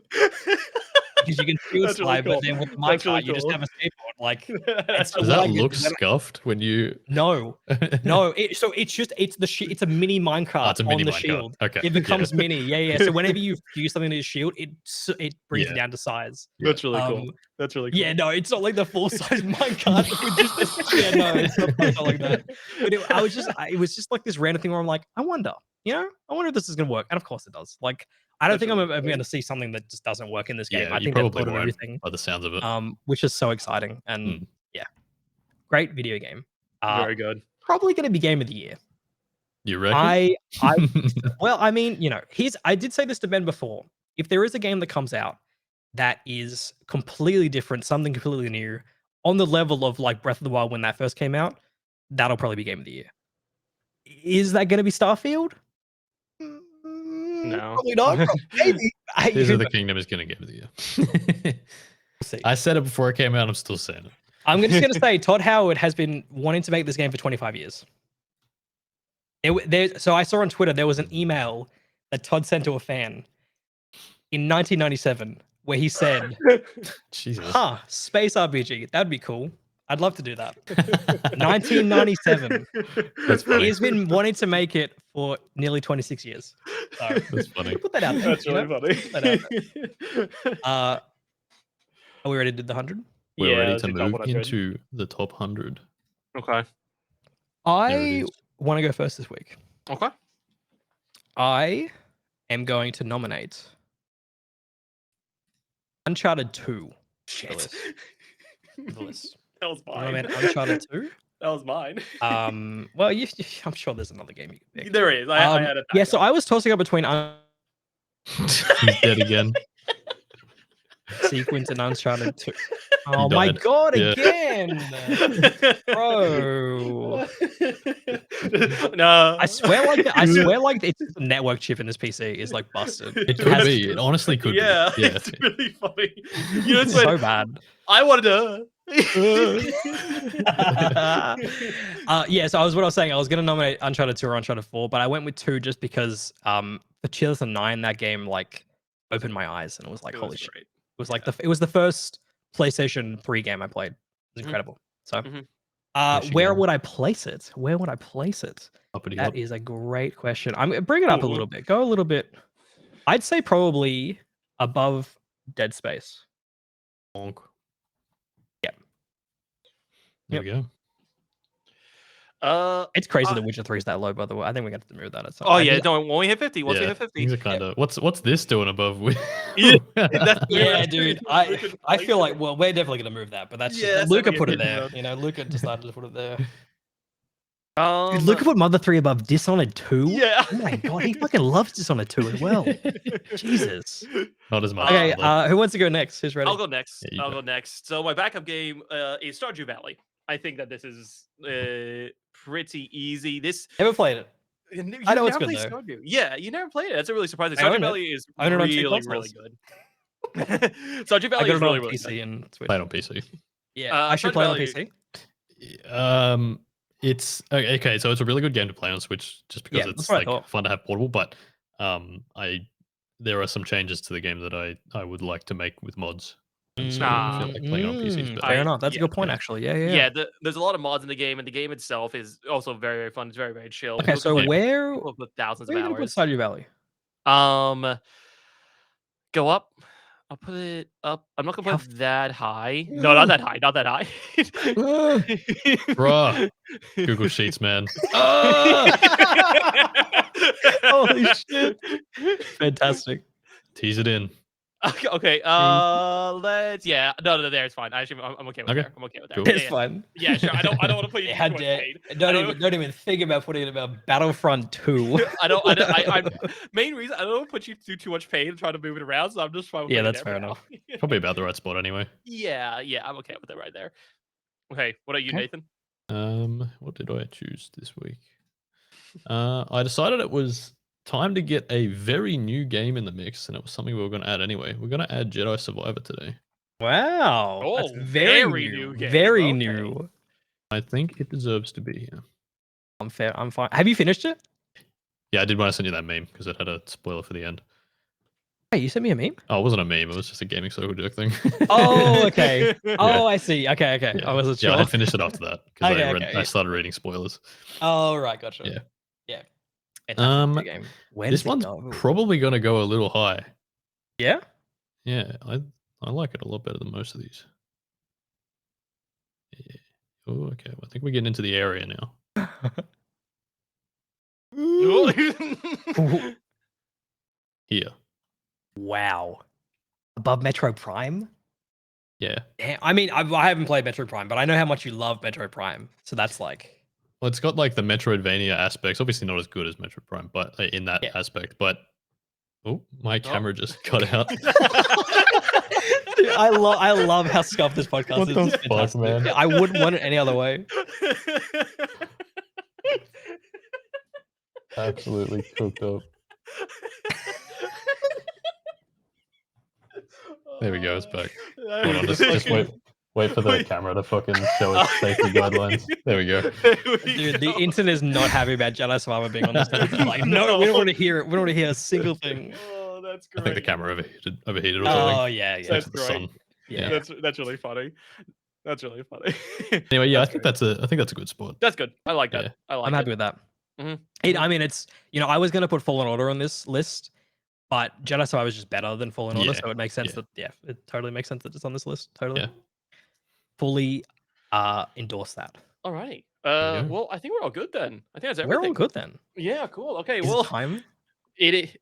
Because you can shield That's really slide, but cool. then with the That's really minecart, you just cool. have a skateboard. Like, and That's so Does what that I did look is when scuffed when you? no, it's a mini Oh, minecart it's a on mini the minecart. shield. Okay. It becomes mini. Yeah. So whenever you fuse something to the shield, it brings it Yeah. down to size. That's really Um, cool. That's really cool. Yeah, no, it's not like the full size minecart with just this. Yeah, no, it's not like that. But it was just like this random thing where I'm like, I wonder if this is gonna work, and of course it does. Like, I don't That's think I'm really ever funny. going to see something that just doesn't work in this game. Yeah, I you think they've probably thought of won't everything, by the sounds of it. which is so exciting. And Mm. yeah, great video game. Very good. Probably going to be game of the year. You reckon? I well, I mean, I did say this to Ben before. If there is a game that comes out that is completely different, something completely new, on the level of like Breath of the Wild when that first came out, that'll probably be game of the year. Is that going to be Starfield? No. Probably not. Maybe. Tears of the Kingdom is going to get of the year. See. I said it before it came out. I'm still saying it. I'm just going to say Todd Howard has been wanting to make this game for 25 years. So I saw on Twitter there was an email that Todd sent to a fan in 1997 where he said, Jesus. space RPG, that'd be cool. I'd love to do that. 1997. That's funny. He's been wanting to make it for nearly 26 years. So That's funny. put that out there. That's really funny. Put that out there. Are we ready to do the 100? We're Yeah, ready let's to do top move 100. into the top 100. Okay. I is. want to go first this week. Okay. I am going to nominate Uncharted 2. Shit. The list. That was mine. Nominate Uncharted 2. That was mine. Well, I'm sure there's another game you can pick. There is. I had a yeah, so I was tossing up between He's dead again. Sequence and Uncharted 2. Oh my died. god, Yeah. again! Bro. No. I swear like it's the network chip in this PC is like busted. It It could has- be. It honestly could Yeah, be. Yeah. it's really funny. You know, it's so when bad. I wanted to. Yeah, so what I was saying, I was gonna nominate Uncharted 2 or Uncharted 4, but I went with 2 just because for 2009 that game like opened my eyes and it was like, It holy was shit. great. It was like it was the first PlayStation 3 game I played. It was Mhm. incredible. So There where you go. would I place it? Where would I place it? Uppity That up. is a great question. I'm gonna bring it up a Ooh. little bit. Go a little bit. I'd say probably above Dead Space. Bonk. Yep. There we go. It's crazy that Witcher 3 is that low, by the way. I think we got to move that at some Oh I yeah, did- don't when we hit 50. Once we Yeah, hit 50. things are kind of. What's this doing above? Yeah, that's- Yeah, dude. I feel like we're definitely gonna move that, but that's Yeah, just, Luca that's put it okay. there. You know, Luca decided to put it there. Um, Dude, Luca put Mother 3 above Dishonored 2. Yeah. Oh my god, he fucking loves Dishonored 2 as well. Jesus. Not as much. Okay, although. who wants to go next? Who's ready? I'll go next. Yeah, you I'll go. go next. So my backup game is Stardew Valley. I think that this is pretty easy. This Never played it. you I know it's never good, played though. Stardew. Yeah, you never played it. That's a really surprising. I Stardew own it. Valley is I own it on two really, consoles. really good. Stardew I Valley got is it really, on really PC and Switch. Play it on PC. Yeah, I should Stardew play it on Valley- PC. It's okay. So it's a really good game to play on Switch, just because Yeah, that's it's what I like thought. fun to have portable. But there are some changes to the game that I would like to make with mods. And so I feel like playing it on PC is better. Fair enough. That's yeah, a good point, yeah. actually. Yeah. Yeah, there's a lot of mods in the game, and the game itself is also very, very fun. It's very, very chill. Okay, so where with thousands are of you gonna put hours. Stardew Valley? Go up. I'll put it up. I'm not gonna How put it that high. No, not that high. Not that high. Ah, bruh. Google Sheets, man. Ah! Holy shit! Fantastic. Tease it in. Okay, okay. Thank Let's. Yeah. No, there. It's fine. Actually, I'm okay with Okay, there. I'm okay with there. cool. Yeah, It's yeah. fine. Yeah, sure. I don't want to put you Yeah, through how too much dare pain. I don't even think about putting it about Battlefront 2. I main reason I don't want to put you through too much pain and try to move it around, so I'm just fine with Yeah, putting it that's there fair for enough. now. Probably about the right spot anyway. Yeah, yeah, I'm okay with it right there. Okay, what are you, Okay. Nathan? What did I choose this week? I decided it was time to get a very new game in the mix, and it was something we were going to add anyway. We're going to add Jedi Survivor today. Wow. That's Oh, very very new. new game. Very Okay. new. I think it deserves to be here. I'm fair. I'm fine. Have you finished it? Yeah, I did want to send you that meme because it had a spoiler for the end. Hey, you sent me a meme? Oh, it wasn't a meme. It was just a gaming circle jerk thing. Oh, okay. Oh, I see. Okay, okay. Yeah. I wasn't Yeah, sure. I had finished it after that because Okay, I okay. started reading spoilers. Oh, right. Gotcha. Yeah. Yeah. Fantastic game. Where This does it one's go? probably going to go a little high. Yeah? Yeah, I like it a lot better than most of these. Yeah. Oh, okay. Well, I think we're getting into the area now. Here. Wow. Above Metro Prime? Yeah. Damn. I mean, I haven't played Metro Prime, but I know how much you love Metro Prime. So that's like. Well, it's got like the Metroidvania aspects. Obviously, not as good as Metro Prime, but in that Yeah. aspect. But oh, my camera just cut out. Dude, I love how scuffed this podcast What is. the It's fuck, fantastic. man? Yeah, I wouldn't want it any other way. Absolutely cooked up. There we go. It's back. Hold on, just wait for the camera to fucking show its safety guidelines. There we go. Dude, the internet is not happy about Jedi Survivor being on this list. It's like, no, we don't want to hear it. We don't want to hear a single thing. Oh, that's I great. think the camera overheated or something. Oh yeah, yeah. Thanks That's to the great. sun. Yeah. That's really funny. That's really funny. Anyway, yeah, That's I think that's a good spot. That's good. I like that. Yeah. I like I'm it. happy with that. Mhm, I mean, it's I was gonna put Fallen Order on this list, but Jedi Survivor is just better than Fallen Order, Yeah, so it makes sense yeah. that it totally makes sense that it's on this list. Totally. Yeah. Fully endorse that. Alrighty. There you go. Well, I think we're all good then. I think that's We're everything. all good then. Yeah, cool. Okay, Is well, it time? it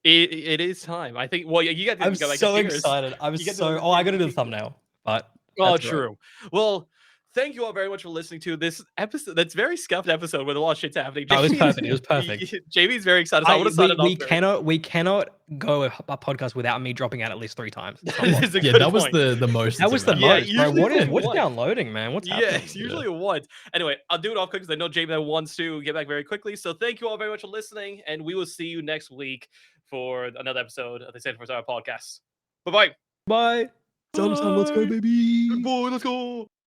is time. I think. Well, you got to I'm go back so to yours. excited. I'm You get to so. look at Oh, I yours. gotta do the thumbnail, but Oh, that's all right. true. Well, thank you all very much for listening to this episode. That's very scuffed episode with a lot of shit's happening. No, it was Jamie's- perfect. It was perfect. Jamie's very excited. So I would have started we off. we cannot go a podcast without me dropping out at least 3 times. It's not This possible. is a Yeah, good that was point. the most. That was the Yeah, most, bro. usually What's one. downloading, man? What's Yeah, happening? it's usually a one. Anyway, I'll do it off quick because I know Jamie wants to get back very quickly. So thank you all very much for listening, and we will see you next week for another episode of the Santa for Sarah podcast. Bye-bye. Bye. Zelda time, let's go, Bye. baby. Good boy, let's go.